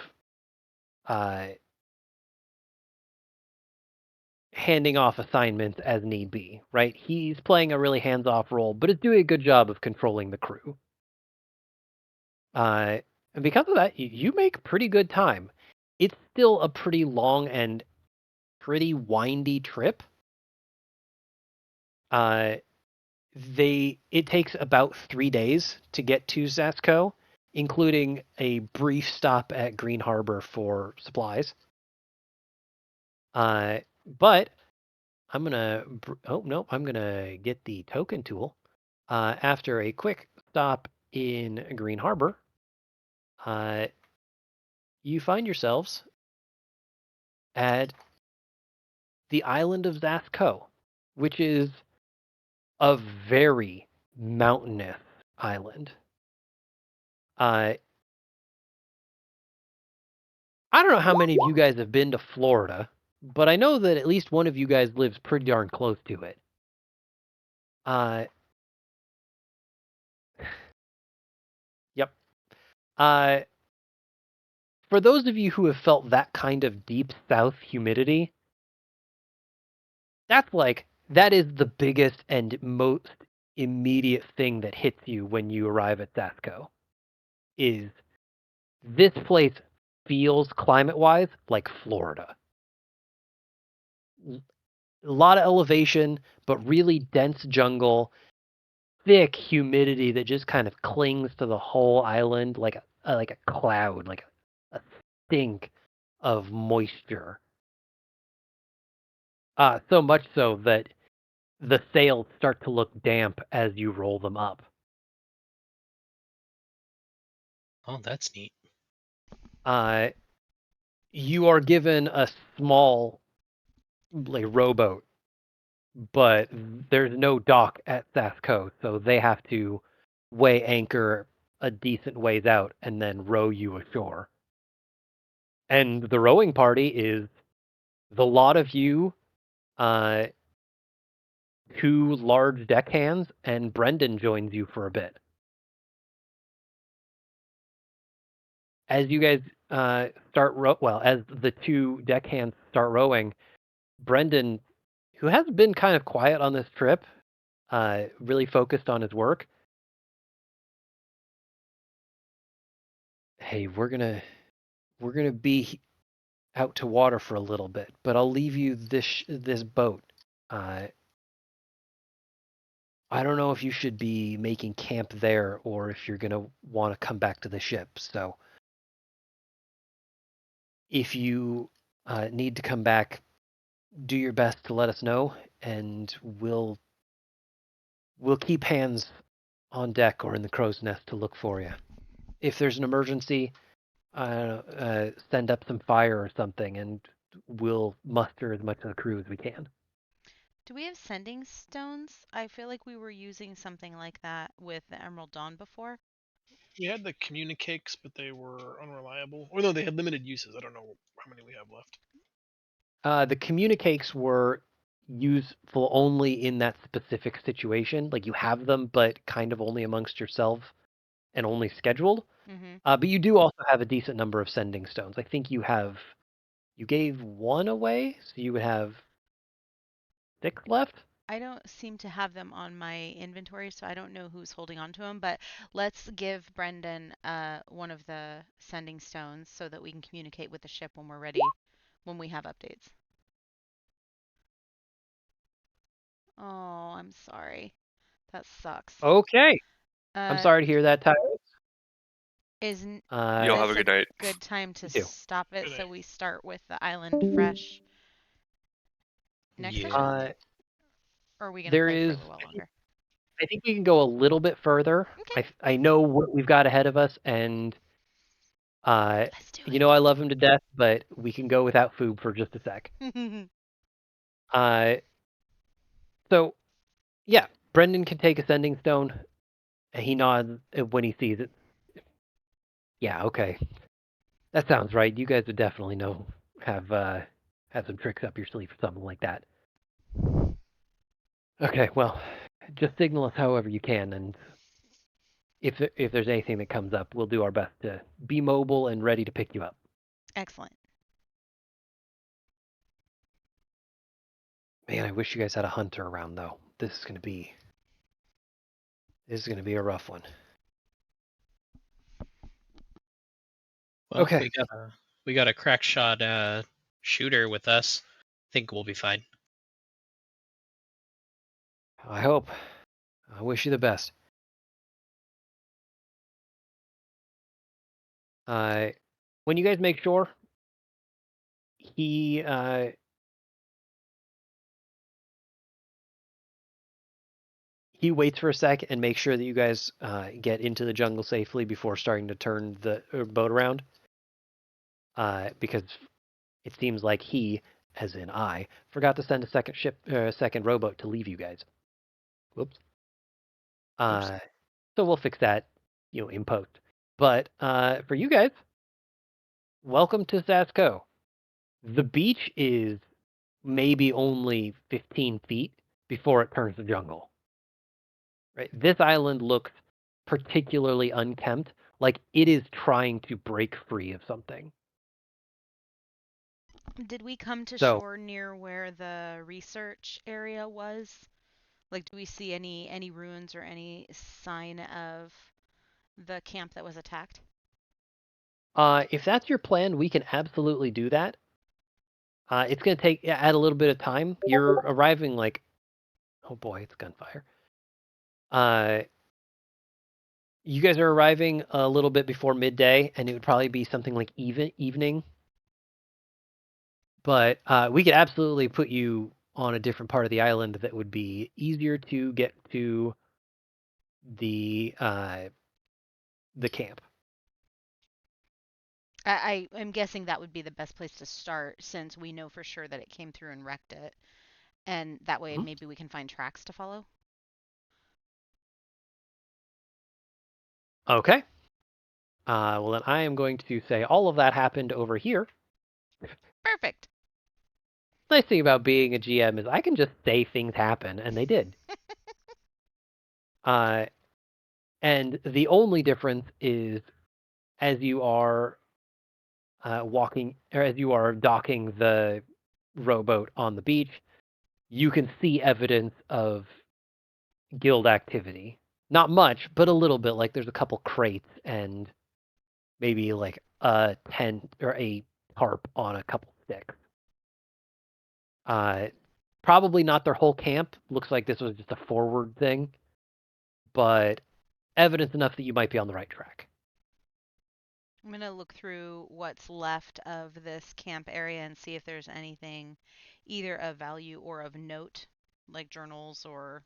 handing off assignments as need be, right? He's playing a really hands-off role, but is doing a good job of controlling the crew. And because of that, you make pretty good time. It's still a pretty long and pretty windy trip. It takes about 3 days to get to Sasko, including a brief stop at Green Harbor for supplies. But I'm gonna get the token tool. After a quick stop in Green Harbor, you find yourselves at the island of Zasko, which is a very mountainous island. I don't know how many of you guys have been to Florida, but I know that at least one of you guys lives pretty darn close to it. Yep. For those of you who have felt that kind of deep south humidity, that is the biggest and most immediate thing that hits you when you arrive at Sasko. Is this place feels climate-wise like Florida. A lot of elevation, but really dense jungle, thick humidity that just kind of clings to the whole island like a cloud, like a stink of moisture. So much so that the sails start to look damp as you roll them up. Oh, that's neat. You are given a small rowboat, but there's no dock at Sasko, so they have to weigh anchor a decent ways out and then row you ashore. And the rowing party is the lot of you, 2 large deckhands, and Brendan joins you for a bit. As you guys as the 2 deckhands start rowing, Brendan, who has been kind of quiet on this trip, really focused on his work. Hey, we're gonna be out to water for a little bit, but I'll leave you this boat. I don't know if you should be making camp there or if you're gonna want to come back to the ship. So if you need to come back, do your best to let us know, and we'll keep hands on deck or in the crow's nest to look for you. If there's an emergency, send up some fire or something, and we'll muster as much of the crew as we can. Do we have sending stones? I feel like we were using something like that with the Emerald Dawn before. We had the communicates, but they were unreliable. Or no, they had limited uses. I don't know how many we have left. the communiques were useful only in that specific situation. Like you have them, but kind of only amongst yourself and only scheduled. Mm-hmm. But you do also have a decent number of sending stones. I think you gave one away, so you would have 6 left. I don't seem to have them on my inventory, so I don't know who's holding on to them, but let's give Brendan one of the sending stones so that we can communicate with the ship when we're ready, when we have updates. Oh, I'm sorry. That sucks. Okay. I'm Uh, sorry to hear that, Tyler. is Y'all have this a good night. good time to You too. stop it Good so night. we start with the island fresh next session? Yeah. Or are we going to There play for a is. little while longer? I think we can go a little bit further. Okay. I know what we've got ahead of us, and Let's do you know I love him to death, but we can go without food for just a sec. it. So yeah, Brendan can take a sending stone, and he nods when he sees it. Yeah, okay, that sounds right. You guys would definitely have some tricks up your sleeve or something like that. Okay, well, just signal us however you can, and if there's anything that comes up, we'll do our best to be mobile and ready to pick you up. Excellent. Man, I wish you guys had a hunter around though. This is gonna be a rough one. Well, Okay. we got a crack shot shooter with us. I think we'll be fine. I hope. I wish you the best. When you guys make shore, he waits for a sec and makes sure that you guys get into the jungle safely before starting to turn the boat around. Because it seems like he, as in I, forgot to send a second rowboat to leave you guys. Whoops. So we'll fix that, in post. But for you guys, welcome to Sasco. The beach is maybe only 15 feet before it turns to jungle. Right? This island looks particularly unkempt, like it is trying to break free of something. Did we come to So, shore near where the research area was? Like, do we see any ruins or any sign of the camp that was attacked? if that's your plan, we can absolutely do that. It's going to add a little bit of time. You're arriving like, oh boy, it's gunfire. You guys are arriving a little bit before midday, and it would probably be something like evening. But we could absolutely put you on a different part of the island that would be easier to get to the camp. I am guessing that would be the best place to start since we know for sure that it came through and wrecked it. And that way Mhm. maybe we can find tracks to follow. Okay. Well, then I am going to say all of that happened over here. Perfect. Nice thing about being a GM is I can just say things happen, and they did. And the only difference is as you are walking, or as you are docking the rowboat on the beach, you can see evidence of guild activity. Not much, but a little bit. Like there's a couple crates and maybe like a tent or a tarp on a couple sticks. Probably not their whole camp. Looks like this was just a forward thing, but evidence enough that you might be on the right track. I'm going to look through what's left of this camp area and see if there's anything either of value or of note, like journals or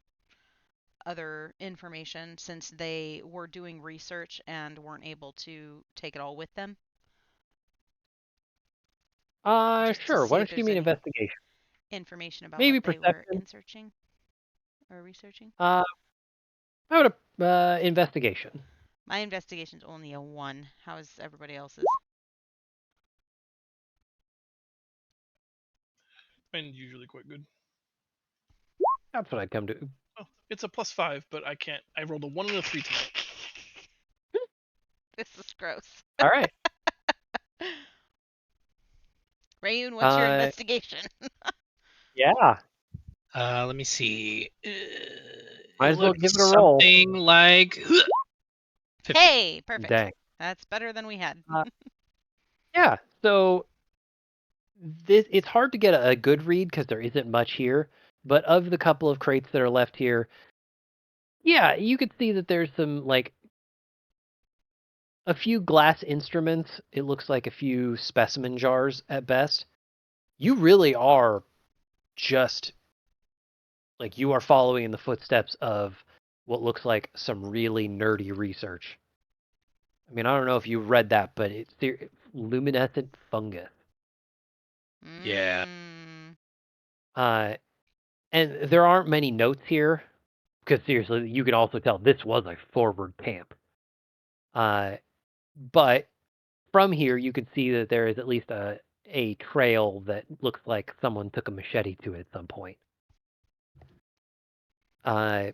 other information, since they were doing research and weren't able to take it all with them. Just to Sure. see Why if don't you give there's me an any investigation? information about Maybe what they were perception. researching or researching. How about a investigation? My investigation's only a 1. How is everybody else's? And usually quite good. That's what I'd come to. Oh, it's a +5, but I can't. I rolled a 1 and a 3 tonight. This is gross. All right. Rayun, what's your investigation? Yeah. Let me see. Might as well looks give it a roll. Something like 50. Hey, perfect. Dang. That's better than we had. Yeah. So it's hard to get a good read because there isn't much here. But of the couple of crates that are left here, yeah, you could see that there's some like a few glass instruments. It looks like a few specimen jars at best. You really are just like you are following in the footsteps of what looks like some really nerdy research. I mean, I don't know if you read that, but it's luminescent fungus. Yeah. Mm. And there aren't many notes here because seriously, you can also tell this was a forward camp. But from here, you can see that there is at least a trail that looks like someone took a machete to it at some point. And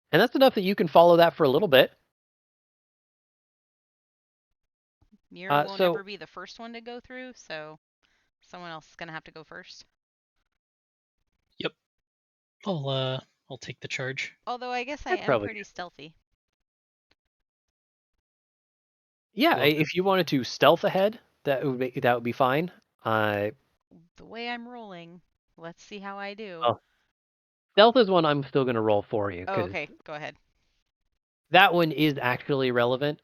that's enough that you can follow that for a little bit. Mira won't so- ever be the first one to go through, so someone else is gonna have to go first. Yep. I'll take the charge. Although I guess I That's am probably pretty stealthy. Yeah, Well, if you wanted to stealth ahead, that would be fine. The way I'm rolling, let's see how I do. Oh, stealth is one I'm still going to roll for you. Oh, okay, go ahead. That one is actually relevant.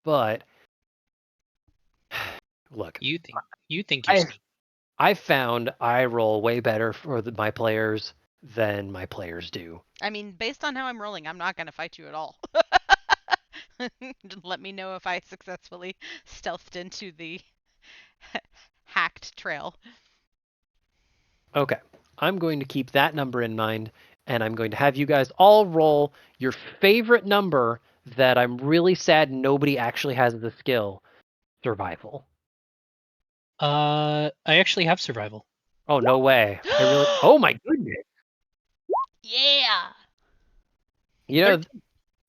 But look, You think you're sneaky. I found I roll way better for my players than my players do. I mean, based on how I'm rolling, I'm not gonna fight you at all. Just let me know if I successfully stealthed into the hacked trail. Okay, I'm going to keep that number in mind, and I'm going to have you guys all roll your favorite number that I'm really sad nobody actually has the skill, survival. I actually have survival. Oh, no way. Oh my goodness. Yeah. You know,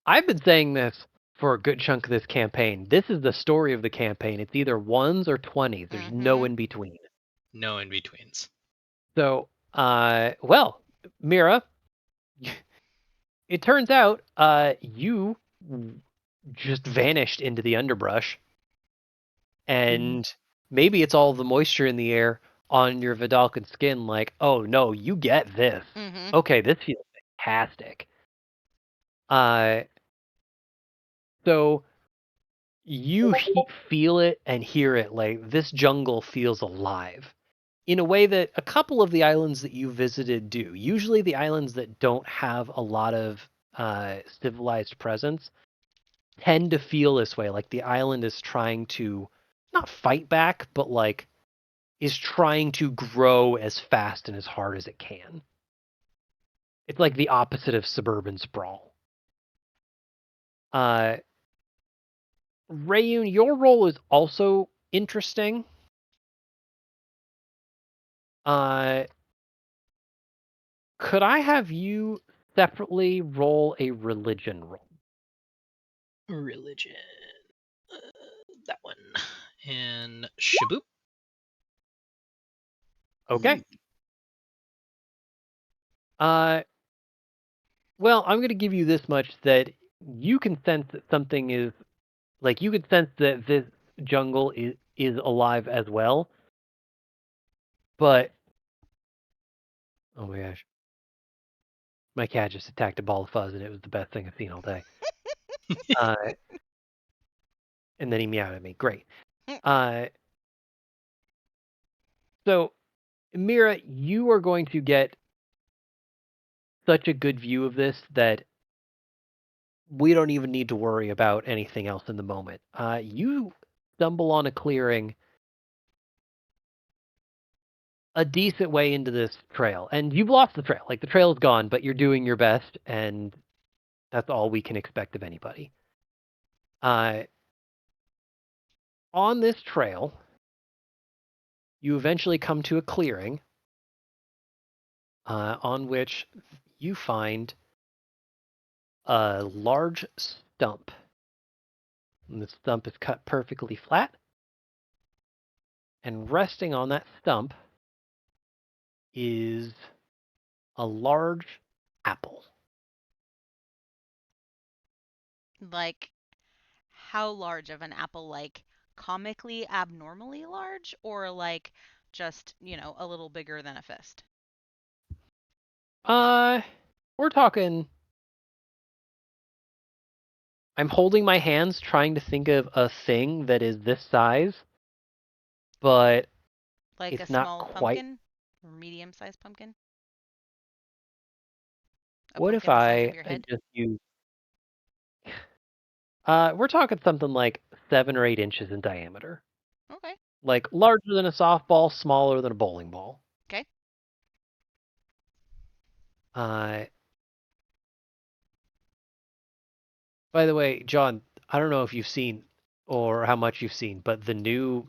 I've been saying this for a good chunk of this campaign. This is the story of the campaign. It's either 1s or 20s. There's no in between. No in betweens. So, well, Mira, it turns out you just vanished into the underbrush. And maybe it's all the moisture in the air on your Vidalcan skin like, oh no, you get this. Okay, this feels fantastic. So you feel it and hear it like this jungle feels alive in a way that a couple of the islands that you visited do. Usually the islands that don't have a lot of civilized presence tend to feel this way, like the island is trying to not fight back, but like is trying to grow as fast and as hard as it can. It's like the opposite of suburban sprawl. Rayun, your role is also interesting. Could I have you separately roll a religion roll? Religion. That one. And shaboop. Okay. Well, I'm going to give you this much that you can sense that something is like you can sense that this jungle is alive as well. But oh my gosh. My cat just attacked a ball of fuzz and it was the best thing I've seen all day. And then he meowed at me. Great. So Mira, you are going to get such a good view of this that we don't even need to worry about anything else in the moment. You stumble on a clearing a decent way into this trail, and you've lost the trail. Like the trail is gone, but you're doing your best, and that's all we can expect of anybody. On this trail, you eventually come to a clearing on which you find a large stump. And the stump is cut perfectly flat. And resting on that stump is a large apple. Like, how large of an apple? Like, comically abnormally large, or like just, a little bigger than a fist? We're talking. I'm holding my hands trying to think of a thing that is this size, but Like a it's not small quite. pumpkin or medium-sized pumpkin? A What if pumpkin the size of I your head? just use? We're talking something like 7 or 8 inches in diameter, Okay. like larger than a softball, smaller than a bowling ball. Okay. By the way, John, I don't know if you've seen or how much you've seen, but the new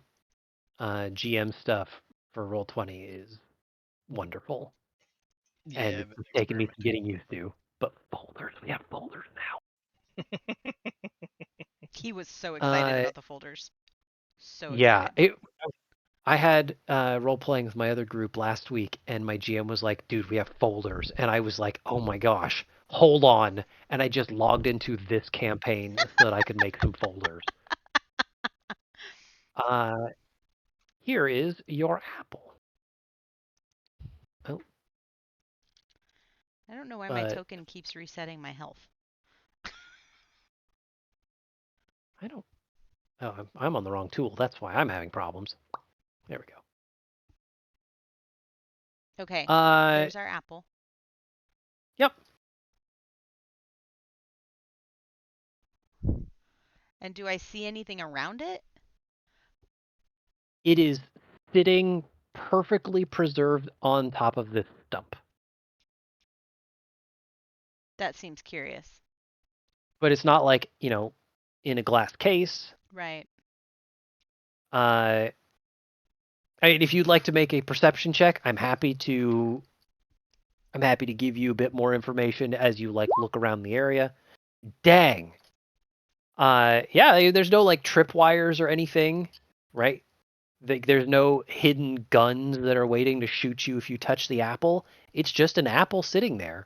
GM stuff for Roll20 is wonderful, and Yeah, it's the just taken me some getting experimental. used to. But folders, we have folders now. He was so excited Uh, about the folders. So yeah, excited. I had role playing with my other group last week, and my GM was like, "Dude, we have folders," and I was like, "Oh my gosh, hold on!" And I just logged into this campaign so that I could make some folders. Uh, Here is your apple. Oh, I don't know why my but token keeps resetting my health. I don't. Oh, I'm on the wrong tool. That's why I'm having problems. There we go. Okay, Uh, there's our apple. Yep. And do I see anything around it? It is sitting perfectly preserved on top of this stump. That seems curious. But it's not like, in a glass case. Right. If you'd like to make a perception check, I'm happy to give you a bit more information as you look around the area. Dang. Yeah, there's no tripwires or anything, right? There's no hidden guns that are waiting to shoot you if you touch the apple. It's just an apple sitting there.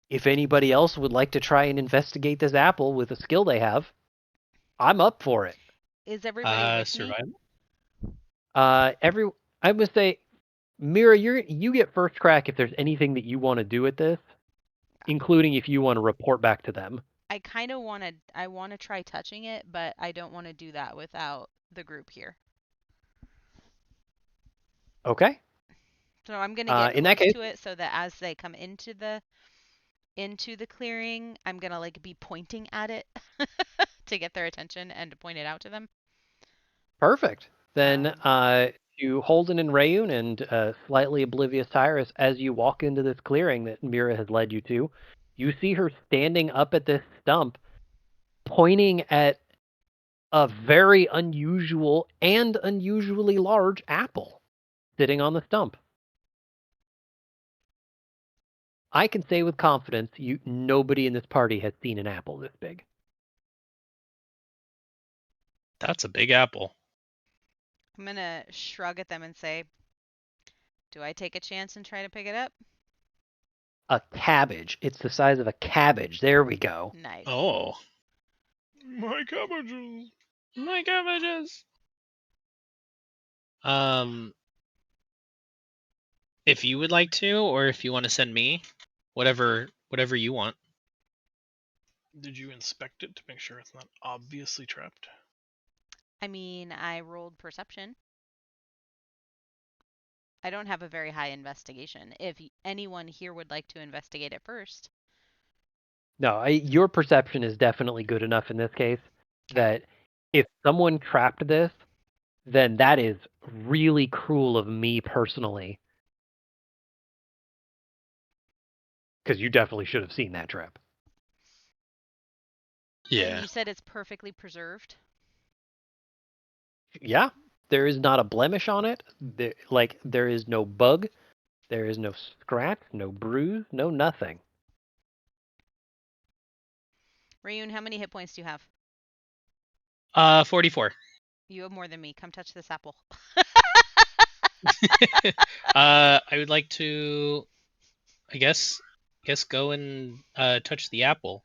If anybody else would like to try and investigate this apple with a skill they have, I'm up for it. Is everybody with me? Survival. I would say, Mira, you get first crack if there's anything that you want to do with this, including if you want to report back to them. I kind of want to try touching it, but I don't want to do that without the group here. Okay. So I'm going to get In that close case, to it so that as they come into the clearing, I'm going to be pointing at it to get their attention and to point it out to them. perfect. Then to Holden and Rayun and slightly oblivious Tyrus, as you walk into this clearing that Mira has led you to, you see her standing up at this stump, pointing at a very unusual and unusually large apple sitting on the stump. I can say with confidence, nobody in this party has seen an apple this big. That's a big apple. I'm going to shrug at them and say, do I take a chance and try to pick it up? A cabbage. It's the size of a cabbage. There we go. Nice. Oh, My cabbages. my cabbages. If you would like to, or if you want to send me, whatever you want. Did you inspect it to make sure it's not obviously trapped? I mean, I rolled perception. I don't have a very high investigation. If anyone here would like to investigate it first. No, your perception is definitely good enough in this case that if someone trapped this, then that is really cruel of me personally. Because you definitely should have seen that trap. And Yeah. you said it's perfectly preserved? Yeah, there is not a blemish on it. There is no bug. There is no scratch, no bruise, no nothing. Rayun, how many hit points do you have? 44. You have more than me. Come touch this apple. I would like to, I guess go and touch the apple.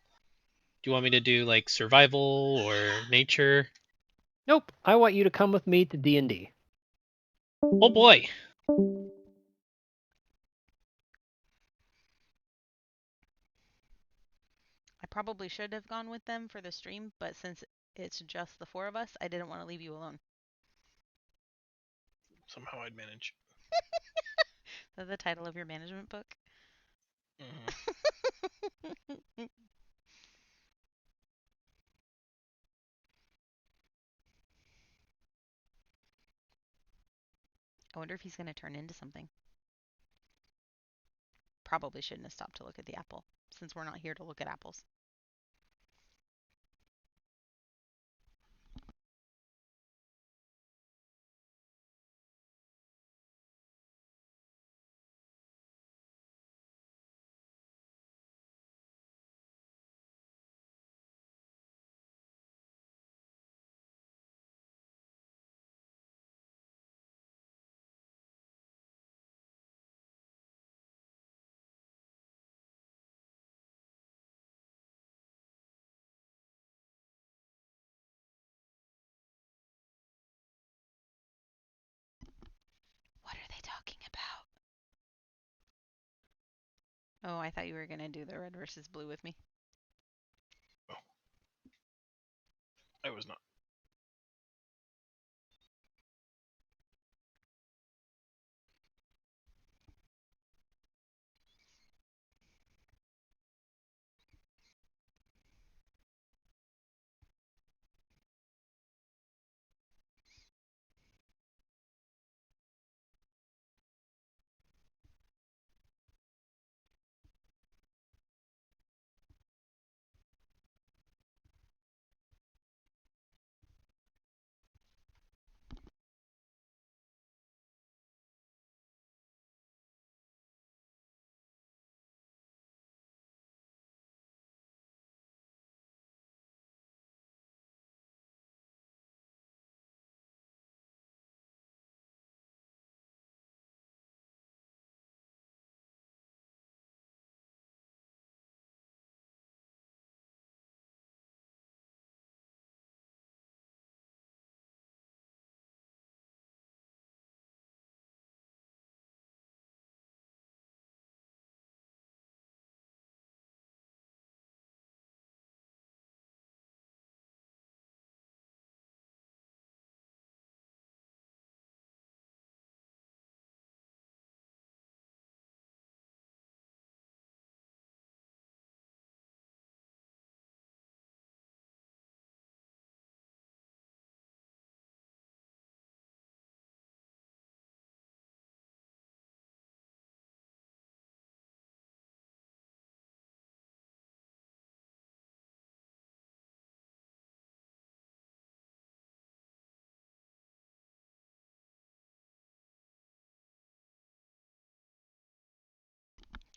Do you want me to do like survival or nature? Nope. I want you to come with me to D&D. Oh boy. I probably should have gone with them for the stream, but since it's just the 4 of us, I didn't want to leave you alone. Somehow I'd manage. Is that the title of your management book? Mm-hmm. I wonder if he's going to turn into something. Probably shouldn't have stopped to look at the apple, since we're not here to look at apples. What are they talking about? Oh, I thought you were going to do the red versus blue with me. I was not.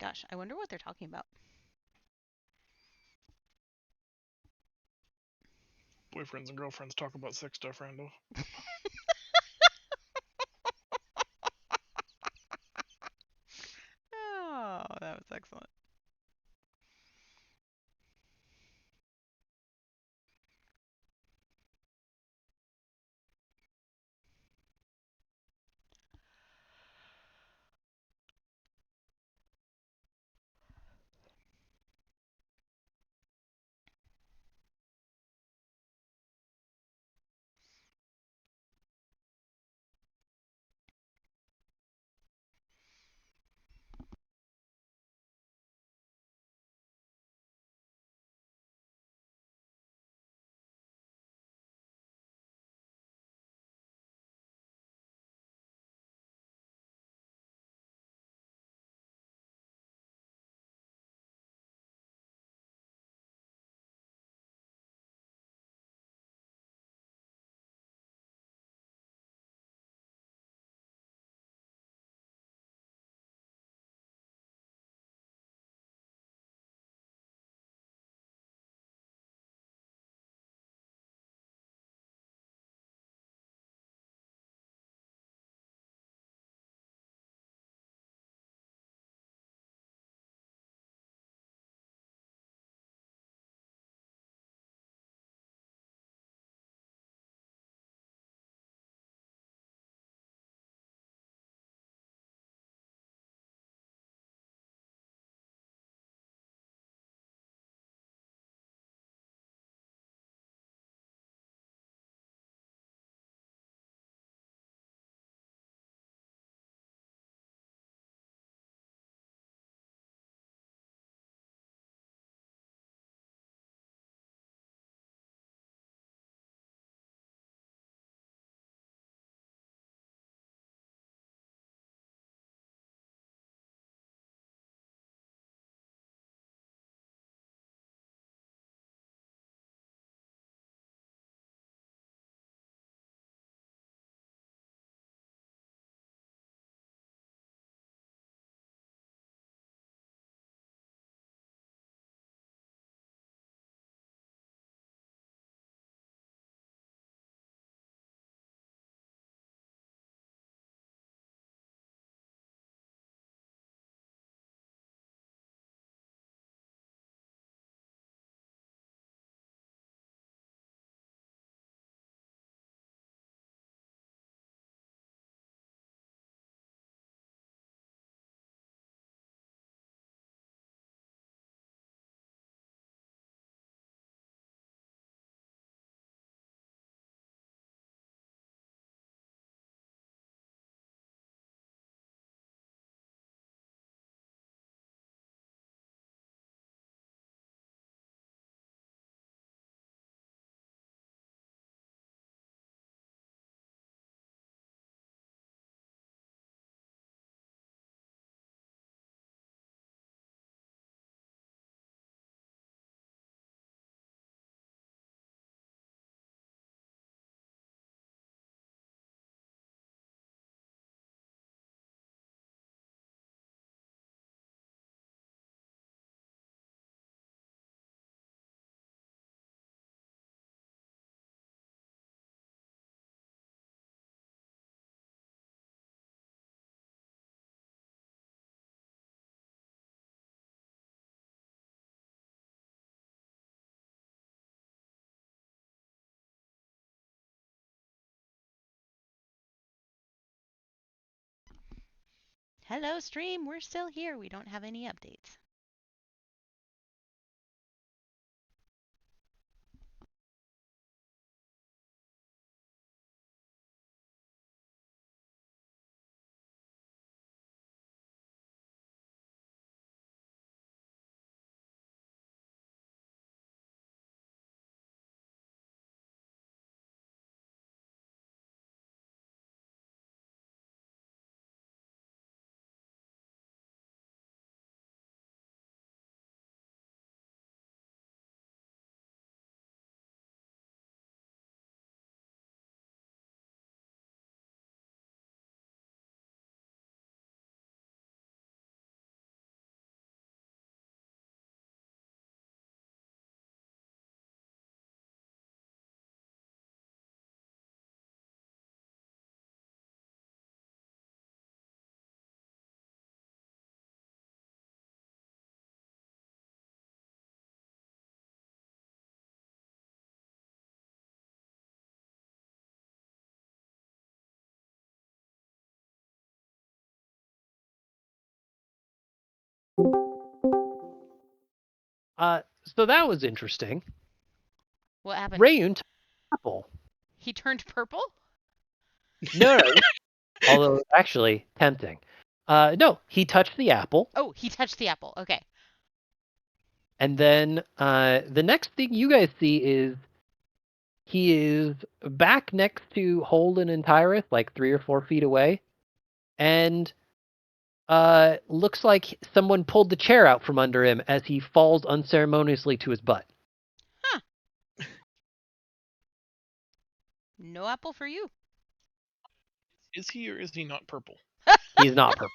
Gosh, I wonder what they're talking about. Boyfriends and girlfriends talk about sex stuff, Randall. Oh, that was excellent. Hello, stream. We're still here. We don't have any updates. So that was interesting. What happened? Rayun took the apple. He turned purple? No, no. Although actually tempting. No, he touched the apple, Oh, he touched the apple. Okay. and then the next thing you guys see is he is back next to Holden and Tyrus, like 3 or 4 feet away, and looks like someone pulled the chair out from under him as he falls unceremoniously to his butt. Huh. No apple for you. Is he or is he not purple? He's not purple.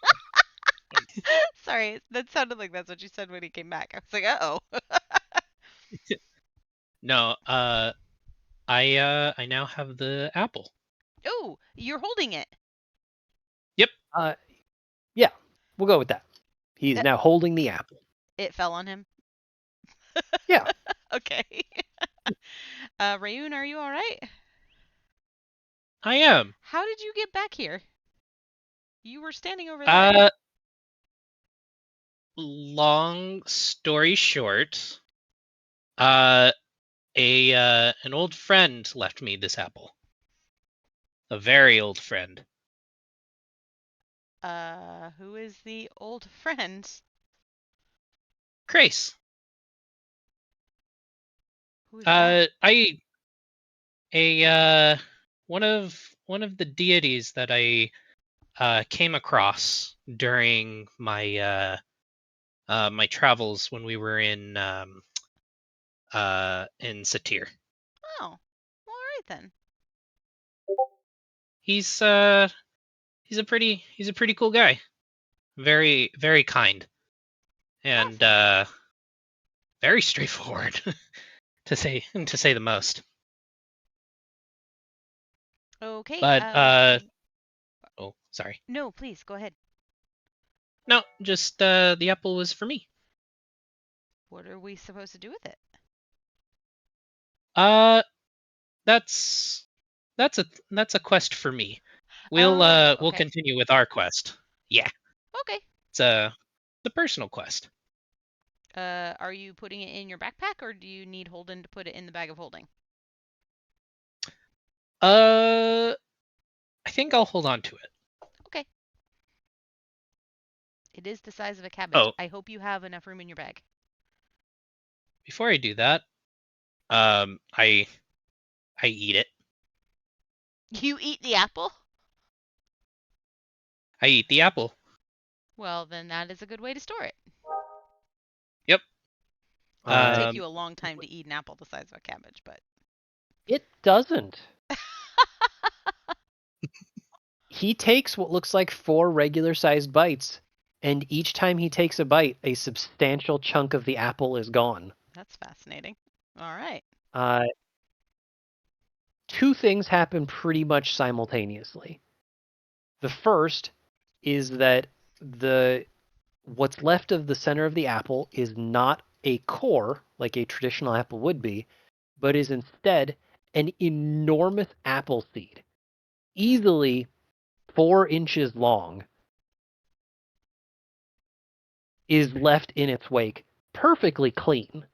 Sorry, that sounded like that's what you said when he came back. I was like, uh-oh. No, I now have the apple. Oh, you're holding it. Yeah, we'll go with that. He's now holding the apple. It fell on him. Yeah. Okay. Rayun, are you all right? I am. How did you get back here? You were standing over there. Long story short, an old friend left me this apple. A very old friend. Who is the old friend? Grace. Who's that? One of the deities that I came across during my my travels when we were in Satir. Oh, well, all right then. He's a pretty cool guy. Very very kind. And Awesome. very straightforward to say the most. Okay. But oh, sorry. No, please go ahead. No, just the apple was for me. What are we supposed to do with it? Uh that's that's a quest for me. We'll Oh, we'll okay. continue with our quest. Yeah. Okay. It's a personal quest. Are you putting it in your backpack or do you need Holden to put it in the bag of holding? I think I'll hold on to it. Okay. It is the size of a cabbage. Oh, I hope you have enough room in your bag. before I do that, I eat it. You eat the apple? I eat the apple. Well, then that is a good way to store it. Yep. It would take Um, you a long time to eat an apple the size of a cabbage, but It doesn't. He takes what looks like 4 regular-sized bites, and each time he takes a bite, a substantial chunk of the apple is gone. that's fascinating. All right. 2 things happen pretty much simultaneously. The first is that what's left of the center of the apple is not a core like a traditional apple would be, but is instead an enormous apple seed, easily 4 inches long, is left in its wake perfectly clean.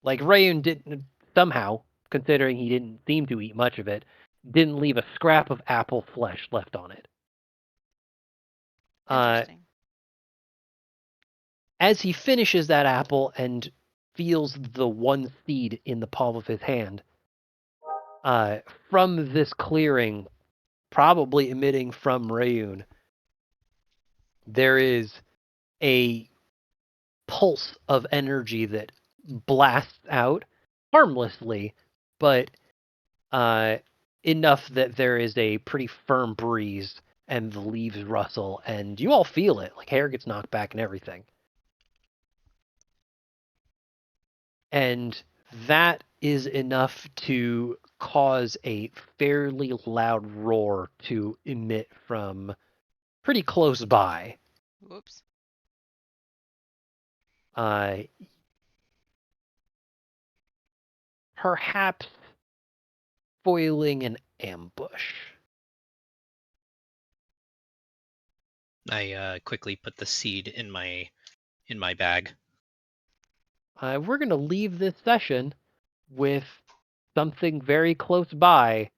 Like Rayun didn't somehow, considering he didn't seem to eat much of it, didn't leave a scrap of apple flesh left on it. Interesting. As he finishes that apple and feels the one seed in the palm of his hand, from this clearing, probably emitting from Rayun, there is a pulse of energy that blasts out harmlessly, but enough that there is a pretty firm breeze and the leaves rustle, and you all feel it. Like hair gets knocked back and everything. And that is enough to cause a fairly loud roar to emit from pretty close by. Whoops. Perhaps foiling an ambush. I quickly put the seed in my bag. We're going to leave this session with something very close by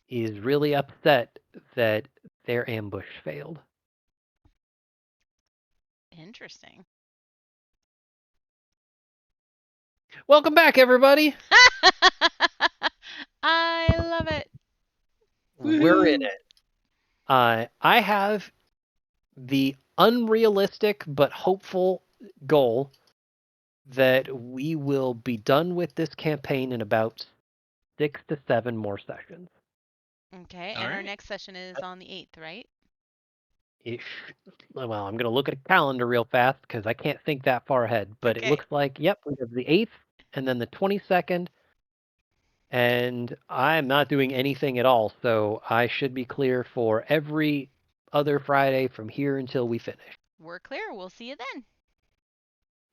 is really upset that their ambush failed. Interesting. Welcome back, everybody. I love it. We're in it. I have the unrealistic but hopeful goal that we will be done with this campaign in about 6 to 7 more sessions. Okay, All and our right. next session is on the 8th, right? Well, I'm going to look at a calendar real fast because I can't think that far ahead. But Okay. it looks like, yep, we have the 8th and then the 22nd. And I'm not doing anything at all. So I should be clear for every other Friday from here until we finish. We're clear. We'll see you then.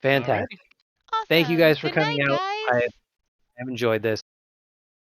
Fantastic. Alrighty. Awesome. Thank you guys for Good coming night, out. I guys. have enjoyed this.